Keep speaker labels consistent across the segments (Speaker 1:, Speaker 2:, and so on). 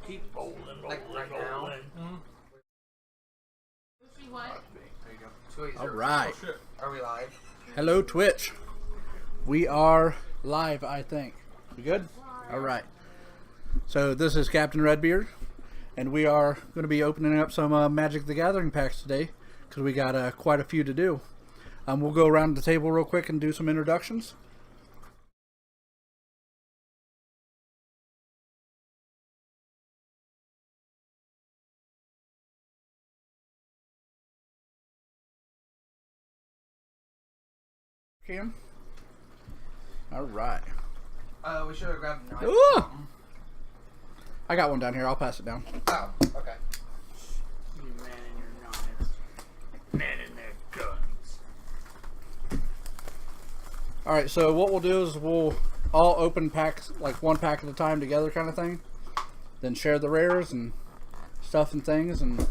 Speaker 1: keep bowling,
Speaker 2: like right now.
Speaker 3: What?
Speaker 2: There you go.
Speaker 4: All right.
Speaker 2: Are we live?
Speaker 4: Hello, Twitch. We are live, I think. We good? All right. So this is Captain RedBeard, and we are going to be opening up some Magic the Gathering packs today because we got quite a few to do. We'll go around the table real quick and do some introductions. Cam. All right.
Speaker 2: We should have grabbed a knife.
Speaker 4: Ooh! I got one down here. I'll pass it down.
Speaker 2: Oh, okay.
Speaker 1: You man in your knives. Man in their guns.
Speaker 4: All right. So what we'll do is we'll all open packs, like one pack at a time together kind of thing. Then share the rares and stuff and things and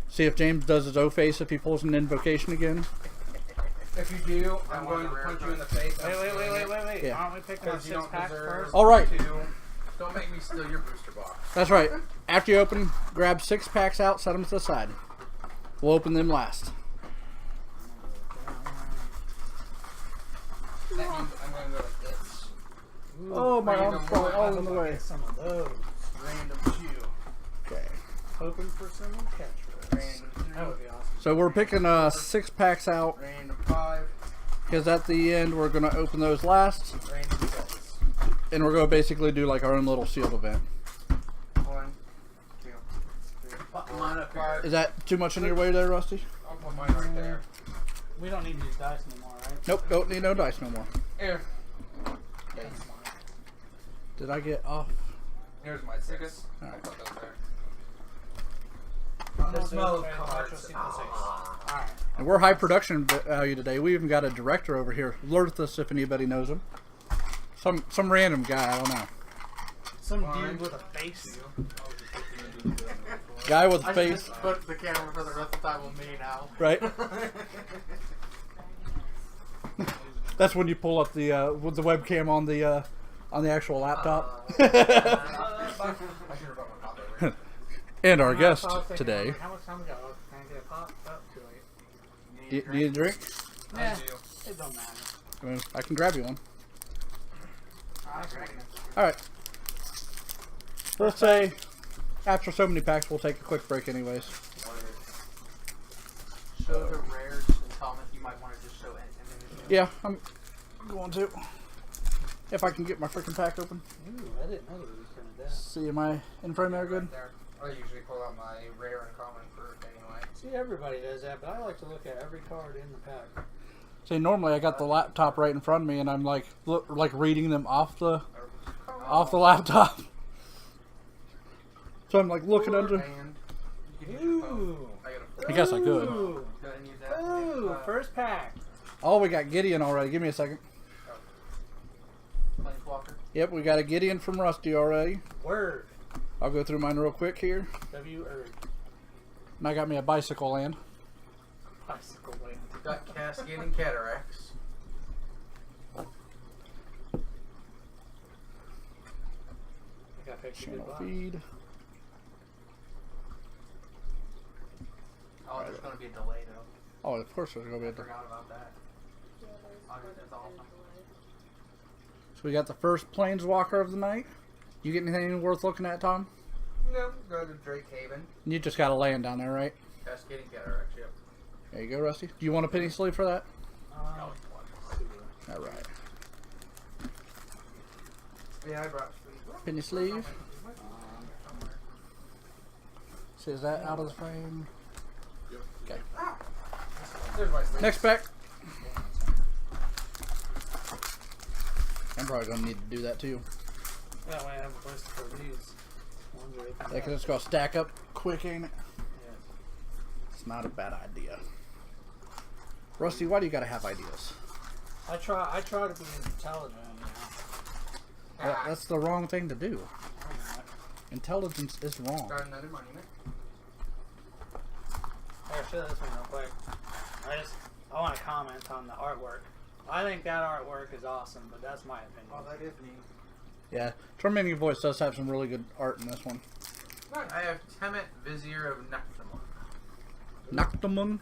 Speaker 4: see if James does his O-face if he pulls an invocation again.
Speaker 2: If you do, I'm going to punch you in the face.
Speaker 1: Wait.
Speaker 4: Yeah.
Speaker 1: Aren't we picking up
Speaker 2: Because you
Speaker 1: 6
Speaker 2: don't
Speaker 1: packs
Speaker 2: deserve
Speaker 1: first?
Speaker 4: All right.
Speaker 2: Don't make me steal your booster box.
Speaker 4: That's right. After you open, grab 6 packs out, set them to the side. We'll open them last.
Speaker 2: That means I'm going to go like this.
Speaker 4: Oh, my
Speaker 2: random
Speaker 4: arm's falling
Speaker 2: one.
Speaker 4: all in the way.
Speaker 1: Some of those.
Speaker 2: Random 2.
Speaker 4: Okay.
Speaker 1: Hoping for some catch
Speaker 2: Random 3.
Speaker 1: That would be awesome.
Speaker 4: So we're picking 6 packs out
Speaker 2: Random 5.
Speaker 4: because at the end we're going to open those last.
Speaker 2: Random 6.
Speaker 4: And we're going to basically do like our own little sealed event.
Speaker 2: 1, 2, 3, 4, 5.
Speaker 4: Is that too much in your way there, Rusty?
Speaker 2: I'll put mine right there.
Speaker 1: We don't need these dice anymore, right?
Speaker 4: Nope, don't need no dice no more.
Speaker 2: Here.
Speaker 1: That's fine.
Speaker 4: Did I get off?
Speaker 2: Here's my 6. I'll
Speaker 4: Alright.
Speaker 2: put those there.
Speaker 1: I'm
Speaker 2: The
Speaker 1: gonna
Speaker 2: smell
Speaker 1: do
Speaker 2: of
Speaker 1: it,
Speaker 2: cards.
Speaker 1: I'll see the 6. Alright.
Speaker 4: And we're high production value today. We even got a director over here, Lurthus, if anybody knows him. Some random guy, I don't know.
Speaker 1: Some dude with a face.
Speaker 4: Guy with a face,
Speaker 2: put the camera for the rest of the time on me now.
Speaker 4: right? That's when you pull up the with the webcam on the actual laptop.
Speaker 2: I should have brought my pop over.
Speaker 4: And our guest today.
Speaker 1: How much time we got? Can I get a pop? Oh, too late.
Speaker 4: Do you drink?
Speaker 1: Yeah,
Speaker 2: do.
Speaker 1: it don't matter.
Speaker 4: I mean, I can grab you one.
Speaker 1: I reckon.
Speaker 4: All right. We'll say after so many packs, we'll take a quick break, anyways.
Speaker 2: Show the rares and Thomas, you might want to just show it.
Speaker 4: Yeah, I'm going to. If I can get my freaking pack open.
Speaker 1: Ooh, I didn't know that we printed that.
Speaker 4: See, am I in frame there good?
Speaker 2: There. I usually pull out my rare and common first anyway.
Speaker 1: See, everybody does that, but I like to look at every card in the pack.
Speaker 4: See, normally I got the laptop right in front of me, and I'm like reading them off the laptop. So I'm like looking under.
Speaker 1: Ooh.
Speaker 4: I guess I could.
Speaker 1: Ooh. Ooh, first pack.
Speaker 4: Oh, we got Gideon already. Give me a second.
Speaker 2: Planeswalker.
Speaker 4: Yep, we got a Gideon from Rusty already.
Speaker 1: Word.
Speaker 4: I'll go through mine real quick here.
Speaker 1: W-Erd.
Speaker 4: And I got me a Bicycle Land.
Speaker 1: Bicycle land.
Speaker 2: Got Cascading Cataracts.
Speaker 1: I got picked a good
Speaker 4: Channel
Speaker 1: box.
Speaker 4: feed.
Speaker 2: Oh, there's going to be a delay though.
Speaker 4: Oh, of course there's going to be
Speaker 2: I
Speaker 4: a...
Speaker 2: forgot about that. That's awesome.
Speaker 4: So we got the first Planeswalker of the night. You get anything worth looking at, Tom?
Speaker 2: No, go to Drake Haven.
Speaker 4: You just got a land down there, right?
Speaker 2: Cascading Cataracts, yep.
Speaker 4: There you go, Rusty. Do you want a penny sleeve for that?
Speaker 2: No,
Speaker 4: All right.
Speaker 2: yeah, I brought sleeves.
Speaker 4: Penny sleeve. See, is that out of the frame? Okay.
Speaker 2: There's my sleeve.
Speaker 4: Next pack. I'm probably going to need to do that too.
Speaker 1: That way I have a place to put these. Ones are open.
Speaker 4: Yeah, because it's going to stack up quick, ain't it?
Speaker 1: Yes.
Speaker 4: It's not a bad idea. Rusty, why do you got to have ideas?
Speaker 1: I try to be intelligent, you know.
Speaker 4: That's the wrong thing to do.
Speaker 1: I'm not.
Speaker 4: Intelligence is wrong.
Speaker 2: Got another monument.
Speaker 1: Hey, I'll show this one real quick. I want to comment on the artwork. I think that artwork is awesome, but that's my opinion.
Speaker 2: Oh, that is neat.
Speaker 4: Yeah, Tormenting Voice does have some really good art in this one.
Speaker 2: I have Temet, Vizier of Noctamon.
Speaker 4: Noctamon.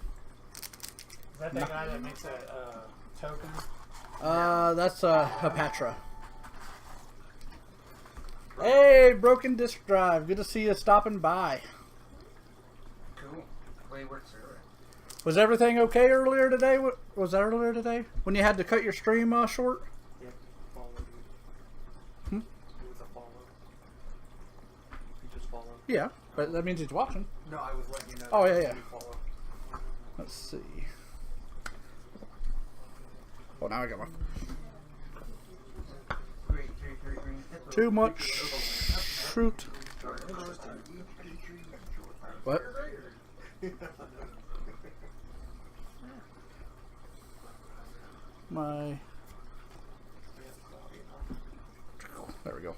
Speaker 1: Is that the guy that makes a token?
Speaker 4: That's Hepatra. Hey, Broken Disc Drive. Good to see you stopping by.
Speaker 2: Cool. Well, he works earlier.
Speaker 4: Was everything okay earlier today? Was that earlier today? When you had to cut your stream short?
Speaker 1: Yeah, follow
Speaker 4: Hmm?
Speaker 1: you. It was a follow. You just follow.
Speaker 4: Yeah, but that means he's watching.
Speaker 2: No, I was letting you know.
Speaker 4: Oh, yeah,
Speaker 2: that
Speaker 4: yeah.
Speaker 2: you follow.
Speaker 4: Let's see. Oh, now I got one.
Speaker 2: Green.
Speaker 4: Too much fruit. What? My. There we go.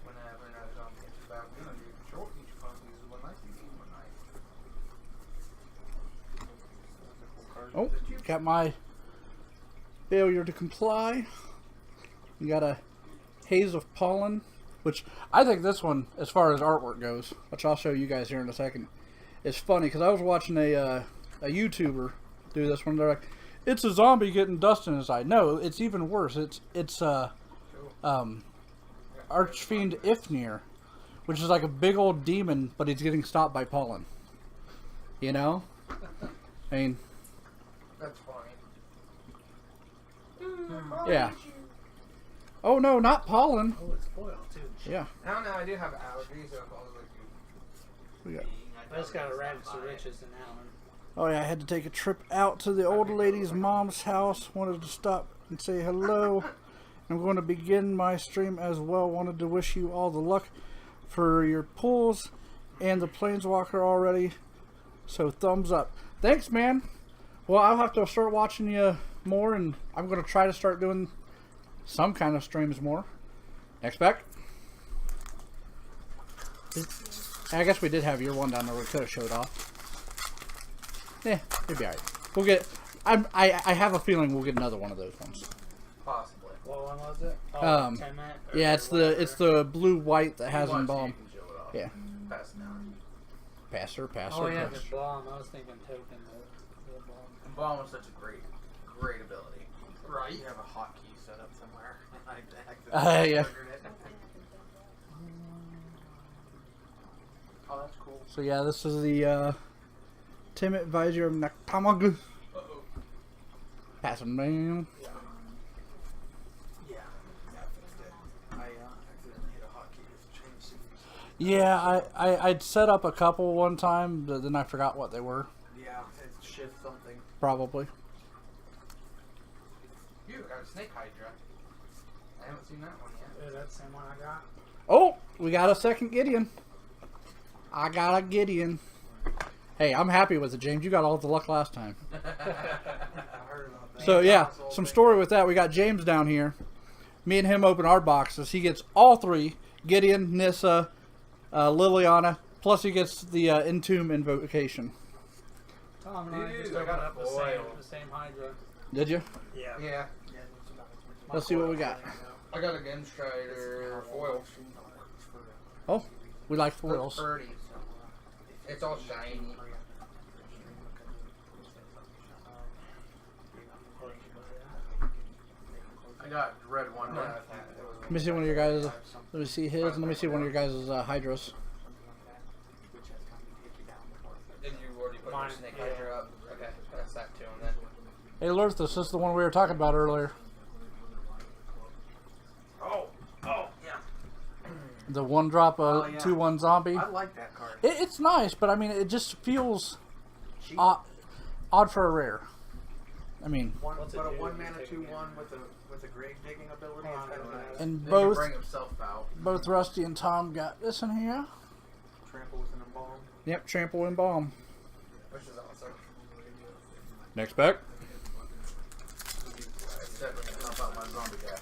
Speaker 2: Whenever another zombie enters the battlefield, you control each opponent uses one life. You gain one life.
Speaker 4: Oh, got my failure to comply. You got a Haze of Pollen, which I think this one, as far as artwork goes, which I'll show you guys here in a second, is funny because I was watching a YouTuber do this one. They're like, "It's a zombie getting dust in his eye." No, it's even worse. It's Archfiend Ifnir, which is like a big old demon, but he's getting stopped by pollen. You know, I mean,
Speaker 2: That's funny.
Speaker 4: yeah. Oh no, not pollen.
Speaker 1: Oh, it's foil too.
Speaker 4: Yeah.
Speaker 2: I don't know. I do have allergies, so if I was like,
Speaker 4: We got.
Speaker 1: I just got a rabbit to riches in that one.
Speaker 4: Oh yeah, I had to take a trip out to the old lady's mom's house. Wanted to stop and say hello. I'm going to begin my stream as well. Wanted to wish you all the luck for your pulls and the Planeswalker already. So thumbs up. Thanks, man. Well, I'll have to start watching you more, and I'm going to try to start doing some kind of streams more. Next back. I guess we did have your one down there. We could have showed off. Yeah, it'll be alright. We'll get. I have a feeling we'll get another one of those ones.
Speaker 2: possibly.
Speaker 1: What one was it? Oh, Temet, or
Speaker 4: Yeah, it's the blue white that has embalm. Yeah.
Speaker 2: Pass now.
Speaker 4: Passer.
Speaker 1: Oh yeah, the bomb. I was thinking token. The bomb.
Speaker 2: Embalm is such a great ability. Right. You have a hotkey set up somewhere.
Speaker 4: Yeah.
Speaker 2: Oh, that's cool.
Speaker 4: So yeah, this is the Timid Visor of Naktamag.
Speaker 2: Uh-oh.
Speaker 4: Pass him down.
Speaker 2: Yeah. Yeah. I fixed it. I accidentally hit a hotkey to change scenes.
Speaker 4: Yeah, I'd set up a couple one time, but then I forgot what they were.
Speaker 2: Yeah, it's shift something.
Speaker 4: Probably.
Speaker 2: You got a snake hydra. I haven't seen that one yet.
Speaker 1: Is that the same one I got?
Speaker 4: Oh, we got a second Gideon. I got a Gideon. Hey, I'm happy with it, James. You got all the luck last time.
Speaker 2: I heard about that.
Speaker 4: So yeah, some story with that. We got James down here. Me and him open our boxes. He gets all three: Gideon, Nissa, Liliana. Plus he gets the Entomb Invocation.
Speaker 1: Tom and I
Speaker 2: Dude,
Speaker 1: just
Speaker 2: I
Speaker 1: opened
Speaker 2: got a
Speaker 1: up the
Speaker 2: foil.
Speaker 1: same Hydra.
Speaker 4: Did you?
Speaker 1: Yeah.
Speaker 2: Yeah.
Speaker 4: Let's see what we got.
Speaker 2: I got a Gunstrider foil.
Speaker 4: Oh, we like
Speaker 2: Looks
Speaker 4: foils.
Speaker 2: pretty. It's all shiny. I got red one.
Speaker 4: Let me see one of your guys. Let me see his, and let me see one of your guys' Hydras.
Speaker 2: Did you already put
Speaker 1: Mine,
Speaker 2: your snake
Speaker 1: yeah.
Speaker 2: hydra up? Okay, that's that too, and then.
Speaker 4: Hey, Lurth, this is the one we were talking about earlier.
Speaker 2: Oh, yeah.
Speaker 4: The one drop
Speaker 2: yeah.
Speaker 4: 2/1 zombie.
Speaker 2: I like that card.
Speaker 4: It's nice, but I mean, it just feels
Speaker 2: Cheap.
Speaker 4: odd for a rare. I mean,
Speaker 1: What's it
Speaker 2: But a
Speaker 1: do?
Speaker 2: 1 mana
Speaker 1: Take
Speaker 2: 2/1
Speaker 1: again.
Speaker 2: with a grave digging ability
Speaker 1: Hold
Speaker 2: is
Speaker 1: on,
Speaker 2: kind of
Speaker 1: hold on.
Speaker 2: nice.
Speaker 4: and
Speaker 2: Then he
Speaker 4: both
Speaker 2: can bring himself out.
Speaker 4: both Rusty and Tom got this in here.
Speaker 2: Trample with an embalm.
Speaker 4: Yep, Trample and Bomb.
Speaker 2: Which is awesome.
Speaker 4: Next back.
Speaker 2: It's definitely gonna help out my zombie guy.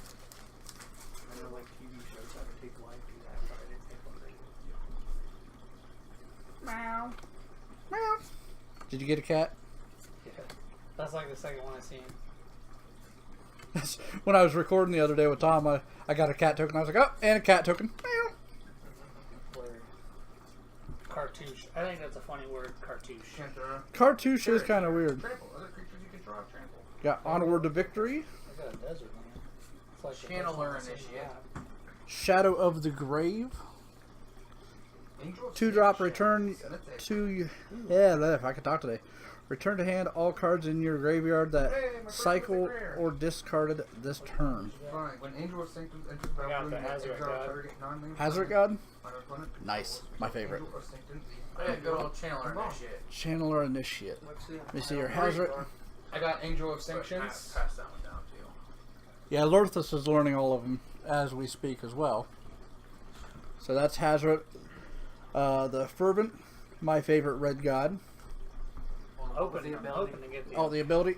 Speaker 2: I know like TV shows have to take life do that, but I didn't take one radio.
Speaker 4: Meow. Meow. Did you get a cat?
Speaker 2: Yeah.
Speaker 1: That's like the second one I seen.
Speaker 4: When I was recording the other day with Tom, I got a cat token. I was like, oh, and a cat token. Meow.
Speaker 1: Word. Cartouche. I think that's a funny word, cartouche.
Speaker 4: Cartouche is kind of weird.
Speaker 2: Trample. Other creatures you can draw trample.
Speaker 4: Got Onward to Victory.
Speaker 1: I got a desert man. It's like the
Speaker 2: Channeler
Speaker 1: first one I seen.
Speaker 2: Initiate.
Speaker 4: Shadow of the Grave.
Speaker 2: Angel of
Speaker 4: 2-drop
Speaker 2: Sanction.
Speaker 4: return
Speaker 2: Send it there.
Speaker 4: to... Yeah, if I could talk today. Return to hand all cards in your graveyard that
Speaker 2: Hey, my first
Speaker 4: cycle
Speaker 2: mythic rare.
Speaker 4: or discarded this turn.
Speaker 2: Fine. When Angel of Sanctum enters the
Speaker 1: I got
Speaker 2: battlefield,
Speaker 1: the
Speaker 2: you may
Speaker 1: Hazard
Speaker 2: exile
Speaker 1: God.
Speaker 2: target non-land
Speaker 4: Hazard
Speaker 2: opponent.
Speaker 4: God?
Speaker 2: On opponent.
Speaker 4: Nice. My favorite.
Speaker 2: Angel of Sanctum.
Speaker 3: I got good old Channeler Initiate.
Speaker 4: Channeler Initiate.
Speaker 2: Let's see.
Speaker 4: Let me see your Hazard.
Speaker 2: I got Angel of Sanctions.
Speaker 3: Pass that one down to you.
Speaker 4: Yeah, Lurthus is learning all of them as we speak as well. So that's Hazard. The Fervent, my favorite red god.
Speaker 1: Open to get the
Speaker 4: Oh, the ability.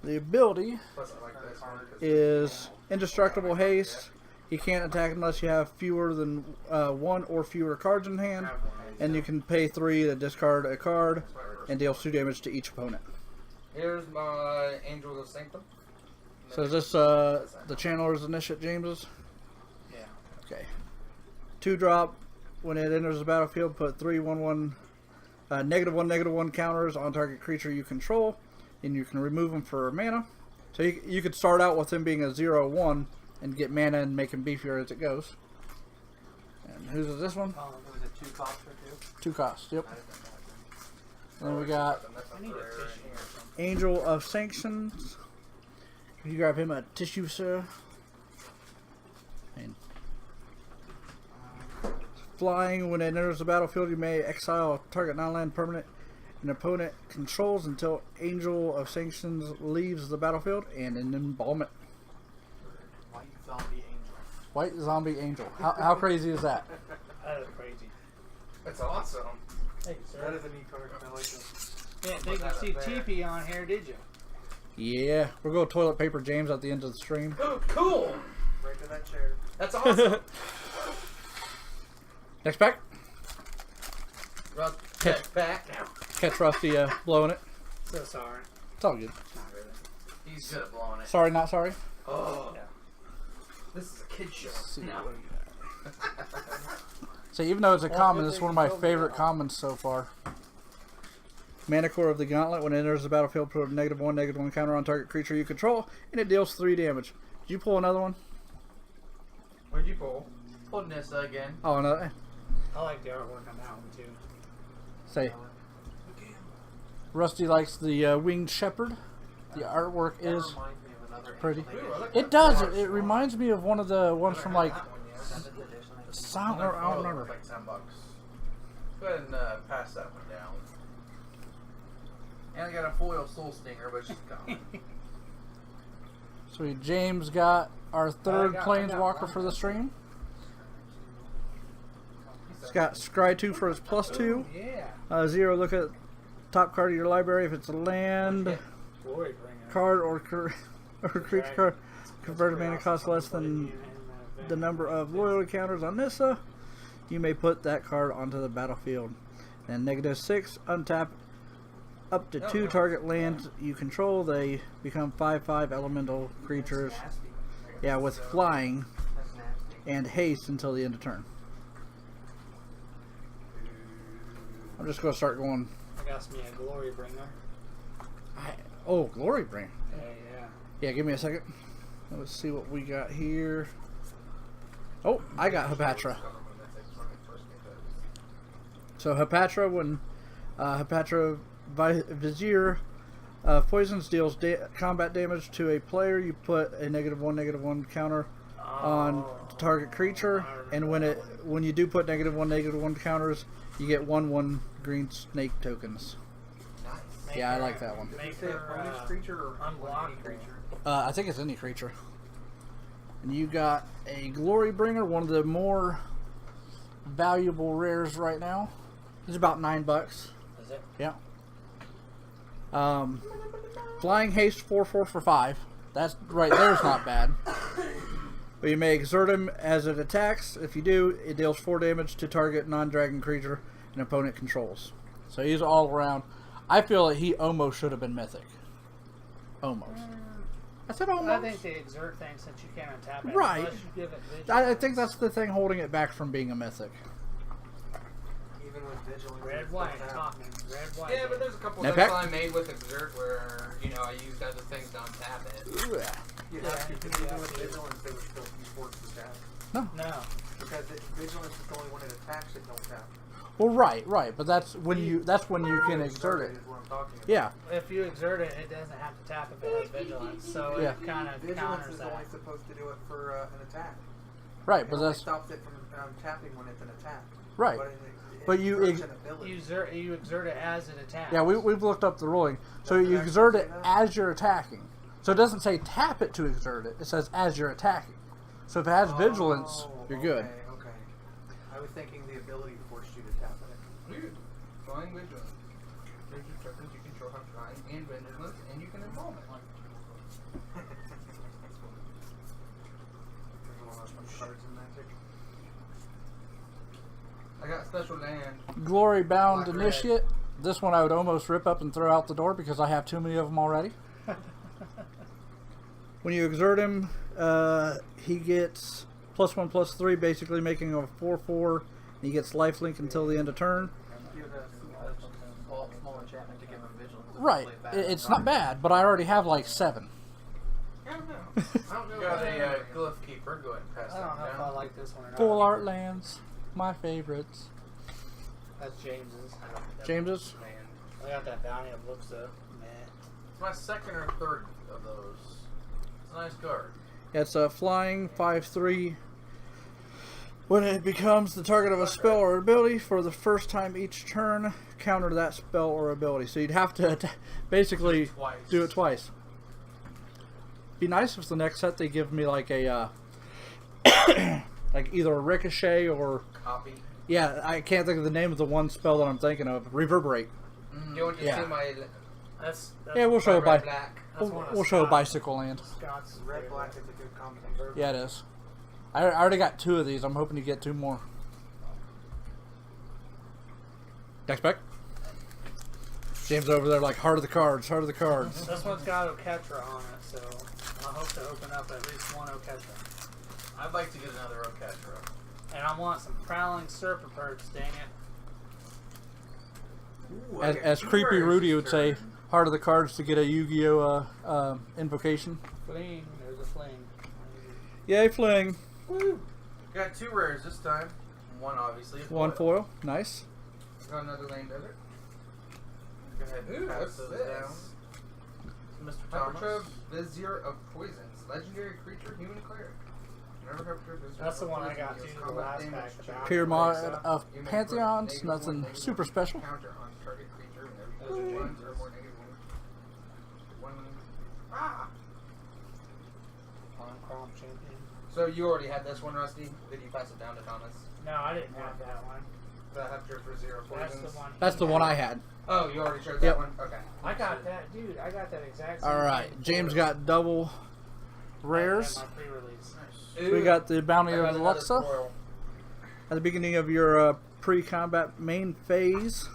Speaker 4: The ability
Speaker 2: Plus, I like this one 'cause
Speaker 4: is Indestructible Haste. He can't attack unless you have fewer than 1 or fewer cards in hand. And you can pay 3 to discard a card and deals 2 damage to each opponent.
Speaker 2: Here's my Angel of Sanctum.
Speaker 4: So is this the Channeler's Initiate, James's?
Speaker 1: Yeah.
Speaker 4: Okay. 2-drop. When it enters the battlefield, put 3/1/1 -1/-1 counters on target creature you control, and you can remove them for mana. So you could start out with him being a 0/1 and get mana and make him beefier as it goes. And whose is this one?
Speaker 3: Oh, was it 2 costs or 2?
Speaker 4: 2 costs. Yep. And then we got
Speaker 1: I need a tissue or something.
Speaker 4: Angel of Sanctions. You grab him a tissue, sir. And flying, when it enters the battlefield, you may exile a target non-land permanent an opponent controls until Angel of Sanctions leaves the battlefield, and an embalmment.
Speaker 3: White Zombie Angel.
Speaker 4: White Zombie Angel. How crazy is that?
Speaker 1: That is crazy.
Speaker 2: That's awesome.
Speaker 1: Thank you, sir.
Speaker 3: That is a neat card. I like it.
Speaker 1: Didn't think you'd see TP on here, did you?
Speaker 4: Yeah, we'll go toilet paper James at the end of the stream.
Speaker 2: Cool.
Speaker 3: Right to that chair.
Speaker 2: That's awesome.
Speaker 4: Next pack.
Speaker 2: Catch back.
Speaker 4: Catch Rusty blowing it.
Speaker 1: So sorry.
Speaker 4: It's all good.
Speaker 1: Not really.
Speaker 3: He's good at blowing it.
Speaker 4: Sorry, not sorry.
Speaker 2: Oh,
Speaker 1: Yeah.
Speaker 2: this is a kid show.
Speaker 4: Let's see
Speaker 1: No.
Speaker 4: what we got. So even though it's a common, this is one of my favorite commons so far. Mana Core of the Gauntlet. When it enters the battlefield, put a -1/-1 counter on target creature you control, and it deals 3 damage. Did you pull another one?
Speaker 2: Where'd you pull?
Speaker 3: Pull Nissa again.
Speaker 4: Oh, another.
Speaker 1: I like the artwork on that one too.
Speaker 4: Say, Rusty likes the Winged Shepherd. The artwork
Speaker 3: That
Speaker 4: is
Speaker 3: reminds me of another
Speaker 4: pretty.
Speaker 3: Angel
Speaker 2: Ooh, I like
Speaker 3: Nation.
Speaker 4: It does. It reminds me of one of the ones from like
Speaker 2: That one yet.
Speaker 3: 7th edition, I think.
Speaker 4: Sound. Or, I don't remember.
Speaker 2: Like $10. Go ahead and pass that one down.
Speaker 3: And I got a foil Soul Stinger, but she's gone.
Speaker 4: So James got our third
Speaker 3: I got
Speaker 4: Planeswalker
Speaker 3: one.
Speaker 4: for the stream. He's got Scry 2 for his +2.
Speaker 1: Yeah.
Speaker 4: 0, look at top card of your library. If it's a land
Speaker 1: Glory bringer.
Speaker 4: card or creature card, converted mana costs less than the number of loyalty counters on Nissa, you may put that card onto the battlefield. And -6, untap up to 2 target lands you control. They become 5/5 elemental creatures.
Speaker 3: Nasty.
Speaker 4: Yeah, with flying
Speaker 3: That's nasty.
Speaker 4: and haste until the end of turn. I'm just going to start going.
Speaker 1: I got me a glory bringer.
Speaker 4: Oh, Glory Bringer.
Speaker 1: Yeah.
Speaker 4: Yeah, give me a second. Let's see what we got here. Oh, I got Hepatra. So Hepatra, when Hepatra Vizier poisons deals combat damage to a player, you put a -1/-1 counter on target creature, and when you do put -1/-1 counters, you get 1/1 green snake tokens.
Speaker 3: Nice.
Speaker 4: Yeah, I like that one.
Speaker 1: Make
Speaker 2: Say
Speaker 1: her
Speaker 2: bonus creature or
Speaker 1: unblockable.
Speaker 2: creature?
Speaker 4: I think it's any creature. And you got a Glory Bringer, one of the more valuable rares right now. It's about $9.
Speaker 1: Is it?
Speaker 4: Yeah. Flying haste 4/4 for 5. That's right there's not bad. But you may exert him as it attacks. If you do, it deals 4 damage to target non-dragon creature an opponent controls. So he's all around. I feel like he almost should have been mythic. Almost. I said almost.
Speaker 1: I think the exert thing, since you can't untap it,
Speaker 4: Right.
Speaker 1: unless you give it
Speaker 4: I think
Speaker 1: vigilance.
Speaker 4: that's the thing holding it back from being a mythic.
Speaker 2: Even with vigilance.
Speaker 1: Red,
Speaker 2: it's
Speaker 1: white,
Speaker 2: still
Speaker 1: top,
Speaker 2: tapped.
Speaker 1: red, white.
Speaker 3: Yeah, but there's a couple
Speaker 4: Now,
Speaker 3: decks
Speaker 4: Peck?
Speaker 3: I made with Exert where, you know, I used other things to untap it.
Speaker 2: You
Speaker 1: Yeah,
Speaker 2: have to, because
Speaker 1: you
Speaker 2: even
Speaker 1: have
Speaker 2: with
Speaker 1: to.
Speaker 2: vigilance, they would still be forced to tap.
Speaker 4: No.
Speaker 1: No.
Speaker 2: Because vigilance is the only one that attacks it, don't tap.
Speaker 4: Well, right. But that's when you can exert it.
Speaker 2: Is what I'm talking about.
Speaker 4: Yeah.
Speaker 1: If you exert it, it doesn't have to tap if it has vigilance. So
Speaker 4: Yeah.
Speaker 1: it kind of
Speaker 2: Vigilance
Speaker 1: counters
Speaker 2: is
Speaker 1: that.
Speaker 2: only supposed to do it for an attack.
Speaker 4: Right,
Speaker 2: It
Speaker 4: but
Speaker 2: only
Speaker 4: that's
Speaker 2: stops it from tapping when it's an attack.
Speaker 4: right. But you
Speaker 2: exerts an ability.
Speaker 1: You exert it as it attacks.
Speaker 4: Yeah, we've looked up the ruling. So
Speaker 2: Does it
Speaker 4: you
Speaker 2: actually
Speaker 4: exert
Speaker 2: say
Speaker 4: it
Speaker 2: that?
Speaker 4: as you're attacking. So it doesn't say tap it to exert it. It says as you're attacking. So if it has vigilance, you're good.
Speaker 2: Okay. I was thinking the ability forced you to tap it.
Speaker 3: Weird. Flying Vigilance. Creature tokens you control have flying and vigilance, and you can involve it.
Speaker 2: There's a lot of cards in Magic.
Speaker 3: I got special land.
Speaker 4: Glory Bound
Speaker 3: Black,
Speaker 4: Initiate. This one I would almost rip up and throw out the door because I have too many of them already. When you exert him, he gets +1/+3, basically making him a 4/4. He gets lifelink until the end of turn.
Speaker 2: Give it a
Speaker 3: Small enchantment to give him vigilance.
Speaker 4: Right. It's not bad, but I already have like 7.
Speaker 3: I don't know. I don't know.
Speaker 5: Got a Glyph Keeper. Go ahead and pass
Speaker 1: I don't know
Speaker 5: that
Speaker 1: if I
Speaker 5: down.
Speaker 1: like this one or not.
Speaker 4: Full art lands, my favorites.
Speaker 1: That's James's.
Speaker 4: James's?
Speaker 5: Man,
Speaker 1: I got that bounty of looks up. Meh.
Speaker 5: it's my second or third of those. It's a nice card.
Speaker 4: It's a flying 5/3. When it becomes the target of a spell or ability for the first time each turn, counter that spell or ability. So you'd have to basically
Speaker 5: Twice.
Speaker 4: do it twice. Be nice if the next set they give me like a like either a ricochet or
Speaker 5: Copy.
Speaker 4: yeah, I can't think of the name of the one spell that I'm thinking of. Reverberate.
Speaker 3: Do you want to
Speaker 4: Yeah.
Speaker 3: see my
Speaker 1: That's
Speaker 4: Yeah, we'll show a
Speaker 3: red
Speaker 4: bi-
Speaker 3: black?
Speaker 1: That's one of
Speaker 4: we'll show a
Speaker 1: Scott's-
Speaker 4: bicycle land.
Speaker 1: Scott's
Speaker 2: red
Speaker 1: favorite.
Speaker 2: black is a good combination.
Speaker 4: Yeah, it is. I already got 2 of these. I'm hoping to get 2 more. Next back. James over there like heart of the cards, heart of the cards.
Speaker 1: This one's got Oketra on it, so I hope to open up at least one Oketra.
Speaker 5: I'd like to get another Oketra.
Speaker 1: And I want some Prowling Serpent Perks, dang it.
Speaker 2: Ooh, I got
Speaker 4: As
Speaker 2: two
Speaker 4: Creepy
Speaker 2: rares
Speaker 4: Rudy
Speaker 2: this
Speaker 4: would say,
Speaker 2: turn.
Speaker 4: heart of the cards to get a Yu-Gi-Oh! Invocation.
Speaker 1: Fling, there's a fling.
Speaker 4: Yay, fling.
Speaker 1: Woo!
Speaker 5: Got 2 rares this time. One obviously. a
Speaker 4: 1 foil. Nice.
Speaker 3: Got another land desert.
Speaker 5: Go ahead and
Speaker 3: Ooh,
Speaker 5: pass
Speaker 3: what's
Speaker 5: those
Speaker 3: this?
Speaker 5: down. Mr. Thomas.
Speaker 3: Hypertroph, Vizier of Poisons. Legendary creature, human cleric. Whenever Hypertroph Vizier
Speaker 1: That's the
Speaker 3: of
Speaker 1: one I
Speaker 3: Poison
Speaker 1: got
Speaker 3: deals
Speaker 1: too, the
Speaker 3: combat
Speaker 1: last
Speaker 3: damage
Speaker 1: pack, the
Speaker 3: to
Speaker 1: bounty.
Speaker 4: Pyramid
Speaker 1: Pyramid
Speaker 4: of
Speaker 3: you may
Speaker 4: Pantheons.
Speaker 3: put
Speaker 4: Nothing
Speaker 3: -1,
Speaker 4: super
Speaker 3: -1
Speaker 4: special.
Speaker 3: Counter on target creature
Speaker 1: Those
Speaker 3: whenever
Speaker 1: are
Speaker 3: you
Speaker 1: James's.
Speaker 3: or more -1. Ah!
Speaker 1: On Crom Champion.
Speaker 3: So you already had this one, Rusty? Did you pass it down to Thomas?
Speaker 1: No, I didn't have that one.
Speaker 3: The Hypertroph Vizier of
Speaker 1: That's
Speaker 3: Poisons?
Speaker 1: the one.
Speaker 4: That's
Speaker 1: he
Speaker 4: the one
Speaker 1: had.
Speaker 4: I had.
Speaker 3: Oh, you already showed
Speaker 4: Yep.
Speaker 3: that one? Okay.
Speaker 1: I got that, dude. I got that exact same
Speaker 4: All right.
Speaker 1: thing
Speaker 4: James
Speaker 1: for-
Speaker 4: got double
Speaker 1: I
Speaker 4: rares.
Speaker 1: had my pre-release.
Speaker 4: We got the Bounty
Speaker 3: I
Speaker 4: of
Speaker 3: got another
Speaker 4: Luxa.
Speaker 3: foil.
Speaker 4: At the beginning of your pre-combat main phase.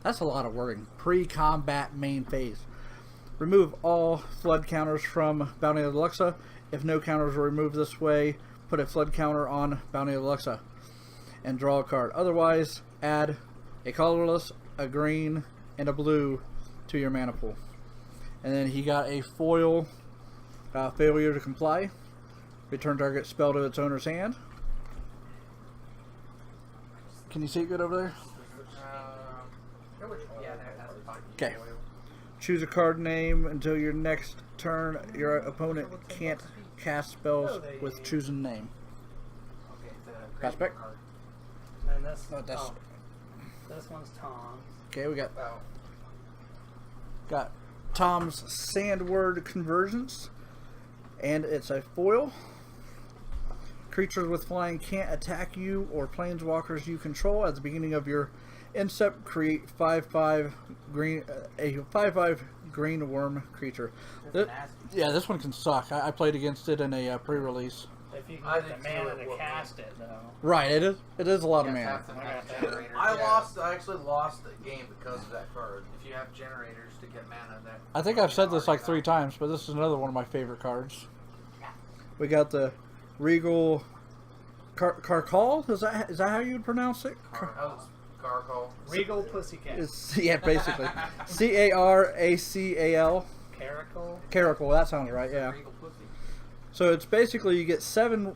Speaker 4: That's a lot of wording. Pre-combat main phase. Remove all flood counters from Bounty of Luxa. If no counters are removed this way, put a flood counter on Bounty of Luxa and draw a card. Otherwise, add a colorless, a green, and a blue to your mana pool. And then he got a foil failure to comply. Return target spell to its owner's hand. Can you see it good over there?
Speaker 3: Yeah, that's fine.
Speaker 4: Okay. Choose a card name until your next turn. Your opponent can't cast spells with chosen name.
Speaker 3: Okay,
Speaker 4: Prospect.
Speaker 1: And then this,
Speaker 4: Oh, that's-
Speaker 1: this one's Tom's.
Speaker 4: Okay, we got
Speaker 3: Oh.
Speaker 4: Tom's Sandword Convergence, and it's a foil. Creatures with flying can't attack you or planeswalkers you control. At the beginning of your incept, create 5/5 green, a 5/5 green worm creature.
Speaker 1: That's nasty.
Speaker 4: Yeah, this one can suck. I played against it in a pre-release.
Speaker 1: If you can
Speaker 5: I
Speaker 1: get the
Speaker 5: didn't
Speaker 1: mana
Speaker 5: see
Speaker 1: to
Speaker 5: what
Speaker 1: cast it, though.
Speaker 4: Right, it is. It is a lot of
Speaker 3: You
Speaker 4: mana.
Speaker 3: have to have generators.
Speaker 5: I actually lost the game because of that card.
Speaker 3: If you have generators to get mana, that
Speaker 4: I think I've said this like 3 times, but this is another one of my favorite cards. We got the Regal Carcall. Is that how you would pronounce it?
Speaker 5: Carcall.
Speaker 1: Regal Pussycat.
Speaker 4: Yeah, basically. Caracal.
Speaker 1: Caracal.
Speaker 4: Caracal. That sounds right. Yeah.
Speaker 3: Regal pussy.
Speaker 4: So it's basically you get 7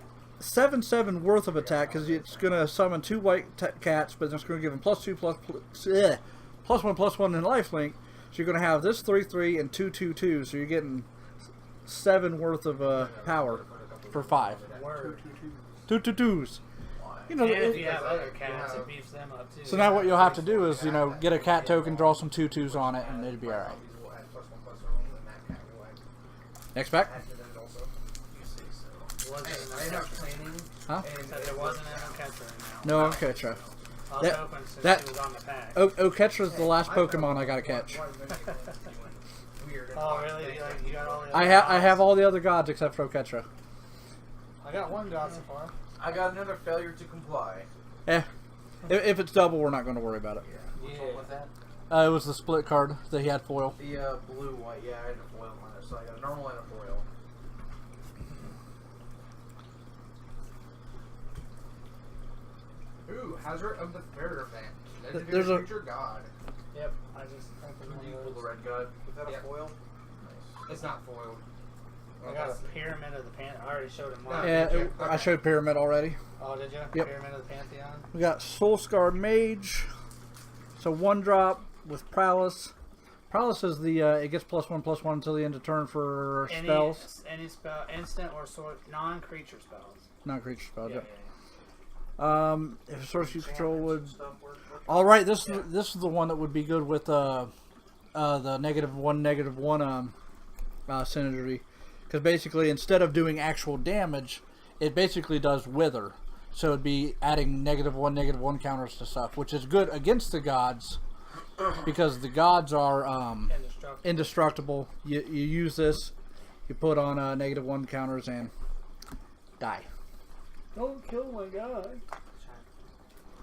Speaker 4: worth of attack because it's going to summon 2 white cats, but it's going to give them +2 +1 in lifelink. So you're going to have this 3/3 and 2/2/2. So you're getting 7 worth of power for 5.
Speaker 1: Word.
Speaker 4: 2/2/2s. You know,
Speaker 1: And if you have other cats, it beefs them up too.
Speaker 4: so now what you'll have to do is, get a cat token, draw some 2/2s on it, and it'll be alright. Next pack?
Speaker 1: Wasn't
Speaker 3: Hey,
Speaker 1: in
Speaker 3: I
Speaker 1: the
Speaker 3: have
Speaker 1: catcher.
Speaker 3: planning.
Speaker 4: Huh?
Speaker 1: So there wasn't in the catcher now.
Speaker 4: No, okay, try.
Speaker 1: I was
Speaker 4: That-
Speaker 1: hoping since
Speaker 4: that-
Speaker 1: she was on the pack.
Speaker 4: Oketra's the last Pokemon I gotta catch.
Speaker 1: Oh, really? You got all the
Speaker 4: I
Speaker 1: other
Speaker 4: have all the other gods except for Oketra.
Speaker 1: I got one god so far.
Speaker 5: I got another failure to comply.
Speaker 4: If it's double, we're not going to worry about it.
Speaker 1: Yeah.
Speaker 5: What was that?
Speaker 4: It was the split card that he had foil.
Speaker 5: The blue white. Yeah, I had a foil on it, so I got a normal and a foil.
Speaker 3: Ooh, Hazard of the Fair event. Legendary
Speaker 4: There's a-
Speaker 3: creature god.
Speaker 1: Yep. I just opened
Speaker 5: Did you
Speaker 1: one
Speaker 5: pull
Speaker 1: of
Speaker 5: the
Speaker 1: those.
Speaker 5: red god? Was that a
Speaker 3: Yep.
Speaker 5: foil? Nice.
Speaker 3: It's not foiled.
Speaker 1: I got a Pyramid of the Pantheon. I already showed him one.
Speaker 4: Yeah, I showed Pyramid already.
Speaker 1: Oh, did you?
Speaker 4: Yep.
Speaker 1: Pyramid of the Pantheon.
Speaker 4: We got Soulscar Mage. So 1-drop with Prowess. Prowess is the it gets +1/+1 until the end of turn for spells.
Speaker 1: Any spell, instant or sort, non-creature spells.
Speaker 4: Non-creature spells.
Speaker 1: Yeah.
Speaker 4: Yeah. If source you control would.
Speaker 5: Stuff work.
Speaker 4: All right, this is the one that would be good with the -1/-1 synergy, because basically instead of doing actual damage, it basically does wither. So it'd be adding -1/-1 counters to stuff, which is good against the gods, because the gods are indestructible. You use this, you put on -1 counters and die.
Speaker 1: Don't kill my god.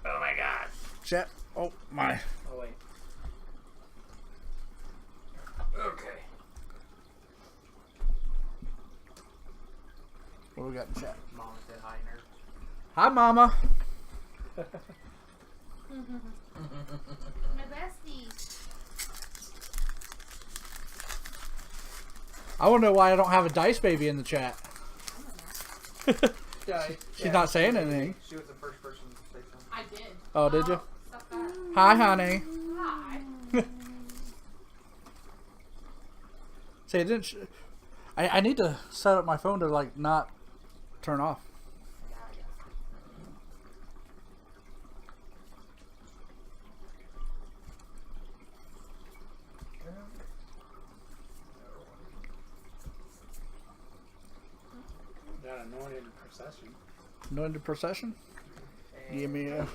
Speaker 1: Oh my god.
Speaker 4: Chat. Oh my.
Speaker 1: Oh wait.
Speaker 5: Okay.
Speaker 4: What do we got in chat?
Speaker 5: Mom said hi, nerd.
Speaker 4: Hi, Mama.
Speaker 6: My bestie.
Speaker 4: I want to know why I don't have a Dice Baby in the chat. She's not saying anything.
Speaker 5: She was the first person to say something.
Speaker 6: I did.
Speaker 4: Oh, did you?
Speaker 6: Stop that.
Speaker 4: Hi, honey.
Speaker 6: Hi.
Speaker 4: See, it didn't. I need to set up my phone to like not turn off.
Speaker 1: Got anointed procession.
Speaker 4: Anointed procession. Give me a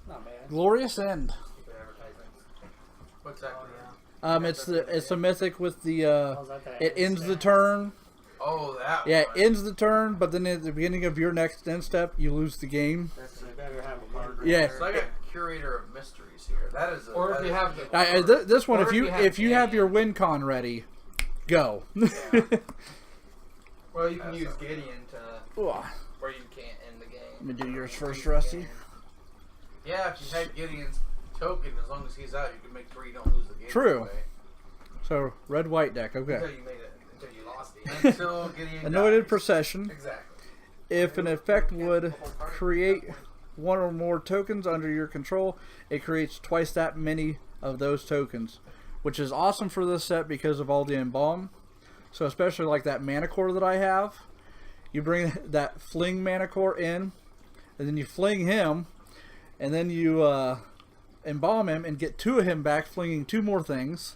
Speaker 1: Not bad.
Speaker 4: glorious end.
Speaker 5: What's that?
Speaker 4: It's the mythic with the
Speaker 1: Oh, is that that
Speaker 4: it ends the
Speaker 1: instant?
Speaker 4: turn.
Speaker 5: Oh, that
Speaker 4: Yeah,
Speaker 5: one.
Speaker 4: it ends the turn, but then at the beginning of your next end step, you lose the game.
Speaker 1: So you better have a card.
Speaker 4: Yeah.
Speaker 5: So I got Curator of Mysteries here. That is a...
Speaker 3: Or if
Speaker 5: that
Speaker 3: you
Speaker 5: is
Speaker 3: have
Speaker 5: a-
Speaker 3: the-
Speaker 4: This one,
Speaker 3: Or
Speaker 4: if
Speaker 3: if
Speaker 4: you
Speaker 3: you have
Speaker 4: have your
Speaker 3: Gideon.
Speaker 4: win con ready, go.
Speaker 3: Well, you can
Speaker 5: That's
Speaker 3: use
Speaker 5: not
Speaker 3: Gideon to
Speaker 4: Let
Speaker 3: where you can't end the game.
Speaker 4: me do yours
Speaker 3: Use
Speaker 4: first,
Speaker 3: the
Speaker 4: Rusty.
Speaker 3: game.
Speaker 5: Yeah, if you had Gideon's token, as long as he's out, you can make sure you don't lose the game.
Speaker 4: True.
Speaker 5: That way.
Speaker 4: So red white deck. Okay.
Speaker 3: Until you made it. Until you lost it.
Speaker 5: Until Gideon
Speaker 4: Anointed
Speaker 5: dies.
Speaker 4: procession.
Speaker 3: Exactly.
Speaker 4: If an effect would create one or more tokens under your control, it creates twice that many of those tokens, which is awesome for this set because of all the embalm. So especially like that mana core that I have, you bring that fling mana core in, and then you fling him, and then you embalm him and get 2 of him back, flinging 2 more things.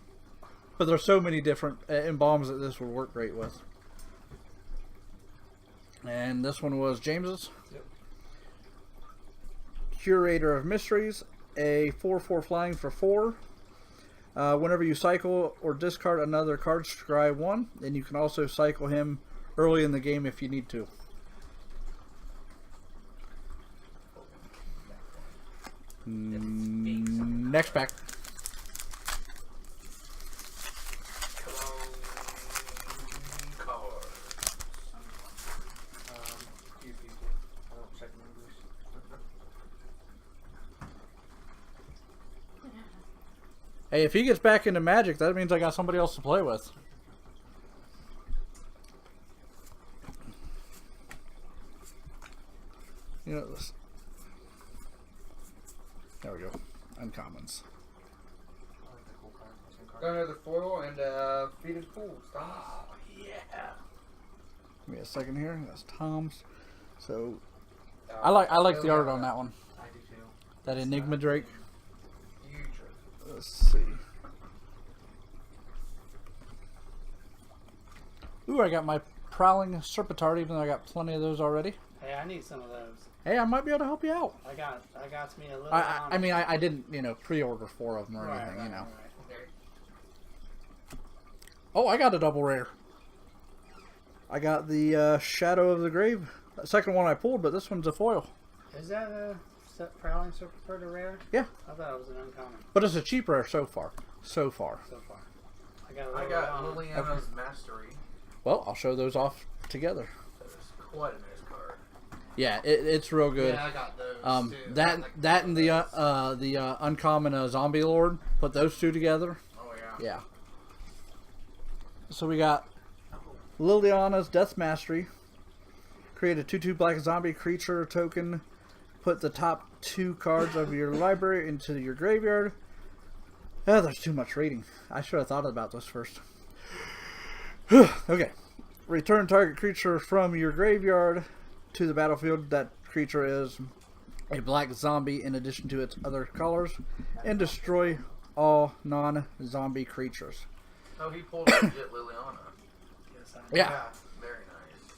Speaker 4: But there's so many different embalms that this would work great with. And this one was James's.
Speaker 1: Yep.
Speaker 4: Curator of Mysteries, a 4/4 flying for 4. Whenever you cycle or discard another card, scry 1, and you can also cycle him early in the game if you need to. Next pack.
Speaker 5: Cologne card.
Speaker 2: Few people. I don't check numbers.
Speaker 4: Hey, if he gets back into Magic, that means I got somebody else to play with. You know this. There we go. Uncommons.
Speaker 2: I like the cool card.
Speaker 3: Got another foil and Feeded Pool. Stop.
Speaker 5: Yeah.
Speaker 4: Give me a second here. That's Tom's. So I like the art on that one.
Speaker 2: I do too.
Speaker 4: That Enigma Drake.
Speaker 3: Huge.
Speaker 4: Let's see. Ooh, I got my Prowling Serpentard, even though I got plenty of those already.
Speaker 1: Hey, I need some of those.
Speaker 4: Hey, I might be able to help you out.
Speaker 1: I got me a little.
Speaker 4: I mean, I didn't, pre-order 4 of them or
Speaker 1: Right,
Speaker 4: anything,
Speaker 1: right,
Speaker 4: you know.
Speaker 1: right.
Speaker 4: Oh, I got a double rare. I got the Shadow of the Grave. The second one I pulled, but this one's a foil.
Speaker 1: Is that a Prowling Serpentard a rare?
Speaker 4: Yeah.
Speaker 1: I thought it was an uncommon
Speaker 4: But it's a cheap rare so far. So far.
Speaker 1: so far. I
Speaker 5: I got Liliana's Mastery.
Speaker 4: Well, I'll show those off together.
Speaker 5: That is quite a nice card.
Speaker 4: Yeah, it's real good.
Speaker 3: Yeah, I got those too.
Speaker 4: That and the uncommon Zombie Lord. Put those two together.
Speaker 5: Oh yeah.
Speaker 4: Yeah. So we got Liliana's Death Mastery. Create a 2/2 black zombie creature token. Put the top 2 cards of your library into your graveyard. Oh, there's too much reading. I should have thought about this first. Okay. Return target creature from your graveyard to the battlefield. That creature is a black zombie in addition to its other colors. And destroy all non-zombie creatures.
Speaker 5: Oh, he pulled legit Liliana.
Speaker 1: Yes,
Speaker 4: Yeah.
Speaker 5: Very nice.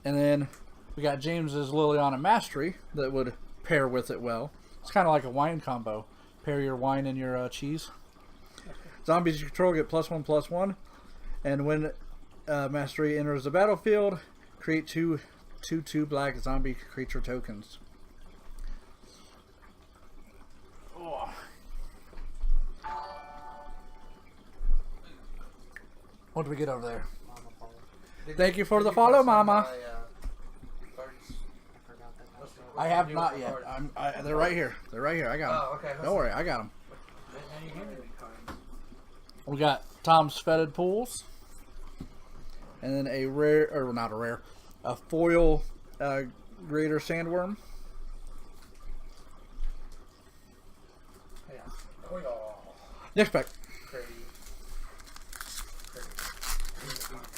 Speaker 4: And then we got James's Liliana Mastery that would pair with it well. It's kind of like a wine combo. Pair your wine and your cheese. Zombies you control get +1/+1. And when Mastery enters the battlefield, create 2/2 black zombie creature tokens. Oh. What do we get over there?
Speaker 2: Mama Paula.
Speaker 4: Thank you for the follow, Mama.
Speaker 2: Cards. I forgot that.
Speaker 4: I have not yet. They're right here. They're right here. I got them.
Speaker 3: Oh, okay.
Speaker 4: Don't worry, I got them.
Speaker 1: Now you handed me cards.
Speaker 4: We got Tom's Fetid Pools. And then a rare, or not a rare, a foil Greater Sandworm.
Speaker 1: Yeah.
Speaker 5: Oh yeah.
Speaker 4: Next pack.
Speaker 2: Pretty.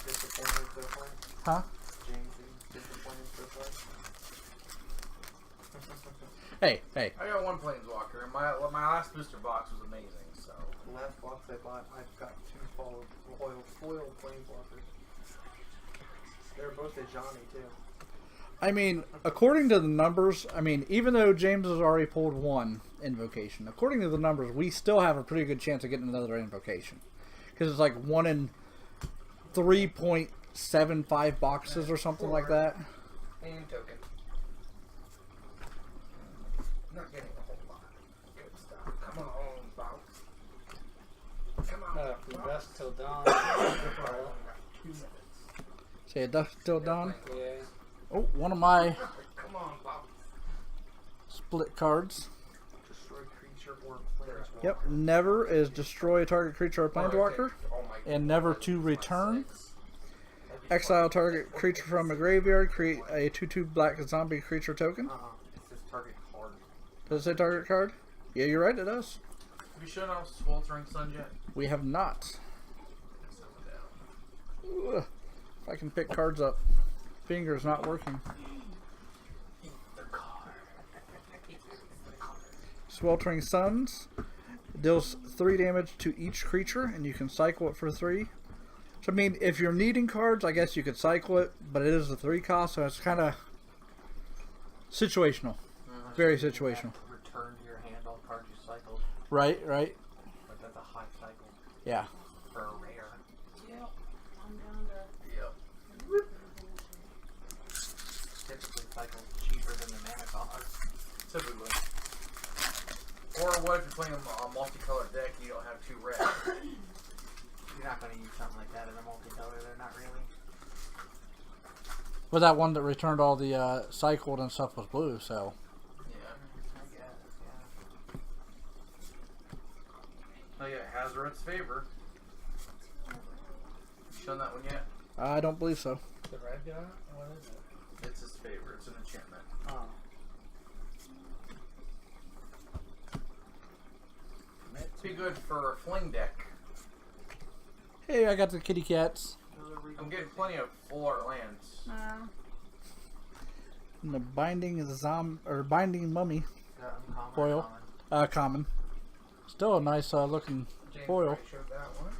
Speaker 2: Disappointed so far?
Speaker 4: Huh?
Speaker 2: James is disappointed so far?
Speaker 4: Hey.
Speaker 5: I got one Planeswalker, and my last booster box was amazing. So
Speaker 2: The last box I bought, I've got 2 foil planeswalkers. They're both a Johnny too.
Speaker 4: I mean, according to the numbers, even though James has already pulled 1 invocation, according to the numbers, we still have a pretty good chance of getting another invocation. Because it's like 1 in 3.75 boxes or something like that.
Speaker 3: And token. Not getting a whole lot. Good stuff. Come on, box. Come on.
Speaker 1: From dusk till dawn.
Speaker 3: 2 minutes.
Speaker 4: Say it dusk till dawn.
Speaker 1: Yeah.
Speaker 4: Oh, one of my
Speaker 3: Come on, box.
Speaker 4: split cards.
Speaker 2: Destroy creature or planeswalker.
Speaker 4: Yep, never is destroy a target creature or planeswalker.
Speaker 3: Oh my
Speaker 4: And never to return.
Speaker 3: That'd be
Speaker 4: Exile target creature from a graveyard. Create a 2/2 black zombie creature token.
Speaker 2: It says target card.
Speaker 4: Does it say target card? Yeah, you're right, it does.
Speaker 5: have you shown off Sweltering Sun yet?
Speaker 4: We have not.
Speaker 5: Someone down.
Speaker 4: Ugh. If I can pick cards up. Finger's not working.
Speaker 5: The card.
Speaker 4: Sweltering Suns deals 3 damage to each creature, and you can cycle it for 3. So, if you're needing cards, I guess you could cycle it, but it is a 3 cost, so it's kind of situational. Very situational.
Speaker 2: Return to your hand all cards you cycled.
Speaker 4: Right.
Speaker 2: Like that's a high cycle
Speaker 4: Yeah.
Speaker 2: for a rare.
Speaker 6: Yep. I'm down to.
Speaker 5: Yep.
Speaker 2: Typically cycles cheaper than the mana cost.
Speaker 5: Typically. Or what if you're playing a multicolored deck and you don't have 2 red?
Speaker 2: You're not going to use something like that in a multicolor. They're not really.
Speaker 4: But that one that returned all the cycled and stuff was blue, so.
Speaker 5: Yeah.
Speaker 2: I guess, yeah.
Speaker 5: Oh yeah, Hazard's Favor. You shown that one yet?
Speaker 4: I don't believe so.
Speaker 1: The red guy? What is it?
Speaker 5: It's his favor. It's an enchantment.
Speaker 1: Oh.
Speaker 5: It'd be good for a fling deck.
Speaker 4: Hey, I got the kitty cats.
Speaker 5: I'm getting plenty of full art lands.
Speaker 4: And the binding binding mummy
Speaker 2: Uncommon,
Speaker 4: foil.
Speaker 2: common.
Speaker 4: Common. Still a nice looking
Speaker 3: James
Speaker 4: foil.
Speaker 3: already showed that one.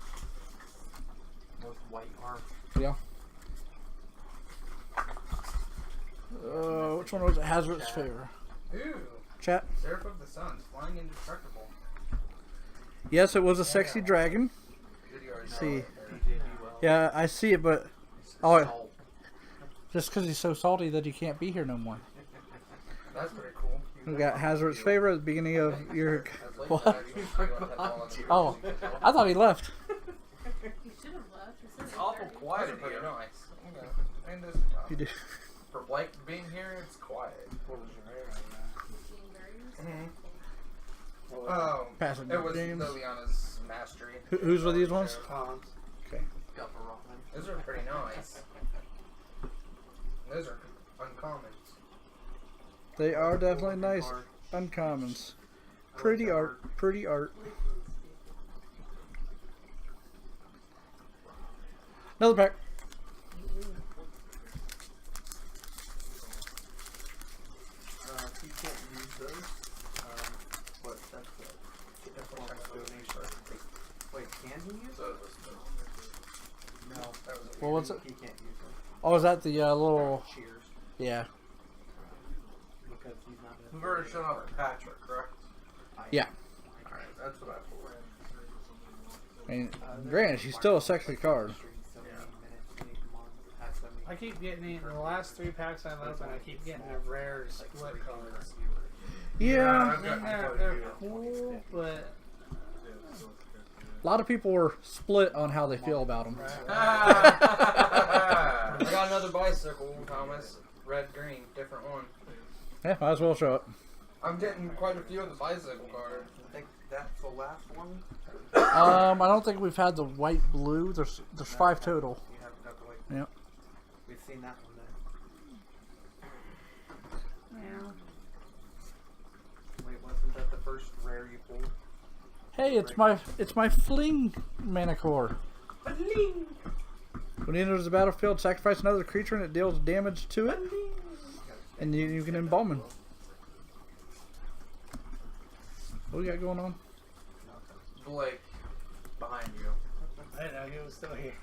Speaker 2: With white art.
Speaker 4: Yeah. Which one was it? Hazard's Favor.
Speaker 3: Ooh,
Speaker 4: Chat.
Speaker 3: Seraph of the Suns, flying indestructible.
Speaker 4: Yes, it was a sexy dragon.
Speaker 3: Did you already
Speaker 4: See.
Speaker 3: know it?
Speaker 4: Yeah, I see it, but oh, just because he's so salty that he can't be here no more.
Speaker 3: That's pretty cool.
Speaker 4: We got Hazard's Favor at the beginning of your.
Speaker 5: What?
Speaker 4: Oh, I thought he left.
Speaker 6: You should have left. You said
Speaker 5: It's
Speaker 6: it
Speaker 5: awful
Speaker 6: was
Speaker 5: quiet
Speaker 3: Those
Speaker 5: in
Speaker 3: are pretty
Speaker 5: here.
Speaker 3: nice. Okay. And this
Speaker 4: He did.
Speaker 5: For Blake being here, it's quiet.
Speaker 1: What was your hair on that?
Speaker 3: Oh,
Speaker 4: Passing
Speaker 3: it was
Speaker 4: games.
Speaker 3: Liliana's mastery.
Speaker 4: Whose were these ones?
Speaker 1: Collins.
Speaker 4: Okay.
Speaker 3: Those are pretty nice. Those are uncommon.
Speaker 4: They are definitely nice uncommons. Pretty art. Pretty art. Another pack.
Speaker 2: You can't use those. But that's one donation. Wait, can he use
Speaker 5: So
Speaker 2: it?
Speaker 5: it was
Speaker 2: No. That was
Speaker 4: Well, what's it?
Speaker 2: He can't use them.
Speaker 4: Oh, is that the little?
Speaker 2: Cheers.
Speaker 4: Yeah.
Speaker 2: Because he's not gonna.
Speaker 5: We've already shown off Patrick, correct?
Speaker 4: Yeah.
Speaker 5: Alright, that's what I thought.
Speaker 4: I mean, granted, she's still a sexy card.
Speaker 1: I keep getting in the last 3 packs I've opened. I keep getting a rare split color.
Speaker 4: Yeah.
Speaker 1: I mean, they're cool, but
Speaker 4: A lot of people were split on how they feel about them.
Speaker 3: I got another bicycle, Thomas. Red, green, different one.
Speaker 4: Yeah, might as well show it.
Speaker 3: I'm getting quite a few of the bicycle cards.
Speaker 2: I think that's the last one.
Speaker 4: I don't think we've had the white blue. There's 5 total.
Speaker 2: You haven't got the white.
Speaker 4: Yep.
Speaker 2: We've seen that one then.
Speaker 6: Yeah.
Speaker 2: Wait, wasn't that the first rare you pulled?
Speaker 4: Hey, it's my fling Manicore. When it enters the battlefield, sacrifice another creature and it deals damage to it, and you can embalm him. What we got going on?
Speaker 5: Blake, behind you.
Speaker 1: I didn't know he was still here.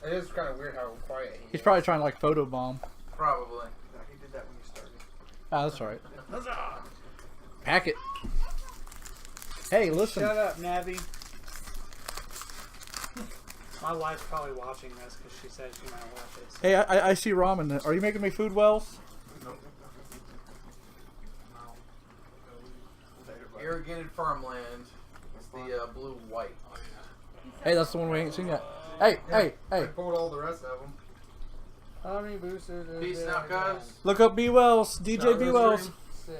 Speaker 3: It is kind of weird how quiet he
Speaker 4: He's
Speaker 3: is.
Speaker 4: probably trying to like photobomb.
Speaker 5: Probably.
Speaker 2: No, he did that when you started.
Speaker 4: Ah, that's all right. Pack it. Hey, listen.
Speaker 1: Shut up, Nabby. My wife's probably watching this because she said she might watch this.
Speaker 4: Hey, I see ramen. Are you making me food wells?
Speaker 5: Irrigated farmland. It's the blue-white.
Speaker 4: Hey, that's the one we ain't seen yet. Hey, hey,
Speaker 3: I
Speaker 4: hey.
Speaker 3: pulled all the rest of them.
Speaker 1: How many boosters?
Speaker 5: Peace out, guys.
Speaker 4: Look up B Wells. DJ B Wells.
Speaker 1: 6.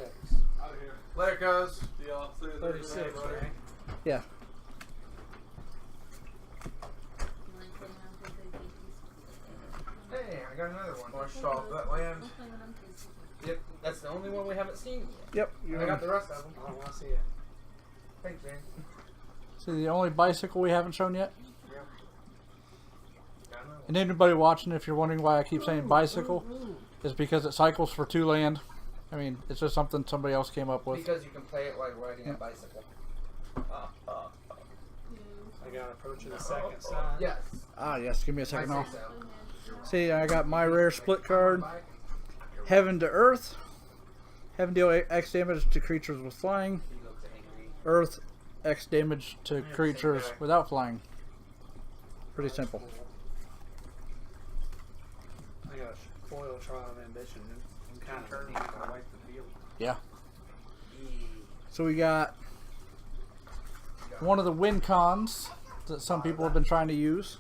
Speaker 5: Later, guys.
Speaker 1: 36, right?
Speaker 4: Yeah.
Speaker 3: Hey, I got another one.
Speaker 5: Want to show off that land?
Speaker 3: Yep, that's the only one we haven't seen
Speaker 4: Yep.
Speaker 3: yet. I got the rest of them.
Speaker 1: I don't want to see it.
Speaker 3: Thanks, man.
Speaker 4: See, the only bicycle we haven't shown yet.
Speaker 3: Got another one.
Speaker 4: And anybody watching, if you're wondering why I keep saying bicycle, is because it cycles for 2 land. I mean, it's just something somebody else came up with.
Speaker 3: Because you can play it like riding
Speaker 4: Yeah.
Speaker 3: a bicycle.
Speaker 1: I got approaching the second sun.
Speaker 3: Yes.
Speaker 4: Ah, yes. Give me a
Speaker 3: I
Speaker 4: second
Speaker 3: say
Speaker 4: now.
Speaker 3: so.
Speaker 4: See, I got my rare split card. Heaven to Earth. Heaven deal X damage to creatures with flying.
Speaker 3: He looks angry.
Speaker 4: Earth X damage to
Speaker 5: same
Speaker 4: creatures
Speaker 5: guy.
Speaker 4: without flying. Pretty simple.
Speaker 1: I got a foil trial of ambition. I'm kind of
Speaker 2: Turn
Speaker 1: neat.
Speaker 2: to wipe the field.
Speaker 4: Yeah. So we got one of the win cons that some people have been trying to use.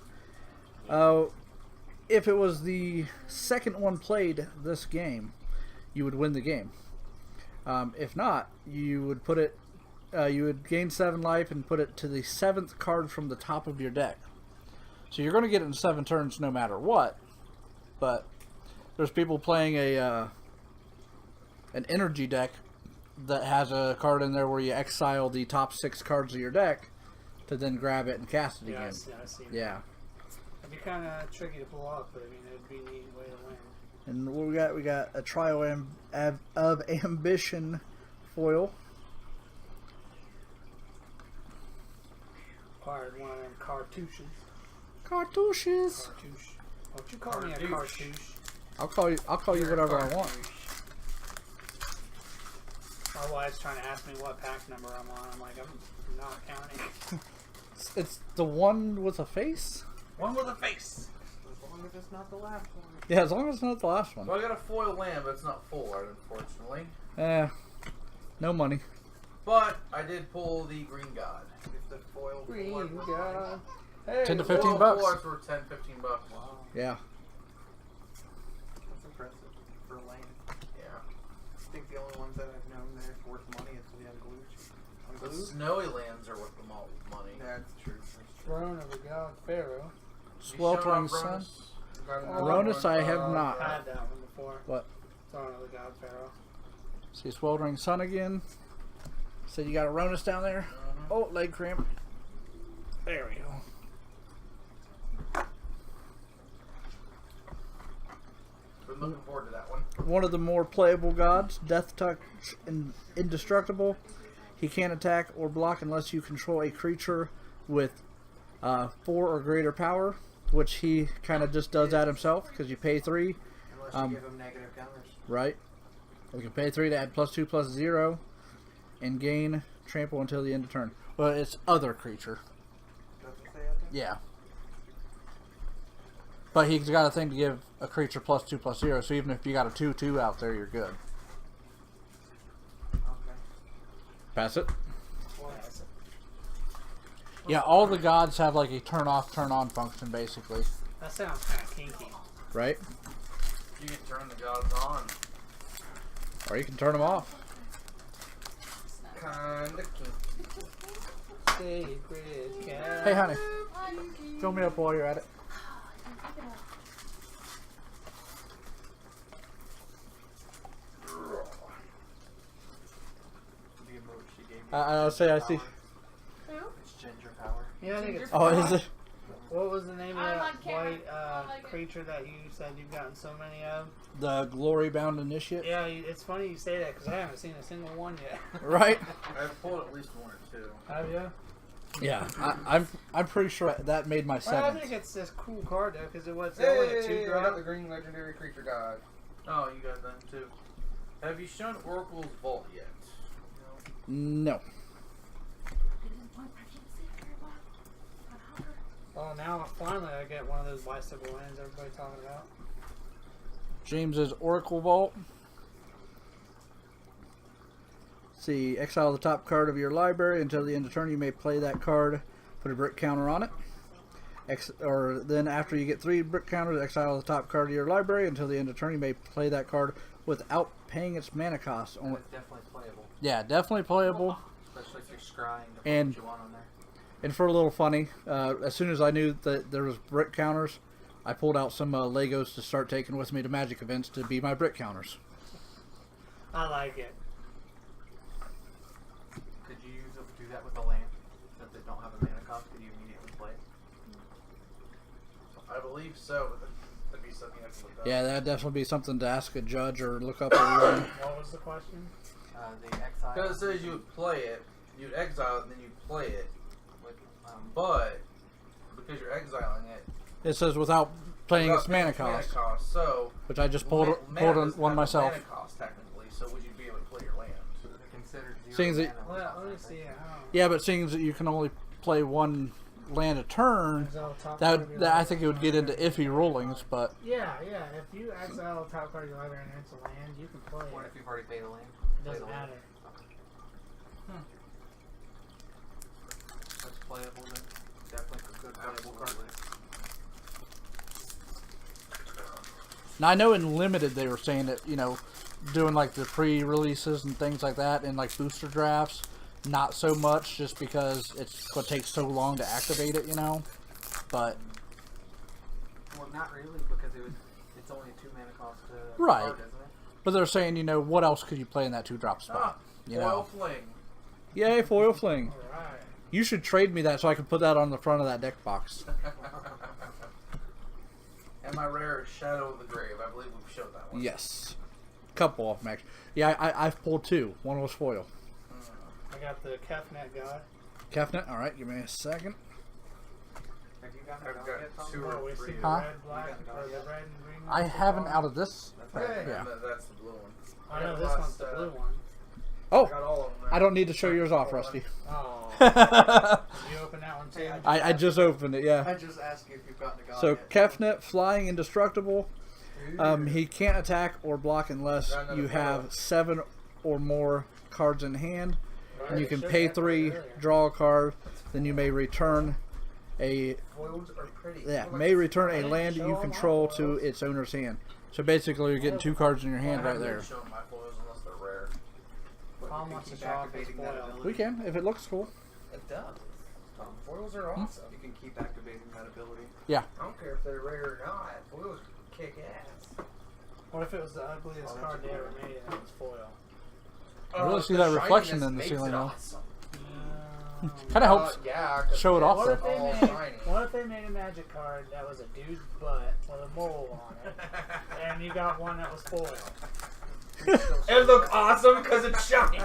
Speaker 4: If it was the second one played this game, you would win the game. If not, you would put it. You would gain 7 life and put it to the 7th card from the top of your deck. So you're going to get it in 7 turns no matter what. But there's people playing an energy deck that has a card in there where you exile the top 6 cards of your deck to then grab it and cast it again.
Speaker 1: I see.
Speaker 4: Yeah.
Speaker 1: It'd be kind of tricky to pull off, but I mean, it'd be a neat way to win.
Speaker 4: And what we got a Trial of Ambition foil.
Speaker 1: Acquired one of them cartouches.
Speaker 4: Cartouches.
Speaker 1: Cartouche. Don't you call me a cartouche?
Speaker 4: I'll call you whatever I want.
Speaker 1: My wife's trying to ask me what pack number I'm on. I'm like, I'm not counting.
Speaker 4: It's the one with a face?
Speaker 5: One with a face.
Speaker 2: As long as it's not the last one.
Speaker 4: Yeah, as long as it's not the last one.
Speaker 5: So I got a foil land, but it's not full art, unfortunately.
Speaker 4: No money.
Speaker 5: But I did pull the Green God.
Speaker 2: If the foil
Speaker 1: Green
Speaker 2: art was
Speaker 1: God.
Speaker 2: nice.
Speaker 5: Hey,
Speaker 4: 10 to
Speaker 5: the
Speaker 4: 15
Speaker 5: foil
Speaker 4: bucks.
Speaker 5: full arts were 10, 15 bucks.
Speaker 2: Wow,
Speaker 4: Yeah.
Speaker 2: that's impressive for land.
Speaker 5: Yeah.
Speaker 2: I think the only ones that I've known that are worth money is the
Speaker 5: The
Speaker 2: unglued.
Speaker 5: snowy lands are worth the most money.
Speaker 2: That's true. That's true.
Speaker 1: Throne of the God Pharaoh.
Speaker 4: Sweltering
Speaker 5: You showed
Speaker 4: Sun.
Speaker 5: off
Speaker 4: Ronus I have not.
Speaker 1: I had that one before.
Speaker 4: What?
Speaker 1: Throne of the God Pharaoh.
Speaker 4: See Sweltering Sun again. Said you got a Ronus down there. Oh, leg cramp. There we go.
Speaker 5: Been looking forward to that one.
Speaker 4: One of the more playable gods, Death Touch Indestructible. He can't attack or block unless you control a creature with 4 or greater power, which he kind of just does that himself because you pay 3,
Speaker 2: Unless you give them negative counters.
Speaker 4: right? You can pay 3 to add +2/+0 and gain trample until the end of turn. Well, it's other creature.
Speaker 2: Does it say out there?
Speaker 4: Yeah. But he's got a thing to give a creature +2/+0, so even if you got a 2/2 out there, you're good.
Speaker 2: Okay.
Speaker 4: Pass it.
Speaker 2: Well,
Speaker 4: Yeah, all the gods have like a turn off, turn on function, basically.
Speaker 1: That sounds kind of kinky.
Speaker 4: Right?
Speaker 5: You can turn the gods on.
Speaker 4: Or you can turn them off.
Speaker 5: Kinda kinky.
Speaker 1: Sacred cat.
Speaker 4: Hey, honey, fill me up while you're at it.
Speaker 2: the emote she gave me.
Speaker 4: I'll say I see.
Speaker 6: Who?
Speaker 2: It's ginger power.
Speaker 1: Yeah, I think it's.
Speaker 4: Oh, is it?
Speaker 1: What was the name of
Speaker 6: I
Speaker 1: that
Speaker 6: like camera.
Speaker 1: white
Speaker 6: I like it.
Speaker 1: creature that you said you've gotten so many of?
Speaker 4: The Glory Bound Initiate?
Speaker 1: Yeah, it's funny you say that because I haven't seen a single one yet.
Speaker 4: Right?
Speaker 5: I've pulled at least 1 or 2.
Speaker 1: Have you?
Speaker 4: Yeah, I'm pretty sure that made my
Speaker 1: Well, I
Speaker 4: 7th.
Speaker 1: think it's this cool card though because it was
Speaker 3: Hey,
Speaker 1: only a 2
Speaker 3: I got
Speaker 1: drop.
Speaker 3: the green legendary creature god.
Speaker 5: Oh, you got them too. Have you shown Oracle's Vault yet?
Speaker 4: No.
Speaker 1: Oh, now finally I get one of those bicycle lands everybody's talking about.
Speaker 4: James's Oracle Vault. See, exile the top card of your library until the end of turn. You may play that card, put a brick counter on it. Then after you get 3 brick counters, exile the top card of your library until the end of turn. You may play that card without paying its mana cost.
Speaker 2: And it's definitely playable.
Speaker 4: Yeah, definitely playable.
Speaker 2: Especially if you're scrying to put
Speaker 4: And-
Speaker 2: what you want on there.
Speaker 4: And for a little funny, as soon as I knew that there was brick counters, I pulled out some Legos to start taking with me to Magic events to be my brick counters.
Speaker 1: I like it.
Speaker 2: Could you do that with a land that they don't have a mana cost? Could you immediately play it?
Speaker 5: I believe so, but that'd be something I have to look up.
Speaker 4: Yeah, that'd definitely be something to ask a judge or look up. Or
Speaker 1: What was the question?
Speaker 2: The exile.
Speaker 5: Because it says you would play it, you'd exile it, and then you'd play it.
Speaker 2: With,
Speaker 5: But because you're exiling it,
Speaker 4: it says without paying
Speaker 5: without
Speaker 4: its mana
Speaker 5: paying its
Speaker 4: cost,
Speaker 5: so
Speaker 4: which I just pulled
Speaker 5: mana
Speaker 4: on
Speaker 5: doesn't
Speaker 4: one
Speaker 5: have a
Speaker 4: myself.
Speaker 5: Mana cost technically, so would you be able to play your land?
Speaker 2: so is it considered zero
Speaker 4: Seeing that-
Speaker 2: mana
Speaker 1: Well,
Speaker 2: without
Speaker 1: let me
Speaker 2: anything?
Speaker 1: see how.
Speaker 4: Yeah, but seeing that you can only play one land a turn,
Speaker 1: Exile top card of your
Speaker 4: I think it would get
Speaker 1: library.
Speaker 4: into iffy rulings. But
Speaker 1: Yeah. If you exile the top card of your library and it's a land, you can play
Speaker 2: What
Speaker 1: it.
Speaker 2: if you've already paid the land?
Speaker 1: It
Speaker 2: Play
Speaker 1: doesn't
Speaker 2: the land?
Speaker 1: matter.
Speaker 2: playable then. Definitely a good playable card.
Speaker 4: Now I know in limited they were saying that, you know, doing like the pre-releases and things like that and like booster drafts, not so much just because it's going to take so long to activate it, you know. But
Speaker 2: Well, not really, because it's only a 2 mana cost to
Speaker 4: Right.
Speaker 2: card, isn't it?
Speaker 4: but they're saying, you know, what else could you play in that 2-drop spot? You
Speaker 5: Foil
Speaker 4: know.
Speaker 5: fling.
Speaker 4: Yay, foil fling.
Speaker 1: Alright.
Speaker 4: You should trade me that so I can put that on the front of that deck box.
Speaker 5: And my rare is Shadow of the Grave. I believe we've showed that one.
Speaker 4: Yes. Couple of them, actually. Yeah, I've pulled 2. One was foil.
Speaker 1: I got the Kefnet guy.
Speaker 4: Kefnet, alright, give me a second.
Speaker 2: Have you gotten
Speaker 5: I've
Speaker 2: it
Speaker 5: got
Speaker 2: yet, Tom?
Speaker 5: 2
Speaker 1: Oh,
Speaker 5: or
Speaker 1: we
Speaker 5: 3.
Speaker 1: see the
Speaker 4: Huh?
Speaker 1: red, black, or the red and green.
Speaker 4: I
Speaker 1: one so
Speaker 4: haven't
Speaker 1: far?
Speaker 4: out of this.
Speaker 2: That's right.
Speaker 4: Yeah.
Speaker 5: That's the blue one.
Speaker 1: I know
Speaker 5: got
Speaker 1: this
Speaker 5: last,
Speaker 1: one's the blue one.
Speaker 4: Oh,
Speaker 5: I got all of them.
Speaker 4: I don't need to show yours off, Rusty.
Speaker 1: Oh. Did you open that one too?
Speaker 4: I just opened it, yeah.
Speaker 2: I just asked you if you've gotten a god
Speaker 4: So
Speaker 2: yet.
Speaker 4: Kefnet, flying, indestructible. He can't attack or block unless
Speaker 5: Got another
Speaker 4: you
Speaker 5: foil.
Speaker 4: have 7 or more cards in hand. And you can
Speaker 1: Showed
Speaker 4: pay
Speaker 1: that
Speaker 4: 3,
Speaker 1: earlier.
Speaker 4: draw a card, then you may return a
Speaker 3: Foils are pretty.
Speaker 4: may return a
Speaker 1: didn't
Speaker 4: land
Speaker 1: show
Speaker 4: you
Speaker 1: all
Speaker 4: control
Speaker 1: my
Speaker 4: to
Speaker 1: foils.
Speaker 4: its owner's hand. So basically, you're getting 2 cards in your hand right there.
Speaker 5: Show my foils unless they're rare.
Speaker 2: But
Speaker 1: Tom
Speaker 2: you can
Speaker 1: wants to
Speaker 2: keep
Speaker 1: show off his
Speaker 2: activating that
Speaker 1: foil.
Speaker 2: ability.
Speaker 4: We can if it looks cool.
Speaker 3: It does. Foils are awesome.
Speaker 2: You can keep activating that ability.
Speaker 4: Yeah.
Speaker 3: I don't care if they're rare or not. Foils kick ass.
Speaker 1: What if it was the ugliest card they ever made and it was foil?
Speaker 4: I really see
Speaker 3: the
Speaker 4: that reflection
Speaker 3: shininess
Speaker 4: in the
Speaker 3: makes
Speaker 4: ceiling,
Speaker 3: it
Speaker 4: though.
Speaker 3: awesome.
Speaker 4: Kind of helps.
Speaker 3: Yeah, 'cause
Speaker 4: show it off,
Speaker 1: What
Speaker 4: though.
Speaker 1: if, they
Speaker 3: all
Speaker 1: made,
Speaker 3: shiny.
Speaker 1: what if they made a magic card that was a dude's butt with a mole on it, and you got one that was foil?
Speaker 3: It look awesome because it's shiny.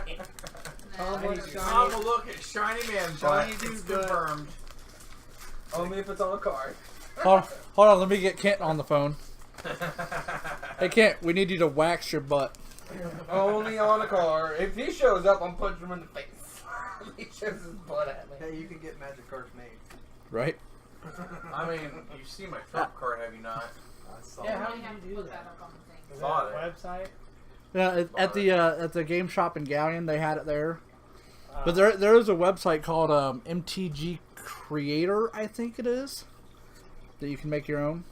Speaker 1: Tom wants
Speaker 5: Tom
Speaker 1: shiny.
Speaker 5: will look at Shiny Man,
Speaker 1: Shiny
Speaker 5: but
Speaker 1: dude
Speaker 5: it's
Speaker 1: butt.
Speaker 5: confirmed.
Speaker 3: Only if it's on a card.
Speaker 4: Hold on, let me get Kent on the phone. Hey, Kent, we need you to wax your butt.
Speaker 3: Only on a card. If he shows up, I'm punching him in the face. He shows his butt at me.
Speaker 2: Hey, you can get magic cards made.
Speaker 4: Right?
Speaker 5: I mean, you've seen my trump card, have you not?
Speaker 2: I saw
Speaker 1: Yeah,
Speaker 2: that.
Speaker 1: how
Speaker 6: You
Speaker 1: did
Speaker 6: have
Speaker 1: you
Speaker 6: to
Speaker 1: do
Speaker 6: put
Speaker 1: that?
Speaker 6: that up on the thing.
Speaker 1: Is
Speaker 5: Bought
Speaker 1: that a website?
Speaker 4: Yeah, at the game shop in Galleon, they had it there.
Speaker 1: Uh,
Speaker 4: But there is a website called MTG Creator, I think it is, that you can make your own.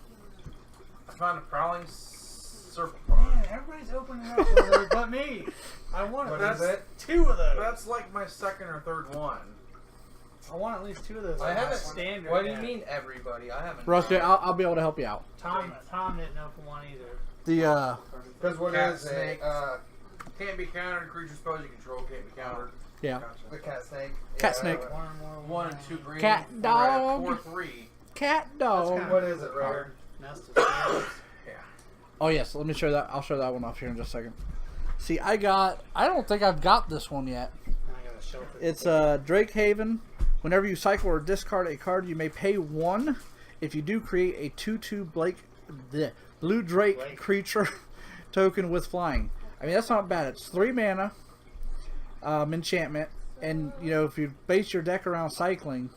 Speaker 5: I found a prowling serpent
Speaker 1: Man,
Speaker 5: card.
Speaker 1: everybody's opening up for it but me. I want
Speaker 3: What
Speaker 1: at
Speaker 3: is
Speaker 1: least
Speaker 3: it?
Speaker 1: 2 of those.
Speaker 5: That's like my second or third one.
Speaker 1: I want at least 2 of those.
Speaker 3: I
Speaker 1: on my
Speaker 3: haven't.
Speaker 1: standard.
Speaker 3: What do you
Speaker 1: deck.
Speaker 3: mean, everybody? I haven't.
Speaker 4: Rusty, I'll be able to help you out.
Speaker 1: Tom didn't open one either.
Speaker 4: The
Speaker 3: Because what
Speaker 5: Cat
Speaker 3: is
Speaker 5: snake.
Speaker 3: it?
Speaker 5: Can't be countered. Creature spells you control can't be countered.
Speaker 4: yeah,
Speaker 3: The cat snake.
Speaker 4: Cat
Speaker 3: Yeah,
Speaker 4: snake.
Speaker 3: whatever.
Speaker 1: One more.
Speaker 5: 1 and 2 green.
Speaker 4: Cat
Speaker 5: red,
Speaker 4: dog.
Speaker 5: 4/3.
Speaker 4: cat
Speaker 1: That's
Speaker 4: dog.
Speaker 1: kinda
Speaker 3: What is it,
Speaker 1: cool
Speaker 3: Rare?
Speaker 1: card. Nest of Spirits.
Speaker 5: Yeah.
Speaker 4: Oh yes, let me show that. I'll show that one off here in just a second. See, I don't think I've got this one yet.
Speaker 1: I gotta show it.
Speaker 4: It's Drake Haven. Whenever you cycle or discard a card, you may pay 1. If you do, create a 2/2 blue Drake creature token with flying. I mean, that's not bad. It's 3 mana, enchantment, and you know if you base your deck around cycling,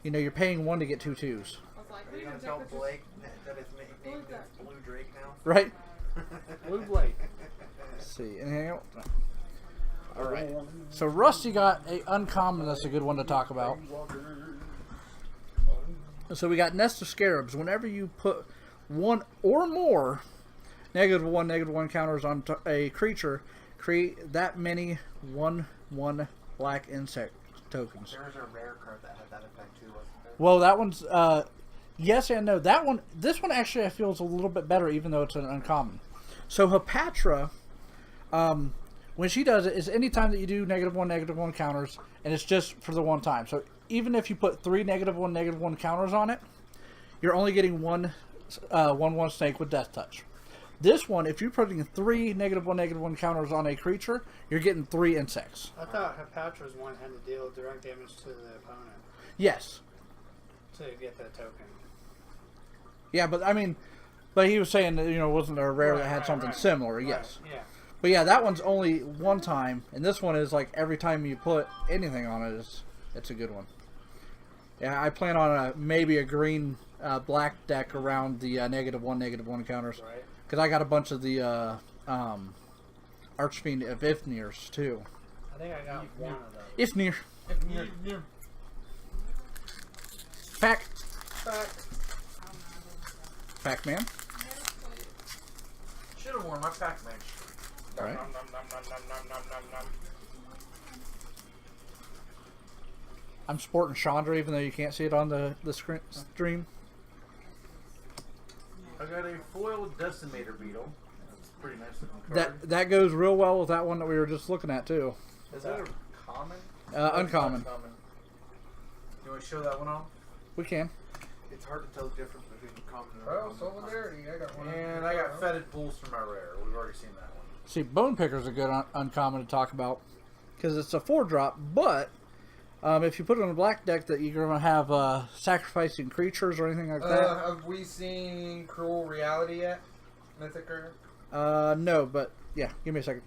Speaker 4: you know you're paying 1 to get 2/2s,
Speaker 6: I was like,
Speaker 2: Are
Speaker 6: who
Speaker 2: you going
Speaker 6: even
Speaker 2: to tell
Speaker 6: took pictures?
Speaker 2: Blake that it's named as Blue Drake now?
Speaker 4: right?
Speaker 1: Blue Blade.
Speaker 4: Let's see, anything else? All right. So Rusty got a uncommon. That's a good one to talk about. So we got Nest of Scarabs. Whenever you put 1 or more -1/-1 counters on a creature, create that many 1/1 black insect tokens.
Speaker 2: There was a rare card that had that effect too, wasn't there?
Speaker 4: Well, that one's yes and no. This one actually I feel is a little bit better, even though it's an uncommon. So Hepatra, when she does it, is anytime that you do -1/-1 counters, and it's just for the one time. So even if you put 3 -1/-1 counters on it, you're only getting 1/1 snake with Death Touch. This one, if you're putting 3 -1/-1 counters on a creature, you're getting 3 insects.
Speaker 1: I thought Hepatra's one had to deal direct damage to the opponent
Speaker 4: Yes.
Speaker 1: to get that token.
Speaker 4: Yeah, but I mean, but he was saying that, you know, wasn't there a rare
Speaker 1: Right,
Speaker 4: that had
Speaker 1: right,
Speaker 4: something
Speaker 1: right.
Speaker 4: similar?
Speaker 1: Right,
Speaker 4: Yes.
Speaker 1: Yeah.
Speaker 4: But yeah, that one's only one time, and this one is like every time you put anything on it, it's a good one. Yeah, I plan on maybe a green black deck around the -1/-1 counters,
Speaker 1: Right.
Speaker 4: because I got a bunch of the Archfiend of Ifnirs too.
Speaker 1: I think I got one of those.
Speaker 4: Ifnir. Pac.
Speaker 5: Back.
Speaker 4: Pac-Man.
Speaker 5: Should have worn my Pac-Man shirt.
Speaker 4: Right.
Speaker 5: Nom, nom, nom, nom, nom, nom, nom, nom, nom.
Speaker 4: I'm sporting Chandra, even though you can't see it on the stream.
Speaker 5: I got a foil Decimator Beetle. That's a pretty nice looking card.
Speaker 4: That goes real well with that one that we were just looking at too.
Speaker 5: Is that a common?
Speaker 4: Uncommon.
Speaker 5: You want to show that one off?
Speaker 4: We can.
Speaker 2: It's hard to tell the difference between common and
Speaker 3: Oh,
Speaker 2: uncommon.
Speaker 3: Solidarity. I got one.
Speaker 5: And I got Fetid Bulls for my rare. We've already seen that one.
Speaker 4: See, Bone Picker's a good uncommon to talk about because it's a 4-drop, but if you put it on a black deck that you're going to have sacrificing creatures or anything like that.
Speaker 3: Have we seen Cruel Reality yet? Mythic?
Speaker 4: No, but yeah, give me a second.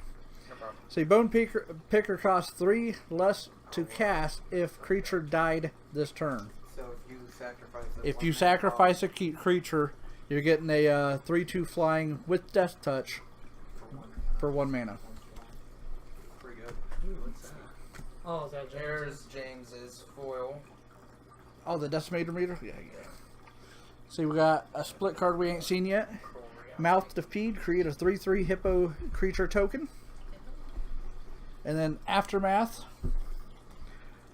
Speaker 3: No problem.
Speaker 4: See, Bone Picker costs 3 less to cast if creature died this turn.
Speaker 2: So if you sacrifice it,
Speaker 4: If you sacrifice a creature, you're getting a 3/2 flying with Death Touch for 1 mana.
Speaker 2: pretty good.
Speaker 3: Ooh, what's that?
Speaker 1: Oh, is that
Speaker 3: There's James's foil.
Speaker 4: Oh, the Decimator meter? Yeah. See, we got a split card we ain't seen yet. Mouth to Feed, create a 3/3 hippo creature token. And then Aftermath,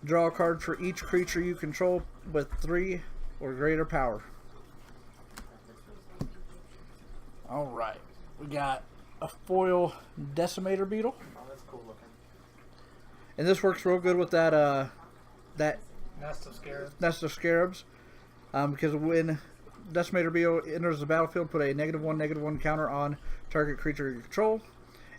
Speaker 4: draw a card for each creature you control with 3 or greater power. Alright, we got a foil Decimator Beetle.
Speaker 2: Oh, that's cool looking.
Speaker 4: And this works real good with that
Speaker 1: Nest of Scarabs?
Speaker 4: Nest of Scarabs. Because when Decimator Beetle enters the battlefield, put a -1/-1 counter on target creature you control.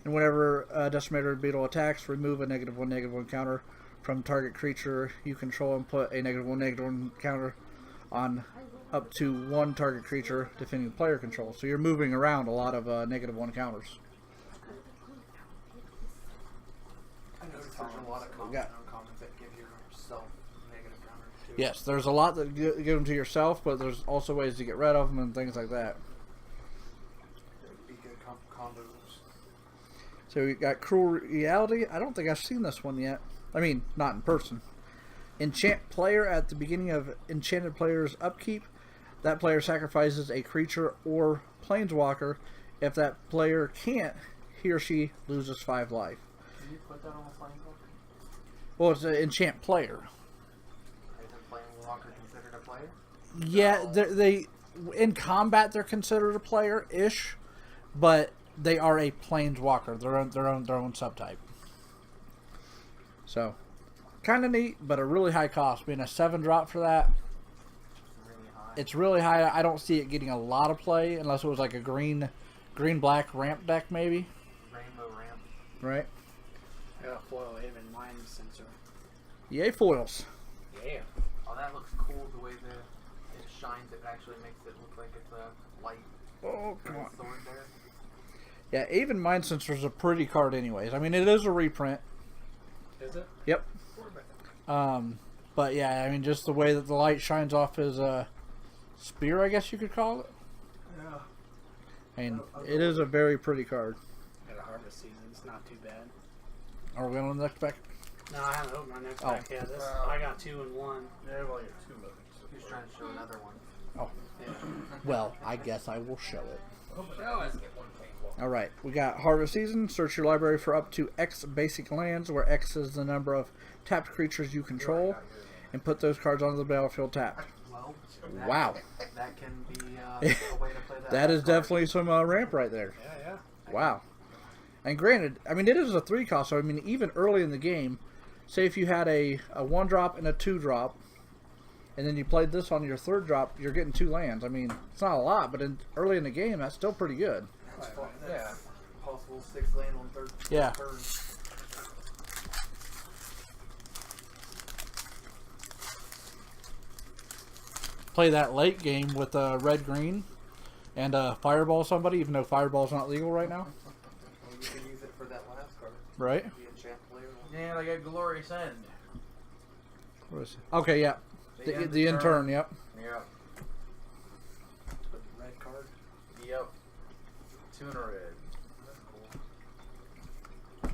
Speaker 4: And whenever Decimator Beetle attacks, remove a -1/-1 counter from target creature you control and put a -1/-1 counter on up to 1 target creature defending player control. So you're moving around a lot of -1 counters.
Speaker 2: I noticed there's a lot of common
Speaker 4: got-
Speaker 2: and uncommons that give yourself negative counters too.
Speaker 4: Yes, there's a lot that give them to yourself, but there's also ways to get rid of them and things like that.
Speaker 2: They'd be good combos.
Speaker 4: So we got Cruel Reality. I don't think I've seen this one yet. I mean, not in person. Enchant player at the beginning of enchanted player's upkeep. That player sacrifices a creature or planeswalker. If that player can't, he or she loses 5 life.
Speaker 2: Can you put that on a planeswalker?
Speaker 4: Well, it's an enchant player.
Speaker 2: Is a planeswalker considered a player?
Speaker 4: Yeah, they in combat they're considered a player-ish, but they are a planeswalker. Their own subtype. So, kind of neat, but a really high cost. Being a 7-drop for that,
Speaker 2: Really high.
Speaker 4: it's really high. I don't see it getting a lot of play unless it was like a green-black ramp deck, maybe.
Speaker 2: Rainbow ramp.
Speaker 4: Right?
Speaker 1: I got foil Haven Mind Sensor.
Speaker 4: Yay, foils.
Speaker 1: Yeah.
Speaker 2: Oh, that looks cool. The way it shines, it actually makes it look like it's a light
Speaker 4: Oh, come on.
Speaker 2: sword there.
Speaker 4: Yeah, even Mind Sensor is a pretty card, anyways. I mean, it is a reprint.
Speaker 1: Is it?
Speaker 4: Yep. But yeah, I mean, just the way that the light shines off his spear, I guess you could call it.
Speaker 2: Yeah.
Speaker 4: I mean, it is a very pretty card.
Speaker 1: Got a Harvest Season. It's not too bad.
Speaker 4: Are we going on the next pack?
Speaker 1: No, I haven't opened my next
Speaker 4: Oh.
Speaker 1: pack yet. I got 2 in 1.
Speaker 5: Yeah, well, you have 2 moving. So
Speaker 2: He's trying to show another one.
Speaker 4: Oh,
Speaker 1: Yeah.
Speaker 4: well, I guess I will show it.
Speaker 5: now let's get 1 planeswalker.
Speaker 4: All right, we got Harvest Season. Search your library for up to X basic lands, where X is the number of tapped creatures you control, and put those cards onto the battlefield tapped.
Speaker 2: Well,
Speaker 4: Wow.
Speaker 2: That can be a way to play that.
Speaker 4: That is
Speaker 2: card.
Speaker 4: definitely some ramp right there.
Speaker 1: Yeah.
Speaker 4: Wow. And granted, I mean, it is a 3 cost, so I mean, even early in the game, say if you had a 1-drop and a 2-drop, and then you played this on your 3rd drop, you're getting 2 lands. I mean, it's not a lot, but early in the game, that's still pretty good.
Speaker 2: That's fun.
Speaker 3: Yeah.
Speaker 2: That's possible 6 land on third
Speaker 4: Yeah.
Speaker 2: turn.
Speaker 4: Play that late game with red-green and fireball somebody, even though fireball's not legal right now.
Speaker 2: Well, you can use it for that last card.
Speaker 4: Right?
Speaker 2: The enchant player one.
Speaker 5: And I got Glorious End.
Speaker 4: What is it? Okay, yeah. The intern, yep.
Speaker 5: Yep.
Speaker 2: The red card.
Speaker 5: Yep. 2 in a red.
Speaker 2: That's cool.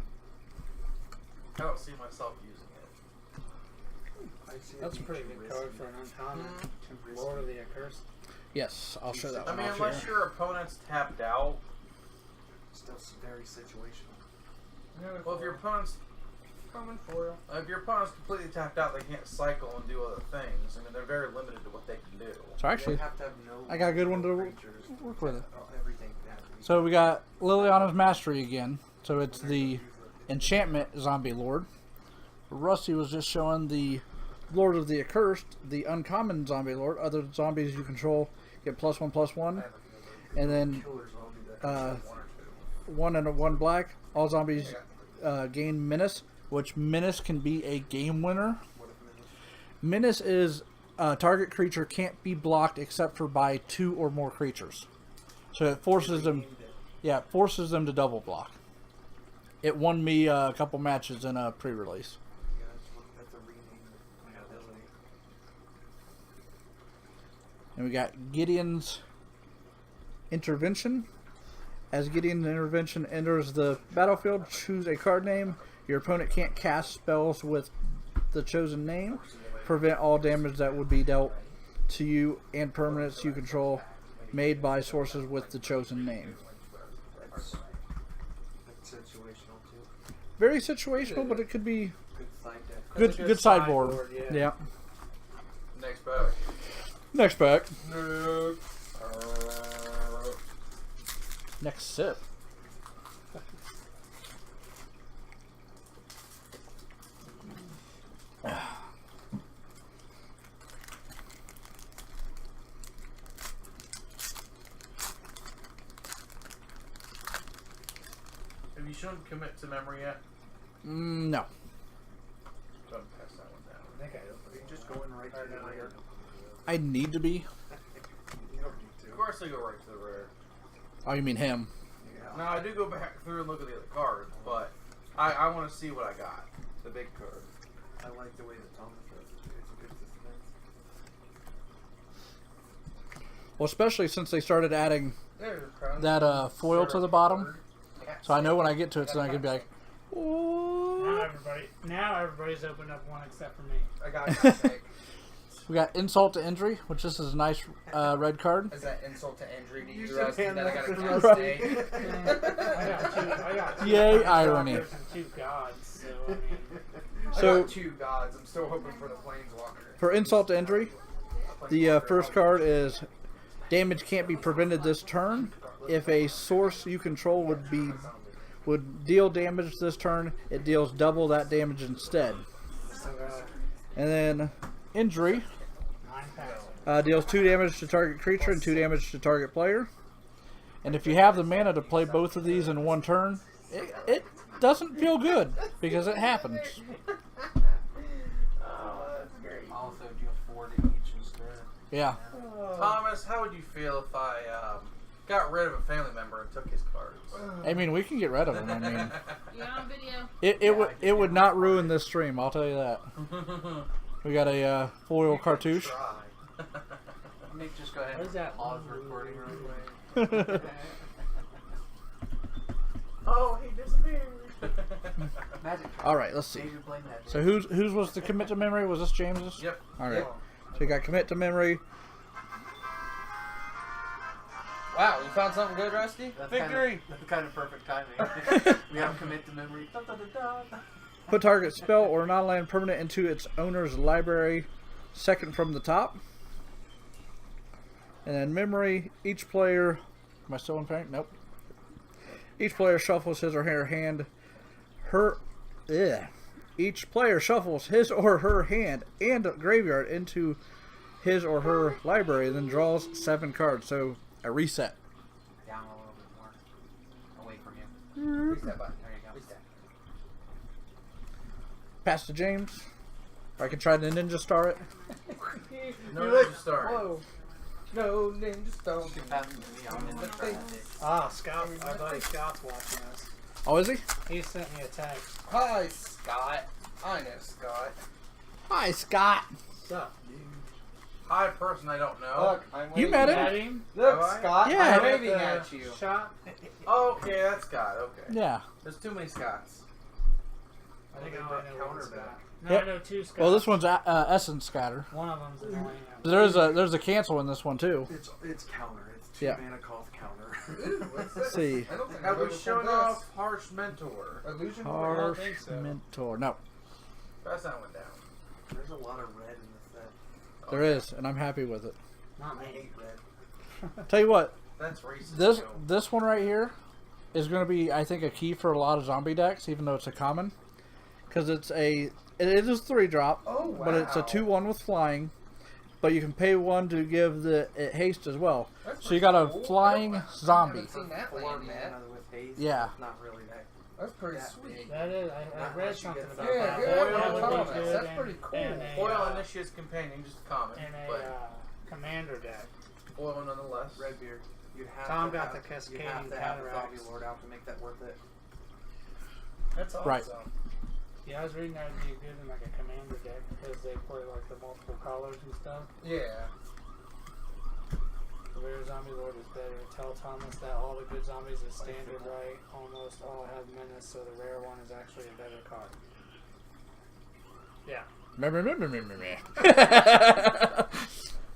Speaker 5: I don't see myself using it.
Speaker 2: I see
Speaker 1: That's a
Speaker 2: being
Speaker 1: pretty
Speaker 2: too
Speaker 1: good
Speaker 2: risky.
Speaker 1: card for an uncommon.
Speaker 2: Too risky.
Speaker 1: Lord of the Accursed.
Speaker 4: Yes, I'll show that
Speaker 5: I
Speaker 4: one
Speaker 5: mean,
Speaker 4: off
Speaker 5: unless
Speaker 4: here.
Speaker 5: your opponent's tapped out.
Speaker 2: Still very situational.
Speaker 5: Well, if your opponent's if your opponent's completely tapped out, they can't cycle and do other things. I mean, they're very limited to what they can do.
Speaker 4: So actually,
Speaker 2: They have to have no,
Speaker 4: I got a good one
Speaker 2: no
Speaker 4: to
Speaker 2: creatures.
Speaker 4: work with it.
Speaker 2: Everything has to be.
Speaker 4: So we got Liliana's Mastery again. So it's the Enchantment Zombie Lord. Rusty was just showing the Lord of the Accursed, the Uncommon Zombie Lord. Other zombies you control get +1/+1. And then
Speaker 2: Killers will do that.
Speaker 4: 1 and a 1 black. All zombies gain Menace, which Menace can be a game winner.
Speaker 2: What if Menace?
Speaker 4: Menace is target creature can't be blocked except for by 2 or more creatures. So it forces them, yeah, it forces them to double block. It won me a couple matches in a pre-release.
Speaker 2: Yeah, that's a rename ability.
Speaker 4: And we got Gideon's Intervention. As Gideon's Intervention enters the battlefield, choose a card name. Your opponent can't cast spells with the chosen name. Prevent all damage that would be dealt to you and permanents you control made by sources with the chosen name.
Speaker 2: That's situational too.
Speaker 4: Very situational, but it could be
Speaker 2: Good side deck.
Speaker 4: good sideboard.
Speaker 1: Yeah.
Speaker 4: Yeah.
Speaker 5: Next back.
Speaker 4: Next pack. Next sip.
Speaker 5: Have you shown commit to memory yet?
Speaker 4: No.
Speaker 5: Go ahead and pass that one down.
Speaker 1: I think I don't.
Speaker 2: Are you just going right to the layer?
Speaker 4: I need to be.
Speaker 2: You don't need to.
Speaker 5: Of course, I go right to the rear.
Speaker 4: Oh, you mean him?
Speaker 2: Yeah.
Speaker 5: Now I do go back through and look at the other cards, but I want to see what I got. The big card.
Speaker 2: I like the way that Thomas does it. It's a good suspense.
Speaker 4: Well, especially since they started adding
Speaker 5: There's a crown.
Speaker 4: that foil to the bottom. So I know when I get to it, then I can be like,
Speaker 1: Now
Speaker 4: "Ooh."
Speaker 1: everybody's opened up one except for me.
Speaker 3: I got contact.
Speaker 4: We got Insult to Injury, which this is a nice red card.
Speaker 3: Is that insult to injury to
Speaker 2: You
Speaker 3: you,
Speaker 2: should
Speaker 3: Rusty,
Speaker 2: hand
Speaker 3: that I
Speaker 2: that
Speaker 3: got
Speaker 2: to
Speaker 3: a
Speaker 2: Rusty.
Speaker 3: cast
Speaker 1: I got two
Speaker 4: Yay,
Speaker 1: planeswalkers
Speaker 4: irony.
Speaker 1: and 2 gods, so I mean,
Speaker 3: I
Speaker 4: So-
Speaker 3: got 2 gods. I'm still hoping for the planeswalker.
Speaker 4: For Insult to Injury, the first card is damage can't be prevented this turn. If a source you control would deal damage this turn, it deals double that damage instead.
Speaker 1: so
Speaker 4: And then Injury
Speaker 1: 9 packs.
Speaker 4: deals 2 damage to target creature and 2 damage to target player. And if you have the mana to play both of these in one turn, it doesn't feel good because it happens.
Speaker 2: Also, do 4 to each instead.
Speaker 4: Yeah.
Speaker 5: Thomas, how would you feel if I got rid of a family member and took his cards?
Speaker 4: I mean, we can get rid of them. I mean,
Speaker 6: You on video?
Speaker 4: it would not ruin this stream. I'll tell you that. We got a foil cartouche.
Speaker 5: Try.
Speaker 2: Let me just go ahead
Speaker 1: What is that?
Speaker 2: and pause recording real quick.
Speaker 5: Oh, he disappeared.
Speaker 2: Magic.
Speaker 4: All right, let's see.
Speaker 2: David playing that.
Speaker 4: So whose was the commit to memory? Was this James's?
Speaker 5: Yep.
Speaker 4: All right. So we got commit to memory.
Speaker 3: Wow, you found something good, Rusty?
Speaker 5: Victory.
Speaker 2: That's kind of perfect timing. We have commit to memory. Da, da, da, da.
Speaker 4: Put target spell or non-land permanent into its owner's library, second from the top. And then memory, each player... Am I still in paint? Nope. Each player shuffles his or her hand. Each player shuffles his or her hand and graveyard into his or her library, then draws 7 cards. So a reset.
Speaker 2: Down a little bit more. Away from you.
Speaker 3: Reset button.
Speaker 2: There you go.
Speaker 3: Reset.
Speaker 4: Pass to James. Or I can try to ninja star it.
Speaker 5: No, Ninja Star.
Speaker 3: Whoa. No ninja stone.
Speaker 2: You can pass them to me. I'm in the front of it.
Speaker 1: Ah, Scott. Our buddy Scott's watching us.
Speaker 4: Oh, is he?
Speaker 1: He sent me a text.
Speaker 3: Hi, Scott. I know Scott.
Speaker 4: Hi, Scott.
Speaker 1: What's up, dude?
Speaker 5: Hi, person I don't know.
Speaker 3: Look, I'm
Speaker 4: You
Speaker 3: waving.
Speaker 4: met him?
Speaker 1: Met him?
Speaker 3: Look,
Speaker 5: Have I?
Speaker 3: Scott.
Speaker 4: Yeah.
Speaker 3: I'm waving
Speaker 5: At
Speaker 3: at
Speaker 5: the
Speaker 3: you.
Speaker 1: Shot?
Speaker 5: Oh, okay, that's Scott. Okay.
Speaker 4: Yeah.
Speaker 5: There's too many Scotts.
Speaker 1: I think I
Speaker 2: They
Speaker 1: only
Speaker 2: brought
Speaker 1: know one
Speaker 2: counter
Speaker 1: Scott.
Speaker 2: back.
Speaker 1: No,
Speaker 4: Yep.
Speaker 1: I know two Scotts.
Speaker 4: Well, this one's Essence Scatter.
Speaker 1: One of them's annoying.
Speaker 4: There's a cancel in this one too.
Speaker 2: It's counter. It's 2
Speaker 4: Yeah.
Speaker 2: mana cost counter.
Speaker 3: Ooh, what's this?
Speaker 4: See.
Speaker 3: I don't think
Speaker 5: Have
Speaker 3: I've
Speaker 5: we
Speaker 3: ever
Speaker 5: shown
Speaker 3: pulled
Speaker 5: off
Speaker 3: this.
Speaker 5: Harsh Mentor?
Speaker 3: Illusion?
Speaker 4: Harsh
Speaker 1: think so.
Speaker 4: Mentor. No,
Speaker 5: Pass that one down.
Speaker 2: There's a lot of red in this set.
Speaker 4: there is, and I'm happy with it.
Speaker 1: Not
Speaker 2: I
Speaker 1: me.
Speaker 2: hate red.
Speaker 4: Tell you what,
Speaker 5: That's racist.
Speaker 4: this
Speaker 5: Joe.
Speaker 4: this one right here is going to be, I think, a key for a lot of zombie decks, even though it's a common, because it is 3-drop,
Speaker 3: Oh, wow.
Speaker 4: but it's a 2/1 with flying. But you can pay 1 to give it haste as well.
Speaker 3: That's
Speaker 4: So you got a
Speaker 3: pretty cool.
Speaker 4: flying
Speaker 3: I
Speaker 4: zombie.
Speaker 3: haven't seen that
Speaker 2: 4
Speaker 3: land yet.
Speaker 2: mana with haste.
Speaker 4: Yeah.
Speaker 2: It's not really that.
Speaker 3: That's pretty
Speaker 2: That
Speaker 3: sweet.
Speaker 2: big.
Speaker 1: That is. I
Speaker 2: Not
Speaker 1: read
Speaker 2: unless you
Speaker 1: something
Speaker 2: get
Speaker 1: about
Speaker 2: some-
Speaker 3: Yeah,
Speaker 1: that.
Speaker 3: good.
Speaker 1: That
Speaker 5: Foil
Speaker 1: would be
Speaker 5: Thomas,
Speaker 1: good
Speaker 3: that's
Speaker 1: in-
Speaker 3: pretty cool.
Speaker 1: in a,
Speaker 5: Foil
Speaker 1: uh,
Speaker 5: Initiate's Companion, just common.
Speaker 1: in a
Speaker 5: but
Speaker 1: commander deck.
Speaker 5: foil nonetheless.
Speaker 2: Redbeard. You have
Speaker 1: Tom
Speaker 2: to
Speaker 1: got
Speaker 2: have,
Speaker 1: the Cascading
Speaker 2: You have to have a zombie
Speaker 1: Cataracts.
Speaker 2: lord out to make that worth it.
Speaker 1: That's awesome.
Speaker 4: Right.
Speaker 1: Yeah, I was reading that would be good in like a commander deck because they play like the multiple colors and stuff.
Speaker 3: Yeah.
Speaker 1: The rare zombie lord is better. Tell Thomas that all the good zombies is standard right. Almost all have menace, so the rare one is actually a better card. Yeah.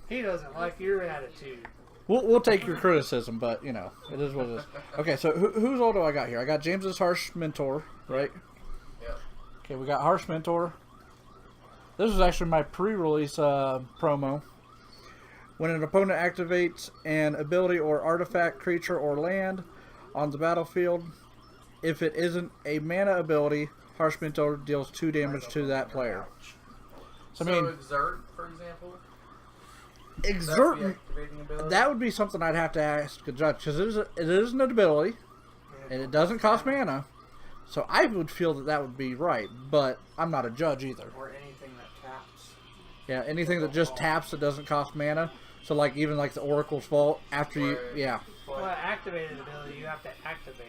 Speaker 1: He doesn't like your attitude.
Speaker 4: We'll take your criticism, but you know it is what it is. Okay, so whose all do I got here? I got James's Harsh Mentor, right?
Speaker 5: Yep.
Speaker 4: Okay, we got Harsh Mentor. This is actually my pre-release promo. When an opponent activates an ability or artifact, creature, or land on the battlefield, if it isn't a mana ability, Harsh Mentor deals 2 damage to that player. So, I mean,
Speaker 5: Exert, for example.
Speaker 4: exert.
Speaker 5: That's the activating ability.
Speaker 4: That would be something I'd have to ask a judge because it is an ability and it doesn't cost mana. So I would feel that would be right, but I'm not a judge either.
Speaker 2: Or anything that taps.
Speaker 4: Yeah, anything that just taps that doesn't cost mana. So like even like the Oracle's Vault after you,
Speaker 5: Right.
Speaker 4: yeah.
Speaker 1: Well, activated ability, you have to activate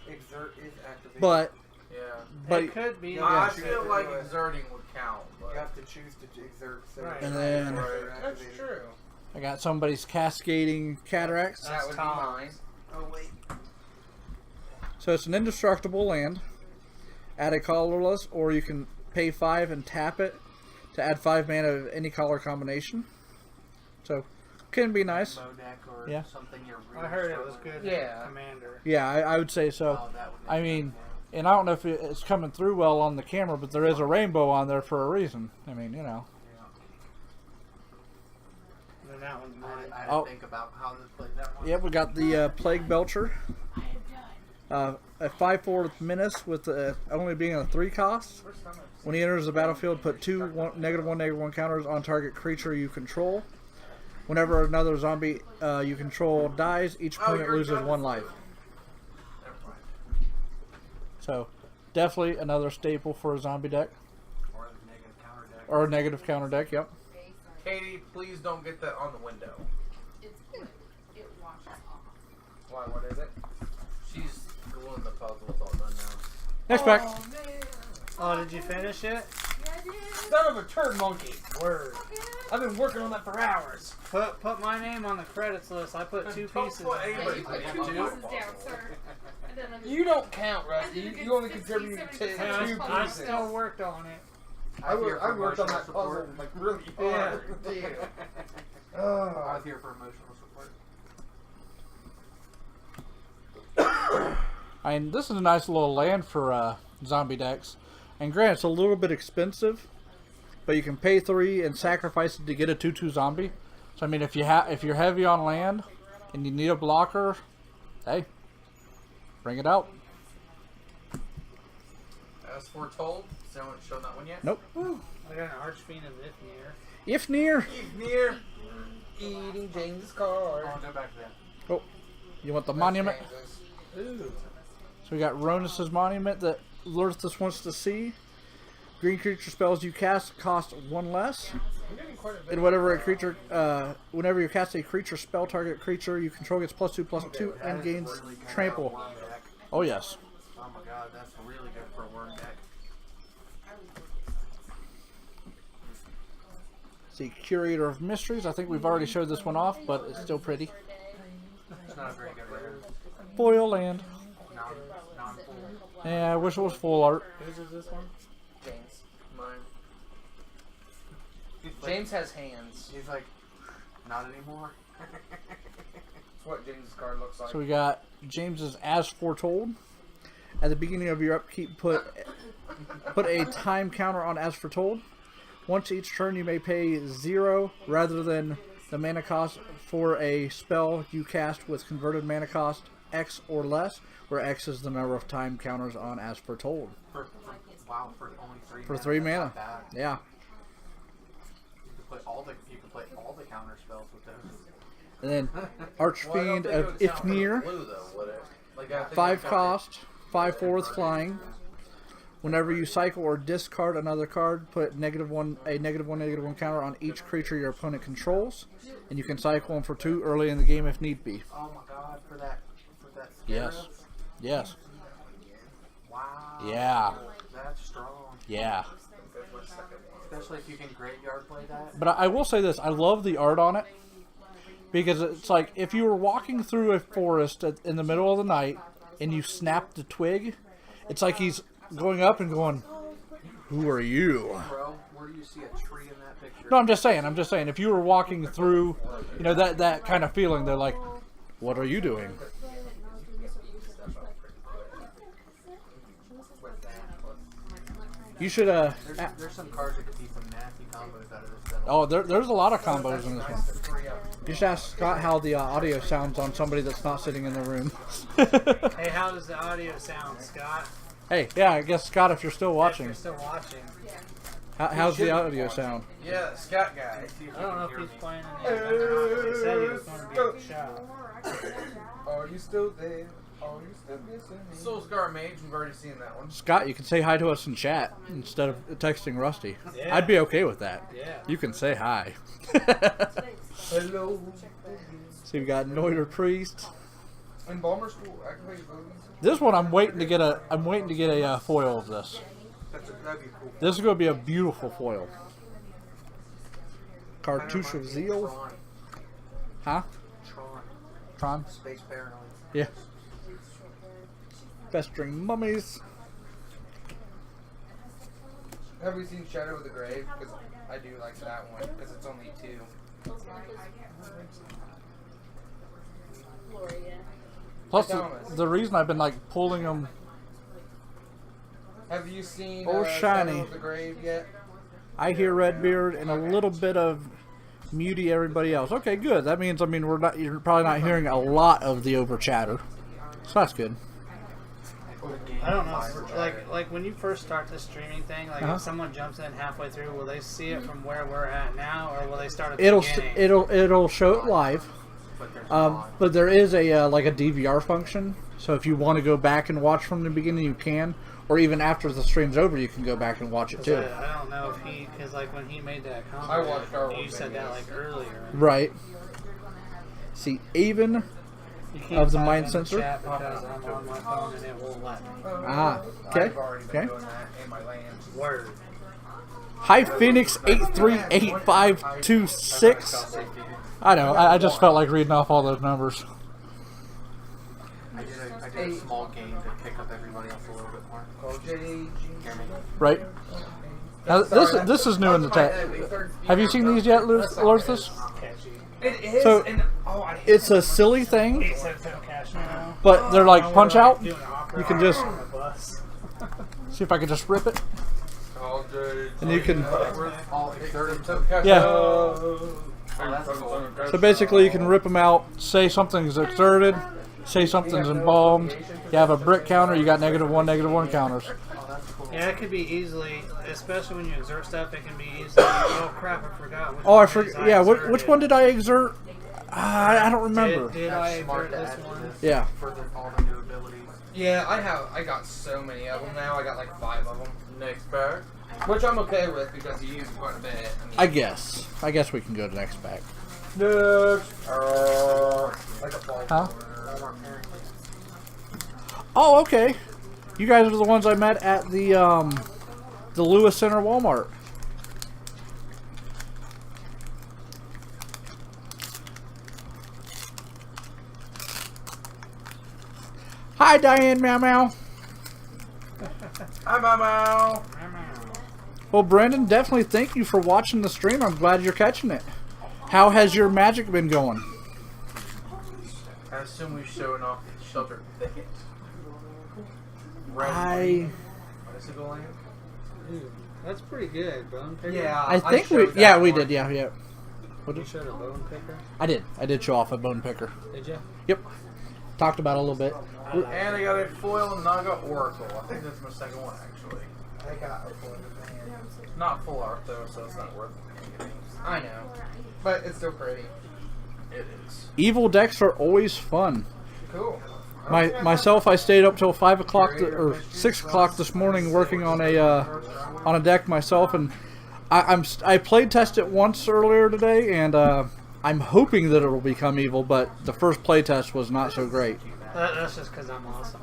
Speaker 1: it.
Speaker 2: Exert is activated.
Speaker 4: But
Speaker 5: Yeah.
Speaker 1: It could be.
Speaker 2: Yeah.
Speaker 5: I
Speaker 2: choose
Speaker 5: feel
Speaker 2: to
Speaker 5: like
Speaker 2: do it.
Speaker 5: exerting would count, but
Speaker 2: you have to choose to exert. So
Speaker 1: Right.
Speaker 4: And then-
Speaker 3: That's true.
Speaker 4: I got somebody's Cascading Cataracts.
Speaker 3: That would be
Speaker 1: Tom.
Speaker 3: mine.
Speaker 2: Oh wait.
Speaker 4: So it's an indestructible land. Add a colorless, or you can pay 5 and tap it to add 5 mana of any color combination. So can be nice.
Speaker 2: Mow deck or
Speaker 4: Yeah.
Speaker 2: something you're
Speaker 1: I
Speaker 2: really
Speaker 1: heard it was
Speaker 2: struggling
Speaker 1: good.
Speaker 2: with.
Speaker 3: Yeah.
Speaker 1: Commander.
Speaker 4: Yeah, I would say so.
Speaker 2: Oh, that would
Speaker 4: I mean, and I don't know if it's coming through well on the camera, but there is a rainbow on there for a reason. I mean, you know.
Speaker 1: And then that one's
Speaker 2: I
Speaker 1: mine.
Speaker 2: had
Speaker 4: Oh.
Speaker 2: to think about how to play that one.
Speaker 4: Yep, we got the Plague Belcher. A 5/4 menace with only being a 3 cost. When he enters the battlefield, put 2 -1/-1 counters on target creature you control. Whenever another zombie you control dies, each opponent
Speaker 5: you're
Speaker 4: loses
Speaker 5: done.
Speaker 4: 1 life.
Speaker 5: never mind.
Speaker 4: So, definitely another staple for a zombie deck.
Speaker 2: Or a negative counter deck.
Speaker 4: Or a negative counter deck, yep.
Speaker 5: Katie, please don't get that on the window.
Speaker 6: It's good. It washes off.
Speaker 5: Why? What is it? She's gluing the puzzle. It's all done now.
Speaker 4: Next pack.
Speaker 3: Oh, man.
Speaker 1: Oh, did you finish it?
Speaker 6: Yeah, I did.
Speaker 3: Son of a turd monkey.
Speaker 1: Word.
Speaker 3: I've been working on that for hours.
Speaker 1: Put my name on the credits list. I put 2
Speaker 5: Don't
Speaker 1: pieces.
Speaker 5: put
Speaker 1: in
Speaker 6: Yeah,
Speaker 1: there.
Speaker 6: you put 2
Speaker 5: Two?
Speaker 6: pieces down, sir. And then I'm
Speaker 3: You don't count,
Speaker 6: I
Speaker 3: Rusty.
Speaker 6: did a
Speaker 3: You only
Speaker 6: good
Speaker 3: contribute
Speaker 6: 60,
Speaker 3: to
Speaker 6: 70
Speaker 3: 2
Speaker 1: I
Speaker 3: pieces.
Speaker 1: still worked on it.
Speaker 3: I worked on that
Speaker 2: emotional
Speaker 3: puzzle
Speaker 2: support.
Speaker 3: like really
Speaker 1: Yeah.
Speaker 3: hard. Dude.
Speaker 2: I
Speaker 3: Oh.
Speaker 2: was here for emotional support.
Speaker 4: I mean, this is a nice little land for zombie decks. And granted, it's a little bit expensive, but you can pay 3 and sacrifice it to get a 2/2 zombie. So I mean, if you're heavy on land and you need a blocker, hey, bring it out.
Speaker 5: As foretold, has anyone shown that one yet?
Speaker 4: Nope.
Speaker 1: I got an Archfiend of Ithmir.
Speaker 4: If near,
Speaker 5: Near.
Speaker 3: Eating James's card.
Speaker 2: I'll go back to that.
Speaker 4: oh, you want the monument?
Speaker 3: James's.
Speaker 1: Ooh.
Speaker 4: So we got Ronus's monument that Lurthus wants to see. Green creature spells you cast cost 1 less.
Speaker 3: I'm getting quite a bit.
Speaker 4: And whenever whenever you cast a creature spell, target creature you control gets +2/+2 and
Speaker 2: That is
Speaker 4: gains
Speaker 2: really good
Speaker 4: trample.
Speaker 2: for a worm deck.
Speaker 4: Oh yes.
Speaker 2: Oh my god, that's really good for a worm deck.
Speaker 4: See, Curator of Mysteries. I think we've already showed this one off, but it's still pretty.
Speaker 2: It's not a very good rare.
Speaker 4: Foil land.
Speaker 2: Non-full.
Speaker 4: Yeah, I wish it was full art.
Speaker 1: Whose is this one?
Speaker 3: James.
Speaker 5: Mine.
Speaker 2: James has hands.
Speaker 3: He's like, not anymore.
Speaker 2: That's what James's card looks like.
Speaker 4: So we got James's As Foretold. At the beginning of your upkeep, put a time counter on As Foretold. Once each turn, you may pay 0 rather than the mana cost for a spell you cast with converted mana cost X or less, where X is the number of time counters on As Foretold.
Speaker 3: Wow, for only 3
Speaker 4: For
Speaker 3: mana.
Speaker 4: 3
Speaker 3: that's
Speaker 4: mana.
Speaker 3: not bad.
Speaker 4: Yeah.
Speaker 3: You could play all the counter spells with those.
Speaker 4: And then
Speaker 5: Well, I don't
Speaker 4: Archfiend
Speaker 5: think it
Speaker 4: of
Speaker 5: would count for the
Speaker 4: Ifnir.
Speaker 5: blue, though, would it? Like, I think
Speaker 4: 5
Speaker 5: it would count
Speaker 4: cost, 5/4 with flying. Whenever you cycle or discard another card, put -1 -1 counter on each creature your opponent controls, and you can cycle them for 2 early in the game if need be.
Speaker 3: Oh my god, for that
Speaker 4: Yes.
Speaker 3: Scarab?
Speaker 4: Yes.
Speaker 3: Wow.
Speaker 4: Yeah.
Speaker 3: That's strong.
Speaker 4: Yeah.
Speaker 3: Especially if you can graveyard play that.
Speaker 4: But I will say this: I love the art on it because it's like if you were walking through a forest in the middle of the night and you snap the twig, it's like he's going up and going, "Who are you?"
Speaker 3: Bro, where do you see a tree in that picture?
Speaker 4: No, I'm just saying. If you were walking through, you know, that kind of feeling, they're like, "What are you doing?" You should
Speaker 3: There's some cards that could be some nasty combos out of this set.
Speaker 4: Oh, there's a lot of combos in this one. You should ask Scott how the audio sounds on somebody that's not sitting in the room.
Speaker 1: Hey, how does the audio sound, Scott?
Speaker 4: Hey, yeah, I guess Scott, if you're still
Speaker 1: If
Speaker 4: watching,
Speaker 1: you're still watching.
Speaker 4: how's the audio sound?
Speaker 5: Yeah, that Scott guy.
Speaker 1: I don't know if he's playing in the event or not, but he said he was going to be at the show.
Speaker 2: Are you still there? Are you still missing me?
Speaker 5: Soul Scar Mage, we've already seen that one.
Speaker 4: Scott, you can say hi to us in chat instead of texting Rusty.
Speaker 1: Yeah.
Speaker 4: I'd be okay with that.
Speaker 1: Yeah.
Speaker 4: You can say hi.
Speaker 2: Hello.
Speaker 4: So we've got Noider Priest.
Speaker 2: In Balmer School, I can play Booties.
Speaker 4: This one I'm waiting to get a foil of this.
Speaker 3: That'd be cool.
Speaker 4: This is going to be a beautiful foil. Cartouche of Zeal.
Speaker 3: Tron.
Speaker 4: Huh?
Speaker 3: Tron.
Speaker 4: Tron?
Speaker 3: Space Paranoid.
Speaker 4: Yeah. Festering Mummies.
Speaker 2: Have we seen Shadow of the Grave? Because I do like that one, because it's only 2.
Speaker 4: Plus,
Speaker 2: Thomas.
Speaker 4: the reason I've been like pulling them.
Speaker 2: Have you seen
Speaker 4: Oh, shiny.
Speaker 2: Shadow of the Grave yet?
Speaker 4: I hear Redbeard and a little bit of Muty everybody else. Okay, good. That means you're probably not hearing a lot of the over chatter. So that's good.
Speaker 1: I don't know. Like when you first start the streaming thing, like
Speaker 4: Uh-huh.
Speaker 1: if someone jumps in halfway through, will they see it from where we're at now, or will they start at the
Speaker 4: It'll
Speaker 1: beginning?
Speaker 4: it'll show it live.
Speaker 3: But there's
Speaker 4: But there is a like a DVR function. So if you want to go back and watch from the beginning, you can. Or even after the stream's over, you can go back and watch it too.
Speaker 1: I don't know if because like when he made that comment,
Speaker 2: I watched our
Speaker 1: you
Speaker 2: old
Speaker 1: said that
Speaker 2: videos.
Speaker 1: like earlier.
Speaker 4: Right. See, Avon.
Speaker 1: You can't
Speaker 4: Of the
Speaker 1: type
Speaker 4: mind
Speaker 1: in the
Speaker 4: sensor?
Speaker 1: chat because I'm on my phone and it won't let me.
Speaker 4: Ah, okay.
Speaker 2: I've already been
Speaker 4: Okay.
Speaker 2: doing that in my lands.
Speaker 1: Word.
Speaker 4: Hi Phoenix 838526. I know. I just felt like reading off all those numbers.
Speaker 3: I did a small game to pick up everybody else a little bit more.
Speaker 4: Right. Now, this is new in the tech. Have you seen these yet, Lurthus?
Speaker 1: Catchy.
Speaker 2: It is.
Speaker 4: So,
Speaker 2: and, oh, I hate
Speaker 4: It's a silly thing,
Speaker 1: 8 cents don't cash now.
Speaker 4: but they're like punch out.
Speaker 1: Doing an opera
Speaker 4: You can just
Speaker 1: on the bus.
Speaker 4: see if I can just rip it,
Speaker 2: all day.
Speaker 4: and you can.
Speaker 3: All exerted.
Speaker 4: Yeah.
Speaker 3: Oh, that's cool.
Speaker 4: So basically, you can rip them out. Say something's exerted. Say something's embalmed. You have a brick counter. You got -1 counters.
Speaker 3: Oh, that's cool.
Speaker 1: Yeah, it could be easily, especially when you exert stuff, it can be easily, oh crap, I forgot. Which
Speaker 4: Oh, I
Speaker 1: one
Speaker 4: forgot.
Speaker 1: is
Speaker 4: Yeah,
Speaker 1: exerted.
Speaker 4: which one did I exert? I don't remember.
Speaker 1: Did I
Speaker 3: That's smart
Speaker 1: exert
Speaker 3: to
Speaker 1: this
Speaker 3: add to
Speaker 1: one?
Speaker 3: this.
Speaker 4: Yeah.
Speaker 3: Further all the new abilities.
Speaker 2: Yeah, I got so many of them now. I got like 5 of them,
Speaker 5: Next pair.
Speaker 2: which I'm okay with because you use them quite a bit.
Speaker 4: I guess we can go to next pack.
Speaker 2: Like a ball.
Speaker 4: Huh? Oh, okay. You guys are the ones I met at the Lewis Center Walmart. Hi, Diane Meow Meow.
Speaker 5: Hi, Mamo.
Speaker 4: Well, Brandon, definitely thank you for watching the stream. I'm glad you're catching it. How has your magic been going?
Speaker 5: I assume we've shown off the sheltered thicket. Bicycle land?
Speaker 1: Dude, that's pretty good. Bone picker?
Speaker 2: Yeah,
Speaker 4: I think we,
Speaker 2: showed
Speaker 4: yeah,
Speaker 2: that
Speaker 4: we
Speaker 2: one.
Speaker 4: did, yeah. What
Speaker 1: You
Speaker 4: did,
Speaker 1: showed a bone picker?
Speaker 4: I did show off a bone picker.
Speaker 1: Did you?
Speaker 4: Yep. Talked about it a little bit.
Speaker 5: And I got a foil Naga Oracle. I think that's my second one, actually.
Speaker 3: I got a foil in my hand.
Speaker 5: Not full art, though, so it's not worth it.
Speaker 3: I know, but it's still pretty.
Speaker 5: It is.
Speaker 4: Evil decks are always fun.
Speaker 3: Cool.
Speaker 4: Myself, I stayed up till 5 o'clock or 6 o'clock this morning working on a deck myself, and I played test it once earlier today, and I'm hoping that it will become evil, but the first play test was not so great.
Speaker 1: That's just because I'm awesome.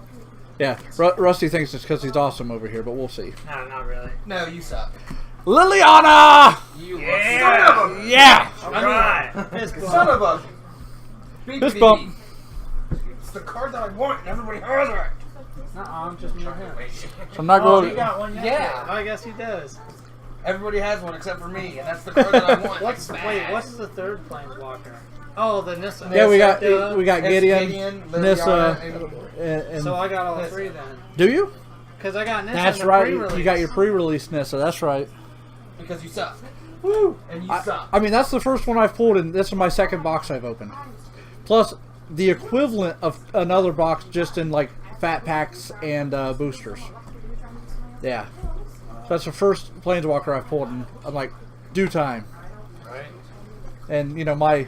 Speaker 4: Yeah, Rusty thinks it's because he's awesome over here, but we'll see.
Speaker 1: No, not really.
Speaker 3: No, you suck.
Speaker 4: Liliana!
Speaker 3: You
Speaker 1: Yeah!
Speaker 3: son of a
Speaker 4: Yeah!
Speaker 1: Alright!
Speaker 3: son of a big
Speaker 4: Fist
Speaker 3: BB.
Speaker 4: bump.
Speaker 3: It's the card that I want, and everybody has it.
Speaker 1: Nuh-uh, I'm just me and him.
Speaker 4: So I'm not
Speaker 1: Oh,
Speaker 4: going
Speaker 1: he got one yet?
Speaker 3: Yeah.
Speaker 1: I guess he does.
Speaker 3: Everybody has one except for me, and that's the card that I want.
Speaker 1: What's the third planeswalker? Oh, the Nissa.
Speaker 4: Yeah, we got
Speaker 3: That's
Speaker 4: Gideon, Nissa,
Speaker 3: Liliana,
Speaker 4: and
Speaker 1: So I got all three then.
Speaker 4: do you?
Speaker 1: Because I got Nissa
Speaker 4: That's
Speaker 1: in the
Speaker 4: right.
Speaker 1: pre-release.
Speaker 4: You got your pre-release Nissa. That's right.
Speaker 3: because you suck.
Speaker 4: Woo!
Speaker 3: And you suck.
Speaker 4: I mean, that's the first one I've pulled, and this is my second box I've opened. Plus, the equivalent of another box just in like fat packs and boosters. Yeah, so that's the first Planeswalker I've pulled in like due time.
Speaker 1: Right.
Speaker 4: And you know my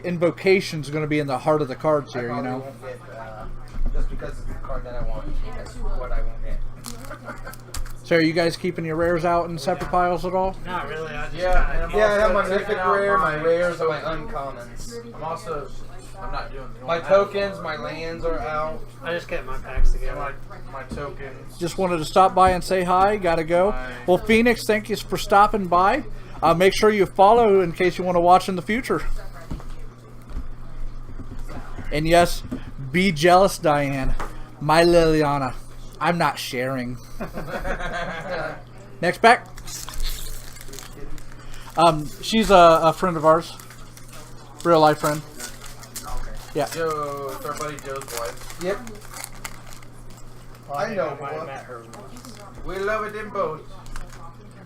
Speaker 4: invocation's going to be in the heart of the cards
Speaker 3: I
Speaker 4: here. You
Speaker 3: probably
Speaker 4: know.
Speaker 3: won't get, just because it's the card that I want. That's what I won't get.
Speaker 4: So are you guys keeping your rares out in separate piles at all?
Speaker 1: Not really. I just
Speaker 5: Yeah, and I'm
Speaker 3: Yeah, I have my
Speaker 5: also
Speaker 3: mythic
Speaker 5: checking out
Speaker 3: rare, my rares, and my uncommons.
Speaker 5: I'm not doing
Speaker 3: My tokens, my lands are out.
Speaker 1: I just get my packs
Speaker 5: And
Speaker 1: together.
Speaker 5: my tokens.
Speaker 4: Just wanted to stop by and say hi. Gotta go. Well, Phoenix, thank you for stopping by. Make sure you follow in case you want to watch in the future. And yes, be jealous, Diane. My Liliana. I'm not sharing. Next pack. She's a friend of ours. Real life friend. Yeah.
Speaker 5: Joe, it's our buddy Joe's wife.
Speaker 3: Yep.
Speaker 1: Well,
Speaker 3: I
Speaker 1: think
Speaker 3: know
Speaker 1: I might have
Speaker 3: one.
Speaker 1: met her once.
Speaker 5: We love it in both.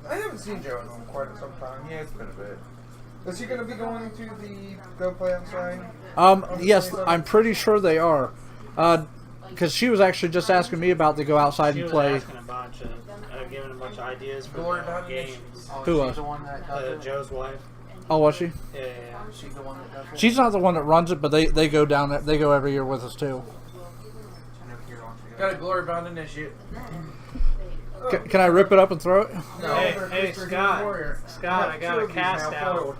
Speaker 3: I haven't seen Joe in quite some time.
Speaker 5: Yeah, it's been a bit.
Speaker 3: Is he going to be going to the Go Play Outside?
Speaker 4: Yes, I'm pretty sure they are. Because she was actually just asking me about to go outside
Speaker 1: She
Speaker 4: and
Speaker 1: was
Speaker 4: play.
Speaker 1: asking a bunch of, giving a bunch of ideas for
Speaker 5: Glory
Speaker 1: the
Speaker 5: Bound
Speaker 1: games.
Speaker 4: Who was?
Speaker 1: Joe's wife.
Speaker 4: Oh, was she?
Speaker 1: Yeah.
Speaker 5: She's the one that does it.
Speaker 4: She's not the one that runs it, but they go down there. They go every year with us too.
Speaker 5: Got a Glory Bound initiate.
Speaker 4: Can I rip it up and throw it?
Speaker 3: No.
Speaker 1: Hey, Scott, I got a cast out.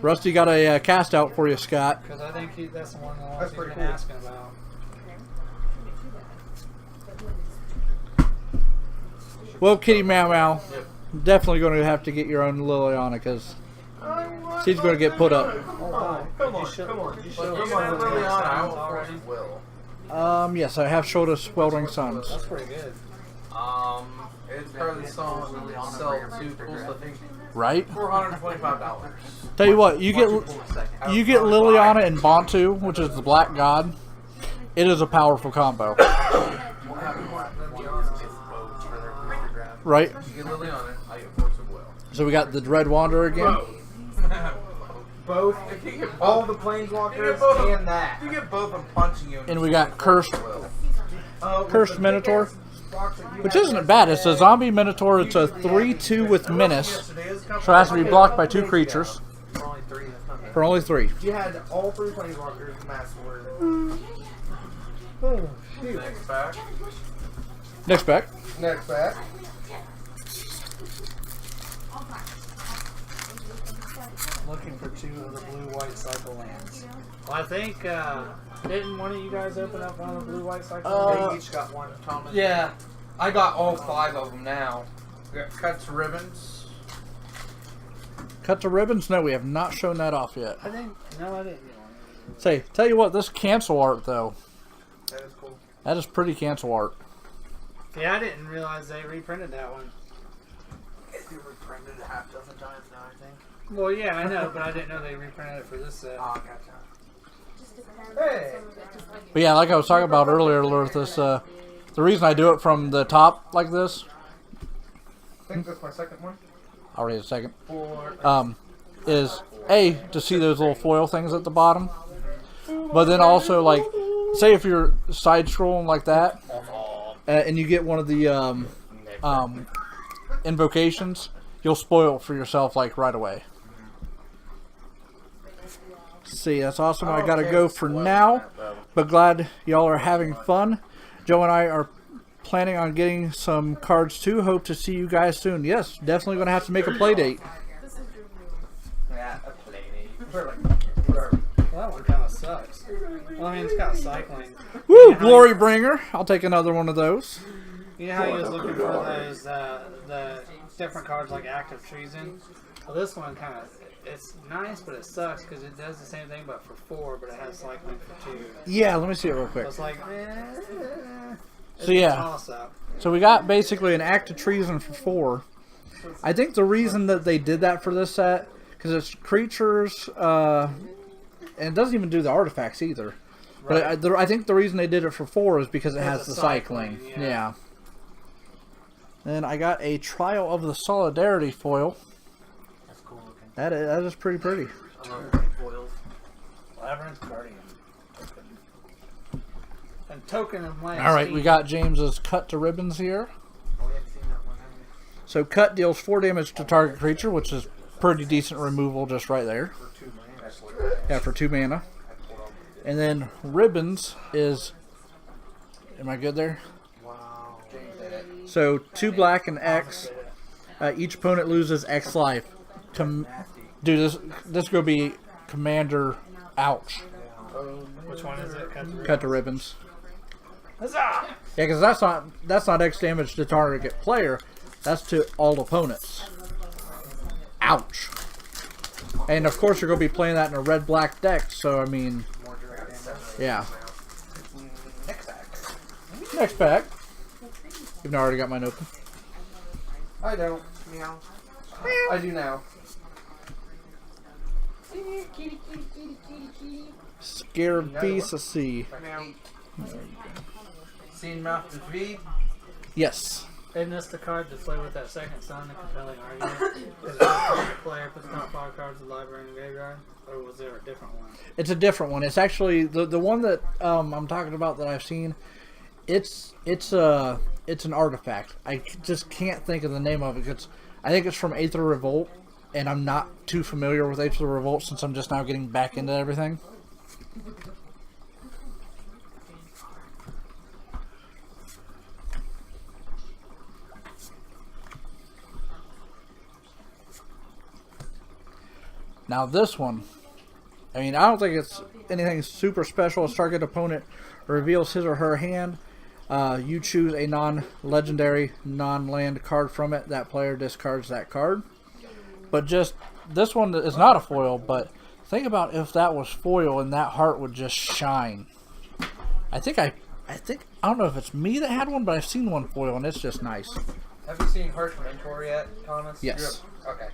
Speaker 4: Rusty got a cast out for you, Scott.
Speaker 1: Because I think that's the one
Speaker 3: That's
Speaker 1: he's
Speaker 3: pretty
Speaker 1: been
Speaker 3: cool.
Speaker 1: asking about.
Speaker 4: Well, Kitty Meow Meow, definitely going to have to get your own Liliana because she's going to get put up.
Speaker 1: Oh,
Speaker 3: Come on,
Speaker 1: you show-
Speaker 3: come on.
Speaker 1: you
Speaker 5: But
Speaker 1: show
Speaker 5: you
Speaker 1: us
Speaker 5: got
Speaker 1: the
Speaker 5: Liliana, I
Speaker 1: signs
Speaker 5: will
Speaker 1: already?
Speaker 5: force will.
Speaker 4: Yes, I have showed us Sweltering Suns.
Speaker 1: That's pretty good.
Speaker 5: It's currently selling sell two pulls, I think
Speaker 4: Right?
Speaker 5: $425.
Speaker 4: Tell you what, you get Liliana and Bantu, which is the Black God. It is a powerful combo. Right?
Speaker 5: You get Liliana, I get force of will.
Speaker 4: So we got the Dread Wanderer again.
Speaker 3: Both.
Speaker 5: If you get
Speaker 3: All
Speaker 5: both,
Speaker 3: the
Speaker 5: you get
Speaker 3: Planeswalkers
Speaker 5: both,
Speaker 3: and that.
Speaker 5: you get both, I'm punching you.
Speaker 4: And we got Cursed,
Speaker 3: With
Speaker 4: Cursed
Speaker 3: the
Speaker 4: Minotaur,
Speaker 3: biggest box that you
Speaker 4: which
Speaker 3: have
Speaker 4: isn't bad. It's a zombie Minotaur. It's a 3/2 with Menace, so it has to be blocked by 2 creatures
Speaker 3: For only 3.
Speaker 4: for only 3.
Speaker 3: You had all 3 Planeswalkers mass word.
Speaker 5: Next pack.
Speaker 4: Next pack.
Speaker 3: Next back.
Speaker 1: Looking for 2 of the blue-white cycle lands. Well, I think, didn't one of you guys open up one of the blue-white cycle lands?
Speaker 3: They each got one. Thomas. Yeah. I got all 5 of them now.
Speaker 5: We got cuts ribbons.
Speaker 4: Cut the ribbons? No, we have not shown that off yet.
Speaker 1: I think, no, I didn't get one.
Speaker 4: Say, tell you what, this cancel art though,
Speaker 3: That is cool.
Speaker 4: that is pretty cancel art.
Speaker 1: Yeah, I didn't realize they reprinted that one.
Speaker 2: They reprinted a half dozen times now, I think.
Speaker 1: Well, yeah, I know, but I didn't know they reprinted it for this set.
Speaker 2: Oh, gotcha.
Speaker 3: Hey.
Speaker 4: But yeah, like I was talking about earlier, with this, the reason I do it from the top like this,
Speaker 3: I think that's my second one.
Speaker 4: already a second,
Speaker 3: For
Speaker 4: is A, to see those little foil things at the bottom, but then also, like, say if you're side scrolling like that, and you get one of the invocations, you'll spoil it for yourself, like, right away. See, that's awesome. I gotta go for now, but glad y'all are having fun. Joe and I are planning on getting some cards too. Hope to see you guys soon. Yes, definitely gonna have to make a play date.
Speaker 3: yeah, a play date.
Speaker 1: Well, that one kind of sucks. Well, I mean, it's got cycling.
Speaker 4: Woo, Glory Bringer. I'll take another one of those.
Speaker 1: You know how you was looking for those, the different cards like Active Treason? Well, this one kind of, it's nice, but it sucks because it does the same thing, but for 4, but it has cycling for 2.
Speaker 4: Yeah, let me see it real
Speaker 1: So
Speaker 4: quick.
Speaker 1: it's like,
Speaker 4: So yeah,
Speaker 1: toss-up.
Speaker 4: so we got basically an Act of Treason for 4. I think the reason that they did that for this set, because it's creatures, and it doesn't even do the artifacts either. But I think the reason they did it for 4 is because it has the cycling. Yeah. Then I got a Trial of the Solidarity foil.
Speaker 2: That's cool looking.
Speaker 4: That is pretty pretty.
Speaker 2: I love the foils.
Speaker 1: Labyrinth Guardian. And Token of Land.
Speaker 4: All right, we got James's Cut to Ribbons here.
Speaker 2: Oh, we haven't seen that one, have we?
Speaker 4: So Cut deals 4 damage to target creature, which is pretty decent removal just right there.
Speaker 2: For 2 mana.
Speaker 4: Yeah, for 2 mana. And then Ribbons is... Am I good there?
Speaker 2: Wow.
Speaker 4: So 2 black and X. Each opponent loses X life. Dude, this gonna be Commander. Ouch.
Speaker 1: Which one is it?
Speaker 4: Cut to Ribbons.
Speaker 1: Huzzah!
Speaker 4: Yeah, because that's not X damage to target player. That's to all opponents. Ouch. And of course you're gonna be playing that in a red-black deck. So I mean, yeah. Next pack. You've already got mine open.
Speaker 3: I don't. Meow. I do now.
Speaker 4: Scared Beast, let's see.
Speaker 3: Meow. Seen Mouth to feed.
Speaker 4: Yes.
Speaker 1: Isn't this the card to play with that second son, the compelling argument? Because the player puts top 5 cards in the library and graveyard? Or was there a different one?
Speaker 4: It's a different one. It's actually the one that I'm talking about that I've seen. It's an artifact. I just can't think of the name of it. I think it's from Aether Revolt, and I'm not too familiar with Aether Revolt since I'm just now getting back into everything. Now this one, I mean, I don't think it's anything super special. A target opponent reveals his or her hand. You choose a non-legendary, non-land card from it. That player discards that card. But just, this one is not a foil, but think about if that was foil and that heart would just shine. I don't know if it's me that had one, but I've seen one foil and it's just nice.
Speaker 3: Have you seen Harsh Mentor yet, Thomas?
Speaker 4: Yes.
Speaker 3: Okay.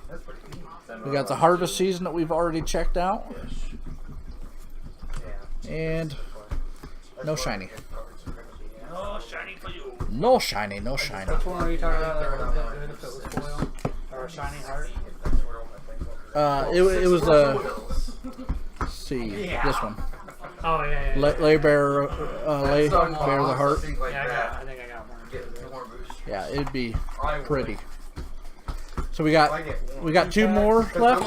Speaker 3: That's pretty good.
Speaker 4: We got the Harvest Season that we've already checked out.
Speaker 3: Yeah.
Speaker 4: And no shiny.
Speaker 1: Oh, shiny for you!
Speaker 4: No shiny, no shiny.
Speaker 1: Which one are you talking about that would look good if it was foil? Or a shiny heart?
Speaker 4: It was let's see, this one.
Speaker 1: Oh, yeah.
Speaker 4: Lay Bear, Lay Bear the Heart.
Speaker 1: Yeah, I think I got one.
Speaker 3: Get more boost.
Speaker 4: Yeah, it'd be
Speaker 3: I would.
Speaker 4: pretty. So we got 2 more left.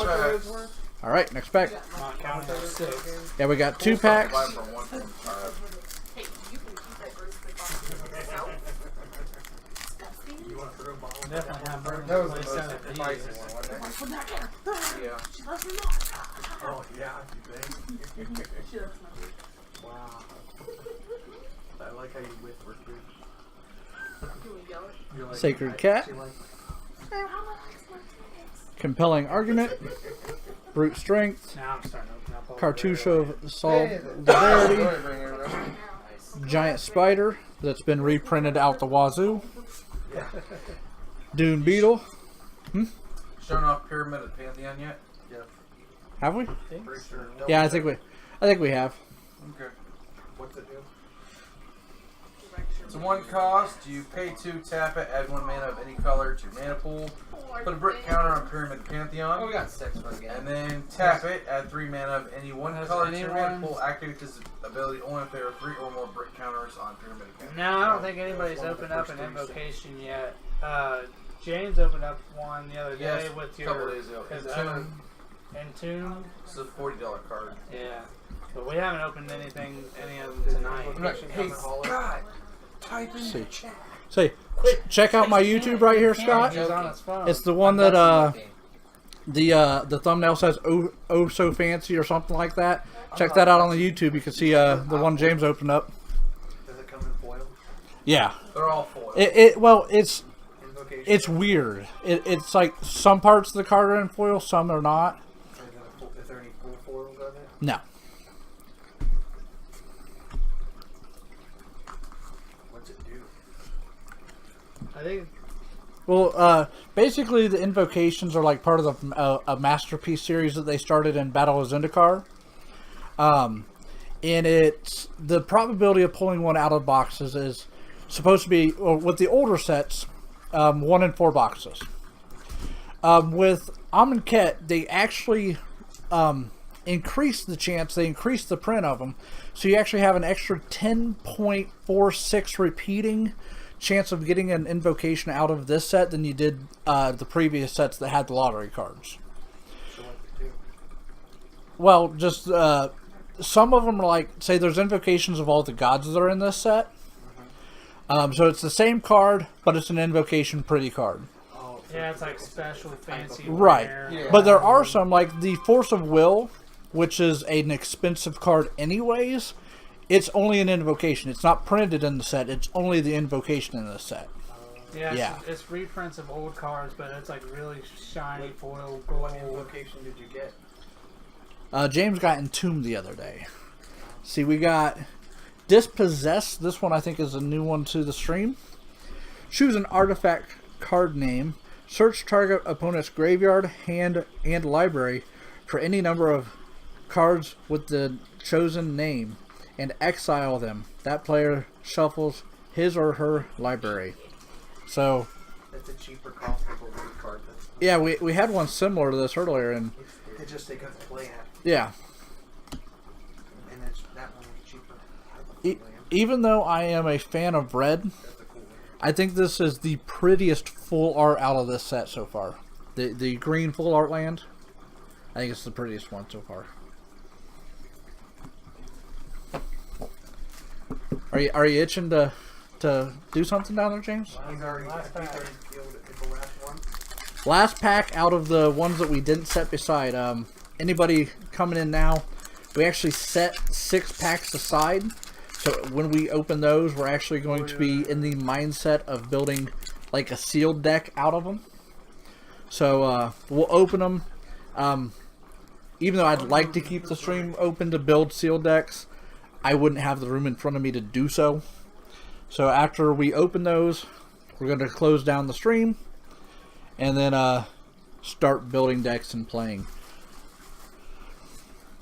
Speaker 4: All right, next pack.
Speaker 1: Not counting those 6.
Speaker 4: Yeah, we got 2 packs.
Speaker 6: Hey, you can keep that roast
Speaker 1: Definitely have Burn
Speaker 3: That was the
Speaker 1: play
Speaker 3: most
Speaker 1: 7 of
Speaker 3: spicy
Speaker 1: these.
Speaker 3: one, wasn't
Speaker 6: Come back here.
Speaker 3: it? Yeah.
Speaker 6: She loves me not.
Speaker 2: Oh, yeah, you think?
Speaker 6: She loves me.
Speaker 2: Wow. I like how you whisper too.
Speaker 6: Can we yell it?
Speaker 2: You're like,
Speaker 4: Sacred Cat.
Speaker 2: She like,
Speaker 4: Compelling Argument. Brute Strength.
Speaker 1: Now I'm starting to open up all the
Speaker 4: Cartouche
Speaker 1: rare
Speaker 4: of Solidarity. Giant Spider that's been reprinted out the wazoo. Dune Beetle.
Speaker 5: Showing off Pyramid of Pantheon yet?
Speaker 4: Have we?
Speaker 2: Pretty sure.
Speaker 4: Yeah, I think we have.
Speaker 5: Okay.
Speaker 2: What's it do?
Speaker 5: It's a 1 cost. You pay 2, tap it, add 1 mana of any color to your mana pool. Put a brick counter on Pyramid of Pantheon.
Speaker 3: Oh, we got 6 for the game.
Speaker 5: And then tap it, add 3 mana of any 1
Speaker 1: Has
Speaker 5: color to your mana
Speaker 1: anyone-
Speaker 5: pool. Activate this ability only if there are 3 or more brick counters on Pyramid of Pantheon.
Speaker 1: No, I don't think anybody's
Speaker 2: One of the
Speaker 1: opened up
Speaker 2: first
Speaker 1: an
Speaker 2: 3
Speaker 1: invocation yet. James opened up one the other day
Speaker 5: Yes,
Speaker 1: with
Speaker 5: a couple
Speaker 1: your
Speaker 5: days ago.
Speaker 1: his
Speaker 5: Entomb.
Speaker 1: own Entomb.
Speaker 5: This is a $40 card.
Speaker 1: Yeah, but we haven't opened any of them tonight.
Speaker 3: Hey, Scott, type in
Speaker 4: See.
Speaker 3: the chat.
Speaker 4: Say, check out my YouTube right here, Scott.
Speaker 1: He's on his phone.
Speaker 4: It's the one that the thumbnail says "Oh so fancy" or something like that. Check that out on the YouTube. You can see the one James opened up.
Speaker 2: Does it come in foil?
Speaker 4: Yeah.
Speaker 5: They're all foil.
Speaker 4: It's
Speaker 2: Invocation?
Speaker 4: it's weird. It's like some parts of the card are in foil, some are not.
Speaker 2: Is there any full foils on it?
Speaker 4: No.
Speaker 2: What's it do?
Speaker 1: I think
Speaker 4: Well, basically the invocations are like part of the a masterpiece series that they started in Battle of Zendikar. And it's the probability of pulling one out of boxes is supposed to be, well, with the older sets, 1 in 4 boxes. With Amonkhet, they actually increased the chance, they increased the print of them, so you actually have an extra 10.46 repeating chance of getting an invocation out of this set than you did the previous sets that had the lottery cards.
Speaker 2: So what's it do?
Speaker 4: Well, just some of them are like, say there's invocations of all the gods that are in this set. So it's the same card, but it's an invocation pretty card.
Speaker 2: Oh, so
Speaker 1: yeah, it's like special, fancy,
Speaker 4: Right.
Speaker 1: rare.
Speaker 3: Yeah.
Speaker 4: But there are some, like the Force of Will, which is an expensive card anyways. It's only an invocation. It's not printed in the set. It's only the invocation in the set.
Speaker 1: Yeah,
Speaker 4: Yeah.
Speaker 1: it's reprints of old cards, but it's like really shiny foil
Speaker 2: What
Speaker 1: gold.
Speaker 2: invocation did you get?
Speaker 4: James got Entombed the other day. See, we got Dispossessed. This one I think is a new one to the stream. Choose an artifact card name. Search target opponent's graveyard, hand, and library for any number of cards with the chosen name and exile them. That player shuffles his or her library. So,
Speaker 2: That's a cheaper cost of a wood card. That's
Speaker 4: yeah, we had one similar to this earlier, and
Speaker 2: it's just they couldn't play it,
Speaker 4: yeah.
Speaker 2: and it's that one was cheaper.
Speaker 4: Even though I am a fan of red,
Speaker 2: That's a cool one.
Speaker 4: I think this is the prettiest full art out of this set so far. The green full art land, I think it's the prettiest one so far. Are you itching to do something down there, James?
Speaker 2: He's already, I think
Speaker 1: pack.
Speaker 2: already killed it. It's the last one.
Speaker 4: Last pack out of the ones that we didn't set beside. Anybody coming in now? We actually set 6 packs aside. So when we open those, we're actually going to be in the mindset of building like a sealed deck out of them. So we'll open them. Even though I'd like to keep the stream open to build sealed decks, I wouldn't have the room in front of me to do so. So after we open those, we're going to close down the stream and then start building decks and playing.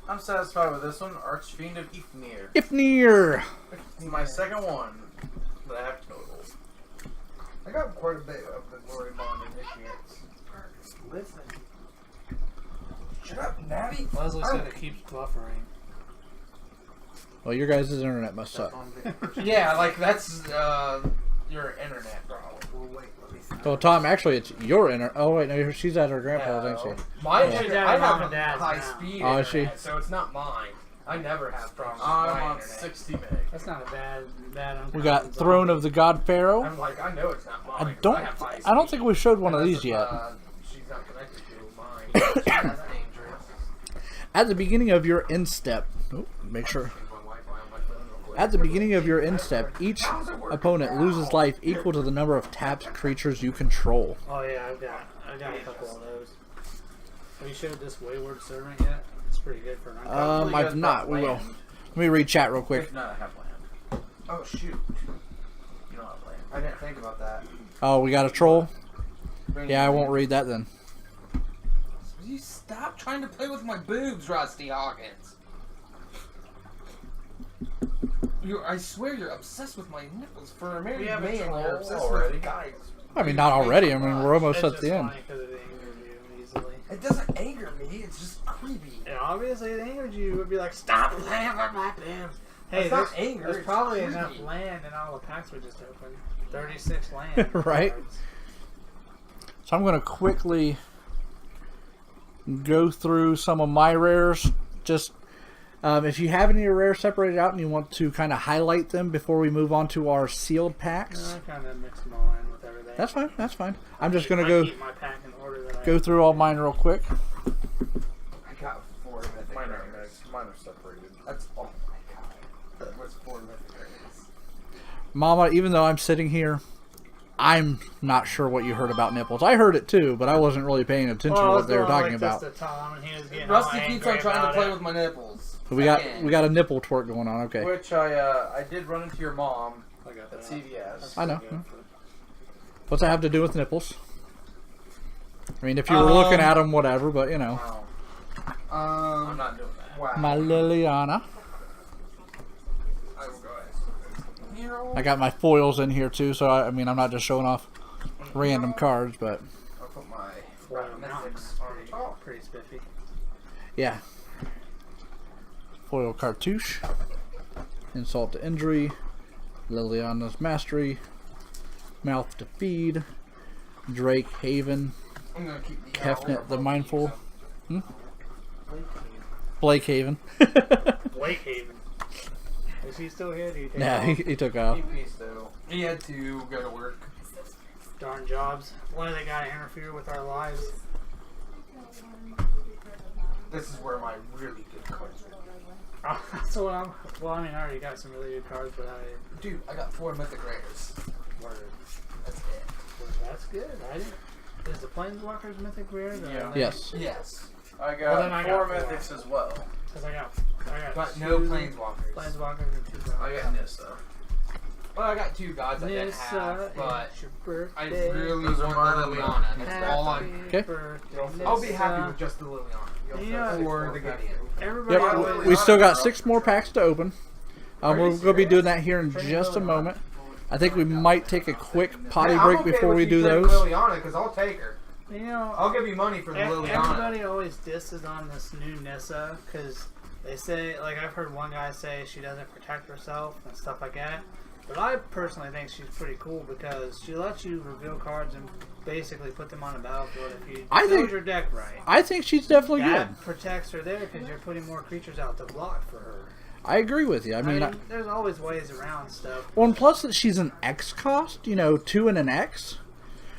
Speaker 5: I'm satisfied with this one. Archfiend of Ifnir.
Speaker 4: Ifnir!
Speaker 5: It's my second one that I have total.
Speaker 3: I got quite a bit of the Glory Bond initiates.
Speaker 2: Listen.
Speaker 3: Shut up, Natty.
Speaker 1: Leslie said it keeps buffering.
Speaker 4: Well, your guys' internet must
Speaker 2: That's
Speaker 4: suck.
Speaker 2: on the
Speaker 3: Yeah, like that's your internet problem.
Speaker 2: Well, wait, let me see.
Speaker 4: Well, Tom, actually, it's your internet. Oh, wait, no, she's at her grandpa's, ain't she?
Speaker 3: My
Speaker 4: Yeah.
Speaker 3: internet,
Speaker 1: She's at
Speaker 3: I
Speaker 1: her mom
Speaker 3: have
Speaker 1: and dad's
Speaker 3: high
Speaker 1: now.
Speaker 3: speed
Speaker 4: Oh, is she?
Speaker 3: internet, so it's not mine. I never have problems with
Speaker 5: I'm
Speaker 3: my
Speaker 5: on
Speaker 3: internet.
Speaker 5: 60 meg.
Speaker 1: That's not a bad uncommon
Speaker 4: We got Throne of the God Pharaoh.
Speaker 3: I'm like, I know it's not mine.
Speaker 4: I
Speaker 3: 'cause
Speaker 4: don't.
Speaker 3: have high
Speaker 4: I don't
Speaker 3: speed.
Speaker 4: think we showed one of
Speaker 3: Unless
Speaker 4: these yet.
Speaker 3: She's not connected to mine. That's dangerous.
Speaker 4: At the beginning of your instep, make sure.
Speaker 3: Change my Wi-Fi on my phone real quick.
Speaker 4: At the beginning of your instep, each opponent loses life equal to the number of tapped creatures you control.
Speaker 1: Oh yeah, I got a couple of those. Have you showed this Wayward Servant yet? It's pretty good for an uncommon.
Speaker 4: I've not. We will. Let me read chat real quick.
Speaker 5: If not, I have land.
Speaker 2: Oh shoot!
Speaker 5: You don't have land.
Speaker 2: I didn't think about that.
Speaker 4: Oh, we got a troll. Yeah, I won't read that then.
Speaker 3: Will you stop trying to play with my boobs, Rusty Hawkins? I swear you're obsessed with my nipples. For a married
Speaker 5: have a
Speaker 3: man,
Speaker 5: troll
Speaker 3: you're obsessed
Speaker 5: already.
Speaker 3: with guys.
Speaker 4: I mean, not already. I mean, we're almost
Speaker 1: It's
Speaker 4: at
Speaker 1: just
Speaker 4: the end.
Speaker 1: funny because it angers you easily.
Speaker 3: It doesn't anger me. It's just creepy.
Speaker 1: And obviously, it angered you. It would be like, stop playing with my boobs. Hey,
Speaker 3: It's not anger,
Speaker 1: there's
Speaker 3: it's
Speaker 1: probably
Speaker 3: creepy.
Speaker 1: enough land in all the packs we just opened. 36 land.
Speaker 4: Right.
Speaker 1: cards.
Speaker 4: So I'm going to quickly go through some of my rares. Just if you have any rares separated out and you want to kind of highlight them before we move on to our sealed packs,
Speaker 1: I kind of mix them all in with everything.
Speaker 4: that's fine. That's fine. I'm just going
Speaker 1: I
Speaker 4: to
Speaker 1: keep my pack in order that I
Speaker 4: go through all mine real quick.
Speaker 3: I got 4 mythic
Speaker 5: Mine are
Speaker 3: rares.
Speaker 5: mixed. Mine are separated.
Speaker 3: That's oh my god. What's 4 mythic rares?
Speaker 4: Mama, even though I'm sitting here, I'm not sure what you heard about nipples. I heard it too, but I wasn't really paying attention to what they were talking about.
Speaker 3: Rusty keeps on trying to play with my nipples.
Speaker 4: So we got a nipple twerk going on. Okay,
Speaker 5: Which I did run into your mom
Speaker 1: I got
Speaker 5: at
Speaker 1: that.
Speaker 5: CVS.
Speaker 4: I know. What's that have to do with nipples? I mean, if you were looking at them, whatever. But you know,
Speaker 5: Wow. I'm not doing that.
Speaker 3: Wow.
Speaker 4: my Liliana.
Speaker 3: I will go ahead.
Speaker 4: I got my foils in here too, so I mean, I'm not just showing off random cards, but
Speaker 3: I'll put my
Speaker 1: Foil
Speaker 3: mythics
Speaker 1: Mountain's
Speaker 3: on top.
Speaker 1: pretty spiffy.
Speaker 4: yeah. Foil Cartouche, Insult to Injury, Liliana's Mastery, Mouth to Feed, Drake Haven,
Speaker 3: I'm gonna keep the
Speaker 4: Hefnet the Mindful,
Speaker 1: Blake
Speaker 4: Blake Haven.
Speaker 1: Haven. Is he still here? Do you take
Speaker 4: Nah,
Speaker 1: off?
Speaker 4: he took off.
Speaker 5: Peace though.
Speaker 3: He had to go to work.
Speaker 1: Darn jobs. Why do they gotta interfere with our lives?
Speaker 3: This is where my really good cards are.
Speaker 1: Oh, that's what I'm. Well, I mean, I already got some really good cards, but
Speaker 3: Dude, I got 4 mythic rares.
Speaker 1: word.
Speaker 3: That's it.
Speaker 1: Well, that's good. I didn't. Is the Planeswalkers mythic rare?
Speaker 5: Yeah.
Speaker 4: Yes.
Speaker 3: Yes.
Speaker 5: I
Speaker 1: Well, then
Speaker 5: got
Speaker 1: I
Speaker 5: 4
Speaker 1: got four.
Speaker 5: mythics as well.
Speaker 1: Because I got
Speaker 3: But
Speaker 1: two
Speaker 3: no planeswalkers.
Speaker 1: Planeswalkers and 2
Speaker 5: I got Nissa.
Speaker 3: Well, I got 2 gods I didn't
Speaker 1: Nissa,
Speaker 3: have, but
Speaker 1: it's your
Speaker 3: I
Speaker 1: birthday.
Speaker 3: really
Speaker 5: Those are
Speaker 3: want
Speaker 5: mine.
Speaker 3: the Liliana. That's
Speaker 1: Happy
Speaker 3: all I.
Speaker 4: Okay.
Speaker 1: birthday,
Speaker 3: I'll be happy
Speaker 1: Nissa.
Speaker 3: with just the Liliana.
Speaker 1: Yeah.
Speaker 3: Or the Gideon.
Speaker 1: Everybody
Speaker 4: Yep.
Speaker 1: always.
Speaker 4: We still got 6 more packs to open.
Speaker 3: Are you
Speaker 4: We're going to be
Speaker 3: serious?
Speaker 4: doing that here in just a moment. I think we might take a quick potty
Speaker 3: Hey,
Speaker 4: break
Speaker 3: I'm okay
Speaker 4: before
Speaker 3: with
Speaker 4: we
Speaker 3: you
Speaker 4: do
Speaker 3: trading
Speaker 4: those.
Speaker 3: Liliana, because I'll take her.
Speaker 1: You know,
Speaker 3: I'll give you money for the Liliana.
Speaker 1: everybody always disses on this new Nissa because they say, like, I've heard one guy say she doesn't protect herself and stuff like that. But I personally think she's pretty cool because she lets you reveal cards and basically put them on the battlefield if you
Speaker 4: I
Speaker 1: build
Speaker 4: think-
Speaker 1: your deck right.
Speaker 4: I think she's definitely good.
Speaker 1: That protects her there because you're putting more creatures out to block for her.
Speaker 4: I agree with you. I mean,
Speaker 1: there's always ways around stuff.
Speaker 4: well, and plus that she's an X cost, 2 and an X.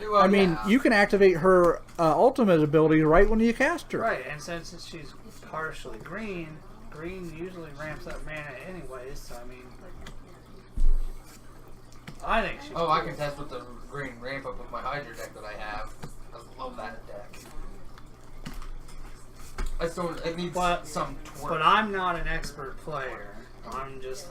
Speaker 3: Well,
Speaker 4: I mean,
Speaker 3: yeah.
Speaker 4: you can activate her ultimate ability right when you cast her.
Speaker 1: Right, and since she's partially green, green usually ramps up mana anyways, so I mean, I think she's
Speaker 3: Oh, I
Speaker 1: cool.
Speaker 3: can test with the green ramp up with my Hydra deck that I have. I love that deck. I still it needs
Speaker 1: But-
Speaker 3: some twerk.
Speaker 1: But I'm not an expert player. I'm just,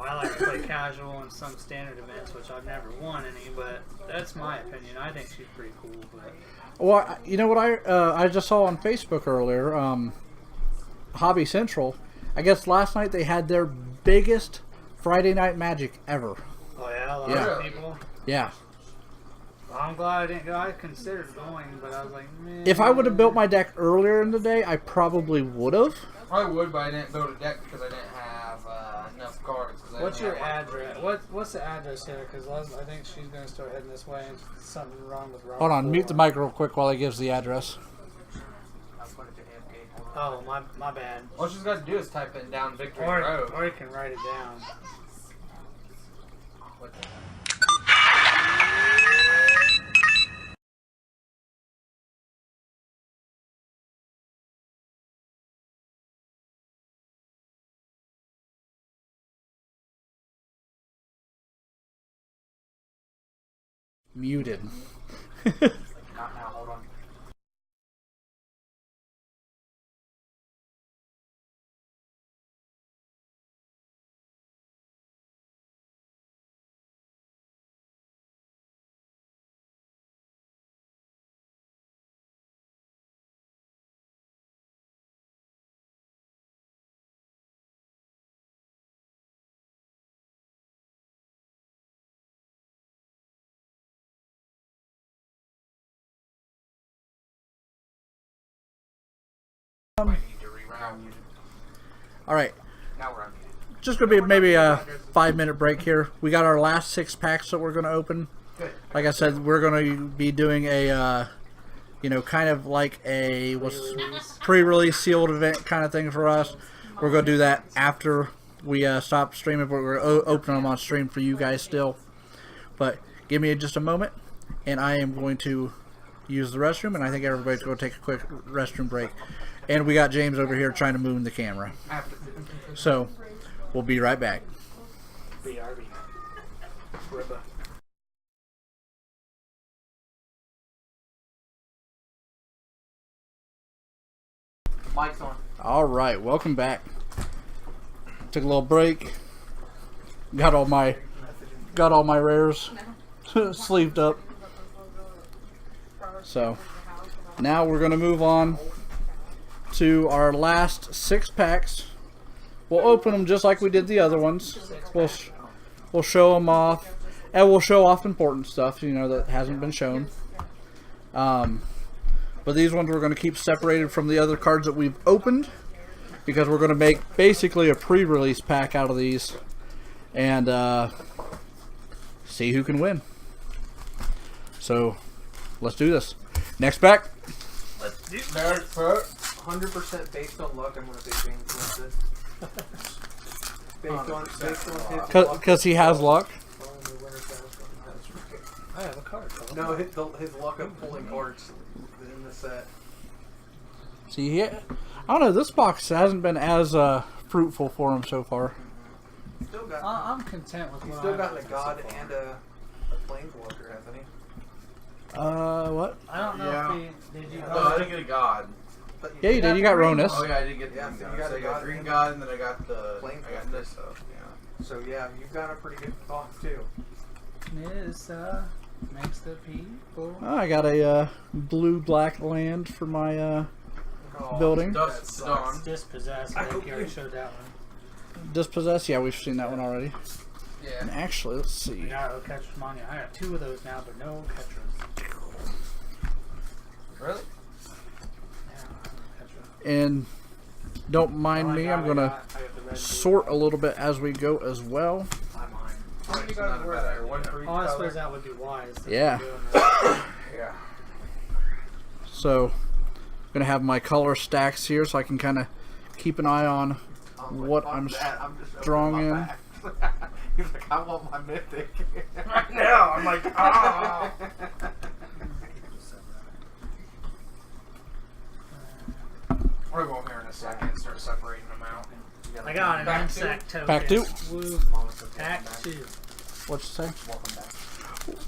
Speaker 1: I like to play casual in some standard events, which I've never won any, but that's my opinion. I think she's pretty cool, but
Speaker 4: Well, you know what I just saw on Facebook earlier, Hobby Central. I guess last night they had their biggest Friday Night Magic ever.
Speaker 1: oh yeah, a lot
Speaker 4: Yeah.
Speaker 1: of people.
Speaker 4: Yeah.
Speaker 1: I'm glad I didn't go. I considered going, but I was like, man.
Speaker 4: If I would have built my deck earlier in the day, I probably would have.
Speaker 3: I would, but I didn't build a deck because I didn't have enough cards. 'Cause I
Speaker 1: What's
Speaker 3: didn't
Speaker 1: your
Speaker 3: have my-
Speaker 1: address? What's the address here? Because I think she's gonna start heading this way, and something wrong with Robert.
Speaker 4: Hold on, mute the mic real quick while he gives the address.
Speaker 1: Oh, my bad.
Speaker 3: All she's got to do is type it down Victory
Speaker 1: Or
Speaker 3: Road.
Speaker 1: you can write it down.
Speaker 3: What the-
Speaker 4: Muted.
Speaker 3: Not now, hold on. Might need to reroute.
Speaker 4: All right.
Speaker 3: Now we're on.
Speaker 4: Just gonna be maybe a 5-minute break here. We got our last 6 packs that we're gonna open.
Speaker 3: Good.
Speaker 4: Like I said, we're gonna be doing a, kind of like a pre-release sealed event kind of thing for us. We're gonna do that after we stop streaming, but we're opening them on stream for you guys still. But give me just a moment, and I am going to use the restroom, and I think everybody's going to take a quick restroom break. And we got James over here trying to move the camera. So we'll be right back.
Speaker 1: BRB. Ribba.
Speaker 3: Mic's on.
Speaker 4: All right, welcome back. Took a little break. Got all my rares sleeved up. So now we're gonna move on to our last 6 packs. We'll open them just like we did the other ones. We'll show them off, and we'll show off important stuff, that hasn't been shown. But these ones we're going to keep separated from the other cards that we've opened, because we're going to make basically a pre-release pack out of these, and see who can win. So let's do this. Next pack.
Speaker 2: Let's do that. 100% based on luck, I'm going to say James wins this. Based on his luck.
Speaker 4: Because he has luck.
Speaker 1: I have a card.
Speaker 2: No, his luck of pulling cards in the set.
Speaker 4: See, I don't know. This box hasn't been as fruitful for him so far.
Speaker 2: Still got.
Speaker 1: I'm content with
Speaker 2: He's
Speaker 1: what
Speaker 2: still
Speaker 1: I
Speaker 2: got
Speaker 1: have
Speaker 2: a god and a planeswalker, hasn't he?
Speaker 4: What?
Speaker 1: I don't know
Speaker 5: Yeah.
Speaker 1: if he did. You
Speaker 5: No, I didn't get a god.
Speaker 2: But
Speaker 4: Yeah, you did. You got Ronus.
Speaker 5: Oh yeah, I did get the
Speaker 2: Yeah,
Speaker 5: green
Speaker 2: so
Speaker 5: god.
Speaker 2: you got
Speaker 5: So
Speaker 2: a
Speaker 5: I got
Speaker 2: god
Speaker 5: green
Speaker 2: and
Speaker 5: god, and then I got
Speaker 2: Planeswalker.
Speaker 5: this stuff. Yeah.
Speaker 2: So yeah, you've got a pretty good box too.
Speaker 1: This makes the people.
Speaker 4: Oh, I got a blue-black land for my building.
Speaker 5: Dust to dawn.
Speaker 1: Dispossessed. I think you already showed that one.
Speaker 4: Dispossessed. Yeah, we've seen that one already. And
Speaker 5: Yeah.
Speaker 4: actually, let's see.
Speaker 1: No catchers, Mania. I got 2 of those now, but no catchers.
Speaker 5: Really?
Speaker 1: Yeah, catcher.
Speaker 4: And don't mind
Speaker 1: Oh my
Speaker 4: me,
Speaker 1: God,
Speaker 4: I'm gonna
Speaker 1: I got the red
Speaker 4: sort a little bit as we go as well.
Speaker 2: How many you guys were there? One for each
Speaker 1: Oh, I
Speaker 2: color?
Speaker 1: suppose that would be wise. That's
Speaker 4: Yeah.
Speaker 1: what we're doing.
Speaker 2: Yeah.
Speaker 4: So, I'm gonna have my color stacks here so I can kind of keep an eye on what I'm drawing in.
Speaker 2: He's like, I want my mythic.
Speaker 3: I know. I'm like, ah. We're going here in a second and start separating them out.
Speaker 1: I got an
Speaker 3: Back
Speaker 1: insect token.
Speaker 4: Pack 2.
Speaker 1: Woo. Pack 2.
Speaker 4: What'd you say?
Speaker 3: Welcome back.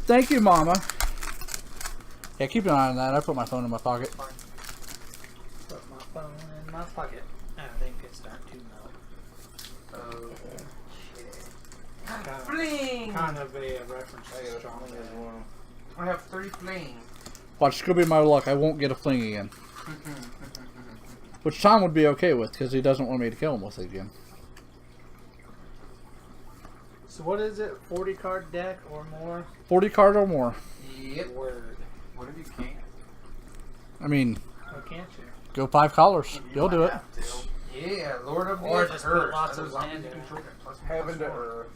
Speaker 4: Thank you, Mama. Yeah, keep an eye on that. I put my phone in my pocket.
Speaker 1: Put my phone in my pocket. I think it's starting to melt.
Speaker 2: Oh,
Speaker 3: Fling!
Speaker 1: Kind of a reference to strong man.
Speaker 3: I have 3 fling.
Speaker 4: Watch, it's gonna be my luck. I won't get a fling again. Which Tom would be okay with, because he doesn't want me to kill him with it again.
Speaker 1: So what is it? 40 card deck or more?
Speaker 4: 40 card or more.
Speaker 3: Yep.
Speaker 1: Word.
Speaker 3: What if you can't?
Speaker 4: I mean,
Speaker 1: Or can't you?
Speaker 4: go 5 colors. You'll do it.
Speaker 3: Yeah, Lord of
Speaker 1: Or
Speaker 3: the
Speaker 1: just put
Speaker 3: Curse.
Speaker 1: lots
Speaker 3: That
Speaker 1: of
Speaker 3: is
Speaker 1: land in.
Speaker 3: control it. Plus
Speaker 2: heaven to
Speaker 3: plus 4.
Speaker 2: earth.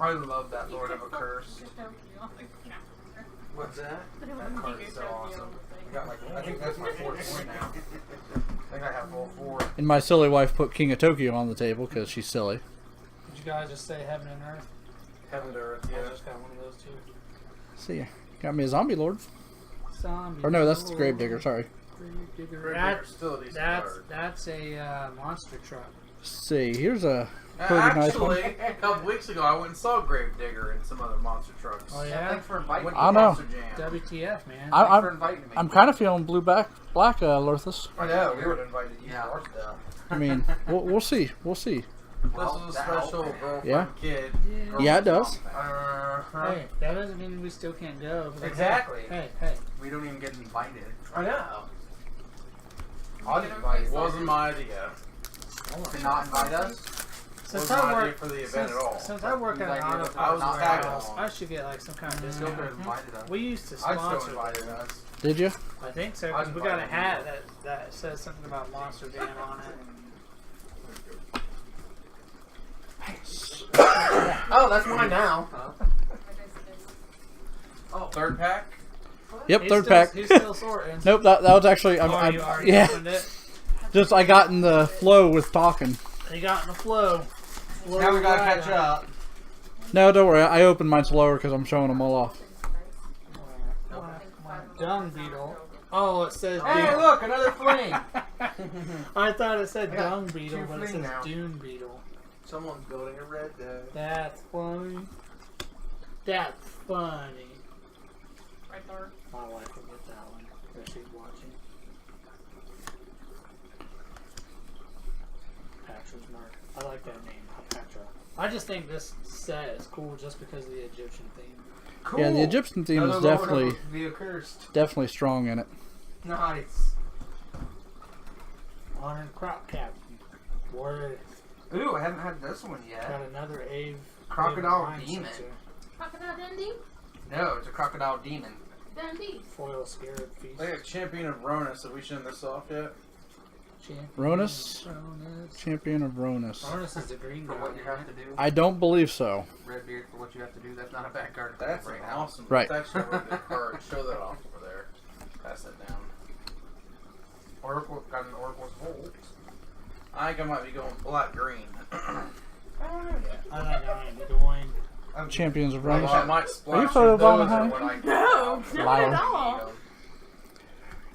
Speaker 3: I love that Lord of a Curse.
Speaker 2: What's that?
Speaker 3: That card is so awesome. I got like, I think that's my 4th point now. I think I have all 4.
Speaker 4: And my silly wife put King of Tokyo on the table because she's silly.
Speaker 1: Did you guys just say heaven and earth?
Speaker 2: Heaven to earth,
Speaker 1: I
Speaker 2: yeah.
Speaker 1: just got one of those too.
Speaker 4: See ya. Got me a zombie lord.
Speaker 1: Zombie
Speaker 4: Or no, that's the
Speaker 1: Lord.
Speaker 4: Gravedigger, sorry.
Speaker 1: Gravedigger.
Speaker 5: Gravedigger's still a decent card.
Speaker 1: That's a monster truck.
Speaker 4: See, here's a pretty nice one.
Speaker 5: Actually, a couple weeks ago, I went and saw Gravedigger and some other monster trucks.
Speaker 1: Oh yeah?
Speaker 3: Thanks for inviting me.
Speaker 4: I know.
Speaker 5: Monster Jam.
Speaker 1: WTF, man.
Speaker 3: Thanks for inviting me.
Speaker 4: I'm kind of feeling black, Lurthus.
Speaker 5: I know, we would have invited you
Speaker 3: Yeah.
Speaker 5: to our stuff.
Speaker 4: I mean, we'll see. We'll see.
Speaker 3: Well,
Speaker 5: This is a
Speaker 3: that
Speaker 5: special
Speaker 3: helped.
Speaker 5: girlfriend
Speaker 4: Yeah.
Speaker 5: kid.
Speaker 4: Yeah, it does.
Speaker 1: Hey, that doesn't mean we still can't go.
Speaker 3: Exactly.
Speaker 1: Hey.
Speaker 3: We don't even get invited.
Speaker 5: I know.
Speaker 3: I'll get invited.
Speaker 5: It wasn't my idea.
Speaker 3: To not invite us?
Speaker 1: Since
Speaker 5: not
Speaker 1: I
Speaker 5: idea
Speaker 1: work
Speaker 5: for the event at all.
Speaker 1: Since I work at an auto
Speaker 5: I was
Speaker 1: parts
Speaker 5: tagged
Speaker 1: warehouse,
Speaker 5: along.
Speaker 1: I should get like some kind of
Speaker 3: Still could
Speaker 1: discount.
Speaker 3: have invited us.
Speaker 1: We used to
Speaker 5: I'd still
Speaker 1: sponsor.
Speaker 5: invited us.
Speaker 4: Did you?
Speaker 1: I think so
Speaker 3: I'd
Speaker 1: because we got a
Speaker 3: invite
Speaker 1: hat that says something about Monster Dan on it.
Speaker 3: Oh, that's mine now.
Speaker 5: Oh, third pack?
Speaker 4: Yep,
Speaker 1: He's
Speaker 4: third
Speaker 1: still,
Speaker 4: pack.
Speaker 1: He's still sorting.
Speaker 4: Nope, that was actually
Speaker 1: Oh, you already
Speaker 4: yeah.
Speaker 1: opened it.
Speaker 4: Just I got in the flow with talking.
Speaker 1: He got in the flow.
Speaker 3: Now we gotta catch up.
Speaker 4: No, don't worry. I opened mine slower because I'm showing them all off.
Speaker 1: Dung beetle. Oh, it says.
Speaker 3: Hey,
Speaker 1: Dune.
Speaker 3: look, another fling.
Speaker 1: I thought it said
Speaker 3: I got
Speaker 1: dung beetle,
Speaker 3: two
Speaker 1: but it
Speaker 3: fling
Speaker 1: says
Speaker 3: now.
Speaker 1: dune beetle.
Speaker 2: Someone's building a red day.
Speaker 1: That's funny. That's funny.
Speaker 6: Right there.
Speaker 1: My wife will get that one if she's watching. Patra's mark. I like that name, Patra. I just think this set is cool just because of the Egyptian theme.
Speaker 3: Cool.
Speaker 4: Yeah, the Egyptian theme is
Speaker 3: Another Lord
Speaker 4: definitely
Speaker 3: of the accursed.
Speaker 4: definitely strong in it.
Speaker 3: Nice.
Speaker 1: Honored crop captain. Word.
Speaker 3: Ooh, I haven't had this one yet.
Speaker 1: Got another Ave.
Speaker 3: Crocodile
Speaker 1: Ave
Speaker 3: demon.
Speaker 1: sensor.
Speaker 6: Crocodile Dundee?
Speaker 3: No, it's a crocodile demon.
Speaker 6: Dundee.
Speaker 1: Foil scarab feast.
Speaker 5: They got Champion of Ronus. Have we shown this off yet?
Speaker 1: Champion
Speaker 4: Ronus?
Speaker 1: Ronus.
Speaker 4: Champion of Ronus.
Speaker 1: Ronus is the green
Speaker 3: For
Speaker 1: guy.
Speaker 3: what you have to do.
Speaker 4: I don't believe so.
Speaker 3: RedBeard, for what you have to do. That's not a bad card. to
Speaker 5: That's
Speaker 3: play
Speaker 5: an
Speaker 3: right now.
Speaker 5: awesome.
Speaker 4: Right.
Speaker 5: That's actually a really good card. Show that off over there. Pass it down. Oracle got an Oracle's Volt. I think I might be going black green.
Speaker 1: I don't know. I'm going.
Speaker 4: Champions of
Speaker 5: Well,
Speaker 4: Ronus.
Speaker 5: I might
Speaker 4: Are you
Speaker 5: splash
Speaker 4: photobombing,
Speaker 5: those
Speaker 4: honey?
Speaker 5: or what I
Speaker 6: No, not
Speaker 4: Liar.
Speaker 6: at all.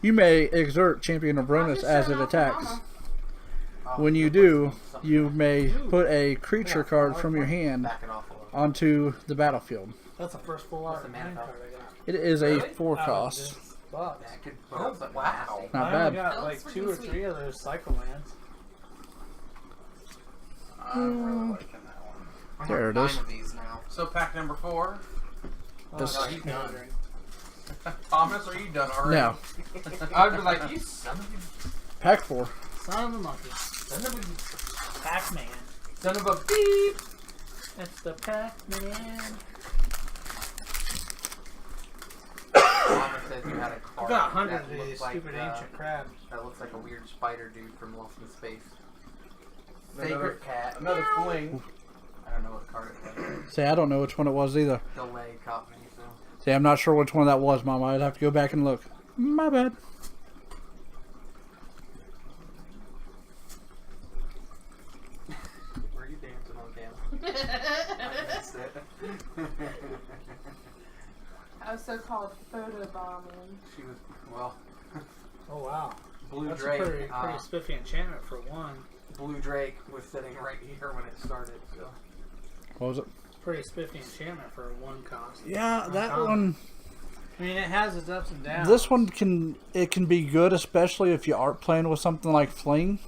Speaker 4: You may exert Champion of Ronus as it attacks. When you do, you may put a creature card from your hand
Speaker 3: Back it off a little.
Speaker 4: onto the battlefield.
Speaker 1: That's the first full art
Speaker 3: What's the
Speaker 1: mana
Speaker 3: mana
Speaker 1: card I got.
Speaker 4: It is a
Speaker 3: Really?
Speaker 4: 4
Speaker 1: Out of
Speaker 4: cost.
Speaker 1: this box.
Speaker 3: That could
Speaker 2: Oh,
Speaker 3: wow.
Speaker 4: Not
Speaker 1: I
Speaker 4: bad.
Speaker 1: only got
Speaker 6: That
Speaker 1: like
Speaker 6: looks
Speaker 1: 2 or
Speaker 6: freaking
Speaker 1: 3 of those cycle lands.
Speaker 5: I'm really liking that one.
Speaker 3: I
Speaker 4: There
Speaker 3: have
Speaker 4: it
Speaker 3: 9
Speaker 4: is.
Speaker 3: of these now.
Speaker 5: So pack number 4.
Speaker 4: This-
Speaker 1: Oh,
Speaker 3: he's
Speaker 1: I'm
Speaker 3: done.
Speaker 1: wondering.
Speaker 5: Thomas, are you done already?
Speaker 4: Now,
Speaker 3: I'd be like, you son of a,
Speaker 4: pack 4.
Speaker 1: Son of a monkey.
Speaker 3: son of a,
Speaker 1: Pac-Man.
Speaker 3: son of a beep.
Speaker 1: It's the Pac-Man.
Speaker 3: Mama said you had a
Speaker 1: I've
Speaker 3: card
Speaker 1: got hundreds
Speaker 3: that
Speaker 1: of
Speaker 3: looks
Speaker 1: these
Speaker 3: like,
Speaker 1: stupid ancient crabs.
Speaker 3: that looks like a weird spider dude from Lost in Space.
Speaker 5: Another-
Speaker 3: Sacred Cat.
Speaker 5: Another fling.
Speaker 3: I don't know what card it was.
Speaker 4: See, I don't know which one it was either.
Speaker 3: Delay caught me, so.
Speaker 4: See, I'm not sure which one that was, Mama. I'd have to go back and look. My bad.
Speaker 3: Were you dancing on camera? I missed it.
Speaker 6: I was so-called photo bombing.
Speaker 3: She was, well,
Speaker 1: Oh wow.
Speaker 3: Blue
Speaker 1: That's
Speaker 3: Drake.
Speaker 1: a pretty spiffy enchantment for one.
Speaker 3: Blue Drake was sitting right here when it started, so.
Speaker 4: What was it?
Speaker 1: Pretty spiffy enchantment for a 1 cost.
Speaker 4: Yeah, that
Speaker 1: Uncommon.
Speaker 4: one.
Speaker 1: I mean, it has its ups and downs.
Speaker 4: This one can be good, especially if you aren't playing with something like Fling.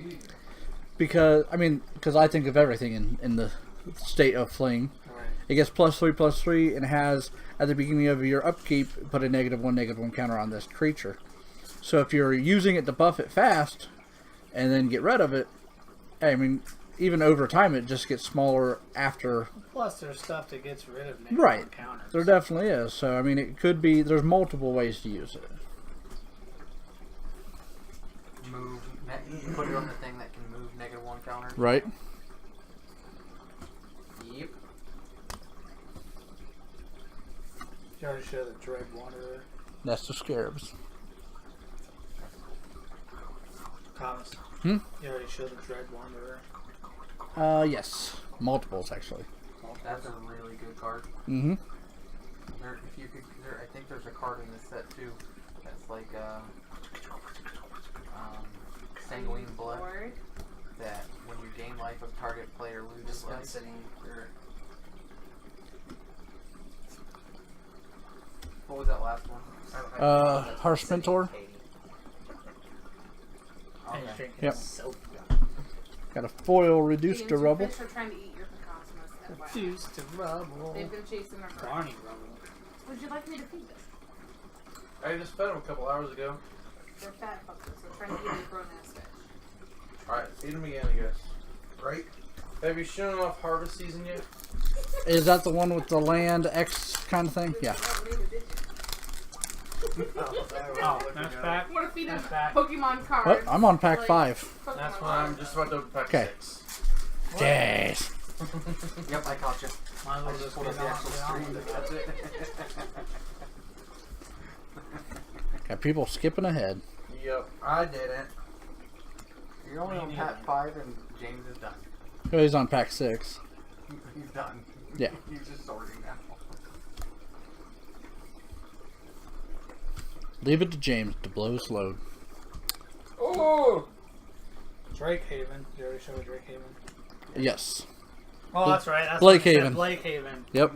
Speaker 3: Ew.
Speaker 4: Because I think of everything in the state of Fling.
Speaker 1: Right.
Speaker 4: It gets +3/+3 and has at the beginning of your upkeep put a -1/-1 counter on this creature. So if you're using it to buff it fast and then get rid of it, I mean, even over time it just gets smaller after.
Speaker 1: Plus, there's stuff that gets rid of negative
Speaker 4: Right.
Speaker 1: counters.
Speaker 4: There definitely is. So I mean, it could be. There's multiple ways to use it.
Speaker 3: Move. Put it on the thing that can move -1 counter.
Speaker 4: Right.
Speaker 3: Yep.
Speaker 1: You already showed the Dread Wanderer.
Speaker 4: That's the scarabs.
Speaker 1: Thomas.
Speaker 4: Hmm?
Speaker 1: You already showed the Dread Wanderer.
Speaker 4: Yes. Multiples actually.
Speaker 3: That's a really good card.
Speaker 4: Mm-hmm.
Speaker 3: I think there's a card in this set too. That's like Sanguine Blood.
Speaker 6: Bored.
Speaker 3: That when you gain life of target player loses life. What was that last one?
Speaker 4: Harsh Mentor.
Speaker 1: And
Speaker 3: Okay.
Speaker 1: drinking
Speaker 4: Yep.
Speaker 1: soap.
Speaker 4: Got a foil reduced to
Speaker 6: The
Speaker 4: rubble.
Speaker 6: fish are trying to eat your pecans, FYI.
Speaker 1: Fused to rubble.
Speaker 6: They've been chasing them around.
Speaker 1: Barney rubble.
Speaker 6: Would you like me to feed them?
Speaker 5: I just fed him a couple hours ago.
Speaker 6: They're fat fuckers. They're trying to eat your grown ass fish.
Speaker 5: Alright, feed him again, I guess.
Speaker 2: Right?
Speaker 5: Have you shown off Harvest Season yet?
Speaker 4: Is that the one with the land X kind of thing? Yeah.
Speaker 1: Oh, next pack.
Speaker 6: What if he does
Speaker 1: Next pack.
Speaker 6: Pokemon cards?
Speaker 4: What? I'm on pack 5.
Speaker 6: Pokemon
Speaker 1: That's what
Speaker 5: I'm just about to open pack
Speaker 4: Okay.
Speaker 5: 6.
Speaker 4: Yes.
Speaker 3: Yep, I caught you.
Speaker 1: Might as
Speaker 3: I
Speaker 1: well
Speaker 3: just
Speaker 1: just
Speaker 3: pulled
Speaker 1: get
Speaker 3: up the
Speaker 1: on,
Speaker 3: actual
Speaker 1: get on
Speaker 3: stream
Speaker 1: with
Speaker 3: to
Speaker 1: it.
Speaker 3: catch it.
Speaker 4: Got people skipping ahead.
Speaker 5: Yep, I didn't.
Speaker 3: You're only on pack 5 and James is done.
Speaker 4: Oh, he's on pack 6.
Speaker 3: He's done.
Speaker 4: Yeah.
Speaker 3: He's just sorting now.
Speaker 4: Leave it to James to blow his load.
Speaker 1: Oh! Drake Haven. Did you already show Drake Haven?
Speaker 4: Yes.
Speaker 1: Oh, that's right. That's
Speaker 4: Blake
Speaker 1: what you said,
Speaker 4: Haven.
Speaker 1: Blake Haven.
Speaker 4: Yep.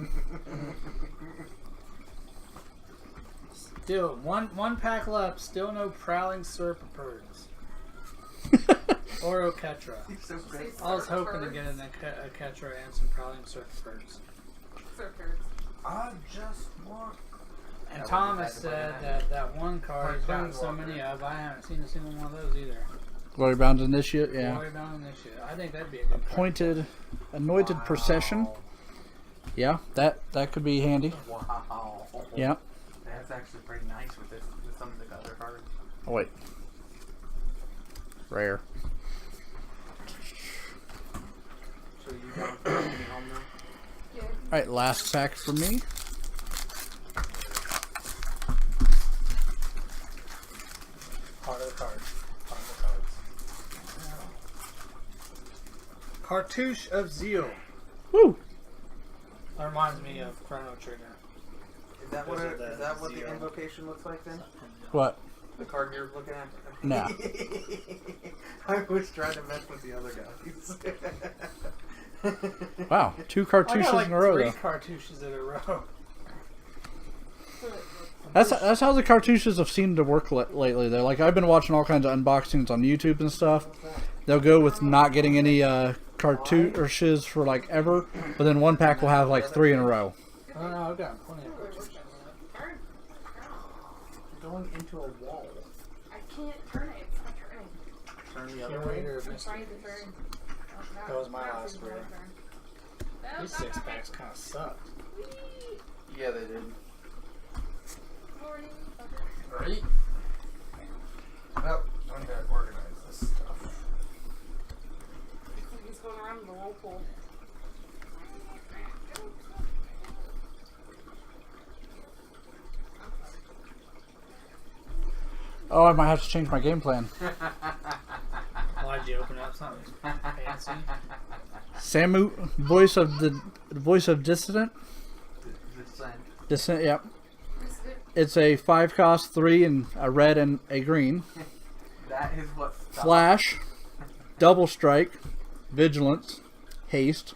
Speaker 1: Still, one pack left. Still no Prowling Serpapirds. Or Oketra.
Speaker 3: He's so great.
Speaker 1: I was hoping to get in a Ketra and some Prowling Serpapirds.
Speaker 6: Surfers.
Speaker 5: I just want.
Speaker 1: And
Speaker 3: That would
Speaker 1: Thomas
Speaker 3: be bad to
Speaker 1: said that one card he's gotten so
Speaker 5: Planeswalker.
Speaker 1: many of, I haven't seen a single one of those either.
Speaker 4: Glory Bound Initiate, yeah.
Speaker 1: Glory Bound Initiate. I think that'd be a good card.
Speaker 4: Appointed, Anointed Procession. Yeah, that could be handy.
Speaker 3: Wow.
Speaker 4: Yeah.
Speaker 3: That's actually pretty nice with this, with some of the other cards.
Speaker 4: Oh, wait. Rare.
Speaker 2: So you got me home now?
Speaker 6: Yeah.
Speaker 4: Alright, last pack for me.
Speaker 1: Part of the cards. Part of the cards. Cartouche of Zeal.
Speaker 4: Woo!
Speaker 1: That reminds me of Chrono Trigger.
Speaker 2: Is that
Speaker 1: Those
Speaker 2: what
Speaker 1: are the
Speaker 2: is that what the
Speaker 1: zero.
Speaker 2: invocation looks like then?
Speaker 4: What?
Speaker 2: The card you're looking at?
Speaker 4: No.
Speaker 2: I was trying to mess with the other guys.
Speaker 4: Wow, 2
Speaker 1: I
Speaker 4: cartouches
Speaker 1: got like
Speaker 4: in a row,
Speaker 1: 3
Speaker 4: though.
Speaker 1: cartouches in a row.
Speaker 4: That's how the cartouches have seemed to work lately. They're like, I've been watching all kinds of unboxings on YouTube and stuff. They'll go with not getting any cartouches for like ever, but then one pack will have like 3 in a row.
Speaker 1: I don't know, I've got plenty of cartouches.
Speaker 2: Going into a wall.
Speaker 6: I can't turn it. It's not turning.
Speaker 2: Turn the other way.
Speaker 1: Curator of
Speaker 6: I'm
Speaker 1: Mysteries.
Speaker 6: trying to turn.
Speaker 1: That was my last
Speaker 6: reading.
Speaker 1: reading. These 6 packs kind of suck.
Speaker 5: Yeah, they did.
Speaker 6: Morning.
Speaker 5: Right? Well, I'm gonna organize this stuff.
Speaker 6: He's going around the whirlpool.
Speaker 4: Oh, I might have to change my game plan.
Speaker 1: Why'd you open up something fancy?
Speaker 4: Samu, voice of Dissident. Dissent, yep.
Speaker 6: This is it.
Speaker 4: It's a 5 cost, 3 and a red and a green.
Speaker 3: That is what stopped.
Speaker 4: Flash, double strike, vigilance, haste.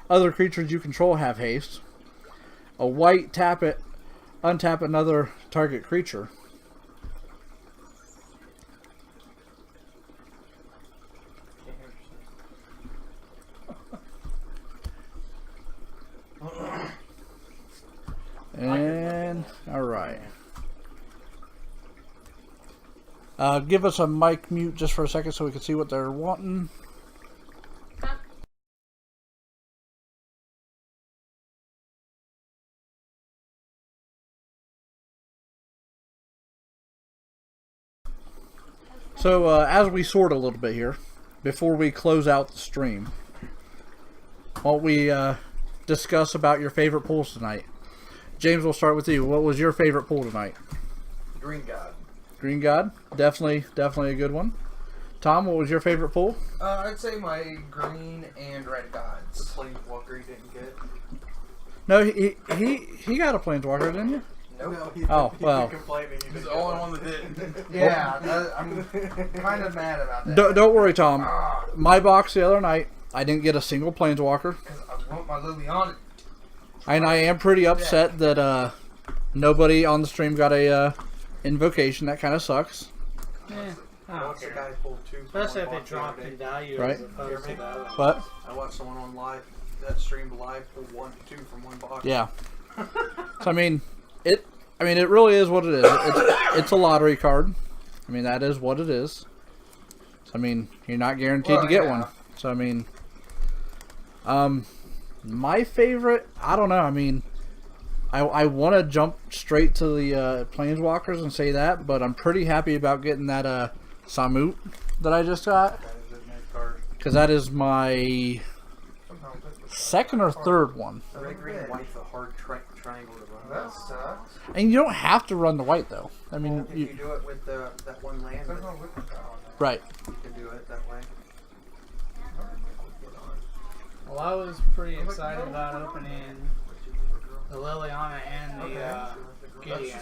Speaker 4: Other creatures you control have haste. A white, tap it, untap another target creature. And alright. Give us a mic mute just for a second so we can see what they're wanting. So as we sort a little bit here, before we close out the stream, why don't we discuss about your favorite pools tonight? James, we'll start with you. What was your favorite pool tonight?
Speaker 5: Green God.
Speaker 4: Green God, definitely a good one. Tom, what was your favorite pool?
Speaker 5: I'd say my green and red
Speaker 2: The
Speaker 5: gods.
Speaker 2: planeswalker you didn't get.
Speaker 4: No, he got a planeswalker, didn't you?
Speaker 2: No,
Speaker 4: Oh, well.
Speaker 2: complaining. He
Speaker 5: He's
Speaker 2: didn't
Speaker 5: the
Speaker 2: get
Speaker 5: only
Speaker 2: one.
Speaker 5: one that didn't. Yeah, I'm kind of mad about that.
Speaker 4: Don't worry, Tom.
Speaker 5: Ah,
Speaker 4: My box the other night, I didn't get a single planeswalker,
Speaker 5: because I want my Liliana.
Speaker 4: and I am pretty upset that nobody on the stream got a invocation. That kind of sucks.
Speaker 1: Yeah, I
Speaker 2: I
Speaker 1: don't
Speaker 2: watched a
Speaker 1: care.
Speaker 2: guy pull 2 from
Speaker 1: Especially if
Speaker 2: one
Speaker 1: they
Speaker 2: box
Speaker 1: drop
Speaker 2: the other
Speaker 1: in
Speaker 2: day.
Speaker 1: value
Speaker 4: Right.
Speaker 1: as opposed to the other one.
Speaker 4: But
Speaker 2: I watched someone on live that streamed live pull 2 from one box.
Speaker 4: yeah, so I mean, it really is what it is. It's a lottery card. I mean, that is what it is. So I mean, you're not guaranteed to get one. So I mean, My favorite, I don't know. I mean, I want to jump straight to the Planeswalkers and say that, but I'm pretty happy about getting that Samut that I just got.
Speaker 2: That is a nice card.
Speaker 4: Because that is my second or third one.
Speaker 2: The red, green, and white's a hard triangle to run.
Speaker 3: That sucks.
Speaker 4: And you don't have to run the white, though. I mean,
Speaker 2: Well, if you do it with that one land,
Speaker 3: There's no whipping power on that.
Speaker 4: right.
Speaker 2: you can do it that way.
Speaker 1: Well, I was pretty excited about opening the Liliana and the Gideon.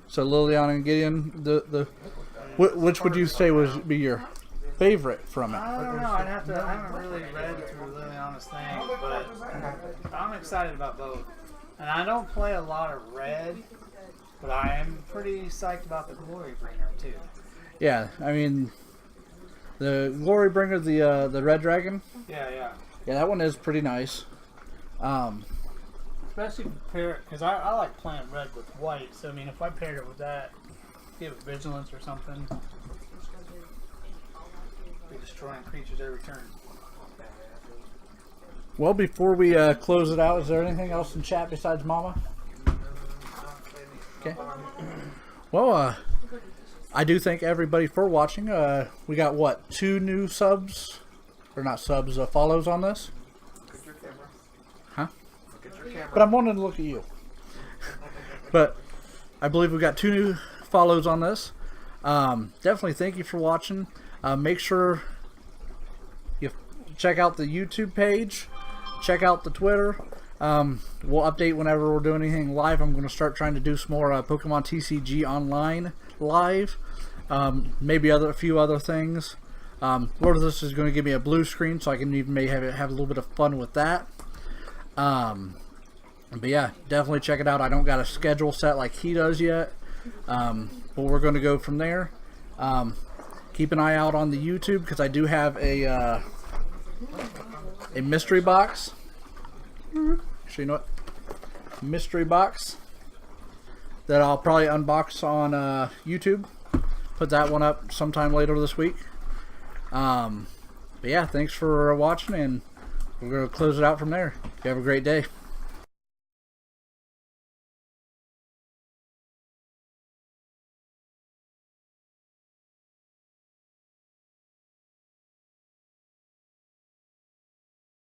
Speaker 4: So Liliana and Gideon, which would you say would be your favorite from it?
Speaker 1: I don't know. I haven't really read through Liliana's thing, but I'm excited about both. And I don't play a lot of red, but I am pretty psyched about the Glory Bringer too.
Speaker 4: Yeah, I mean, the Glory Bringer, the Red Dragon.
Speaker 1: Yeah.
Speaker 4: Yeah, that one is pretty nice.
Speaker 1: Especially pair, because I like playing red with white. So I mean, if I paired it with that, give it vigilance or something, be destroying creatures every turn.
Speaker 4: Well, before we close it out, is there anything else in chat besides Mama? Okay. Well, I do thank everybody for watching. We got, what, 2 new subs? Or not subs, follows on this?
Speaker 2: Look at your camera.
Speaker 4: Huh?
Speaker 2: Look at your camera.
Speaker 4: But I'm wanting to look at you. But I believe we got 2 new follows on this. Definitely thank you for watching. Make sure you check out the YouTube page. Check out the Twitter. We'll update whenever we're doing anything live. I'm going to start trying to do some more Pokemon TCG online live. Maybe a few other things. Lord of this is going to give me a blue screen, so I can even maybe have a little bit of fun with that. But yeah, definitely check it out. I don't got a schedule set like he does yet, but we're going to go from there. Keep an eye out on the YouTube because I do have a mystery box. Actually, you know what? Mystery box that I'll probably unbox on YouTube. Put that one up sometime later this week. But yeah, thanks for watching, and we're going to close it out from there. You have a great day.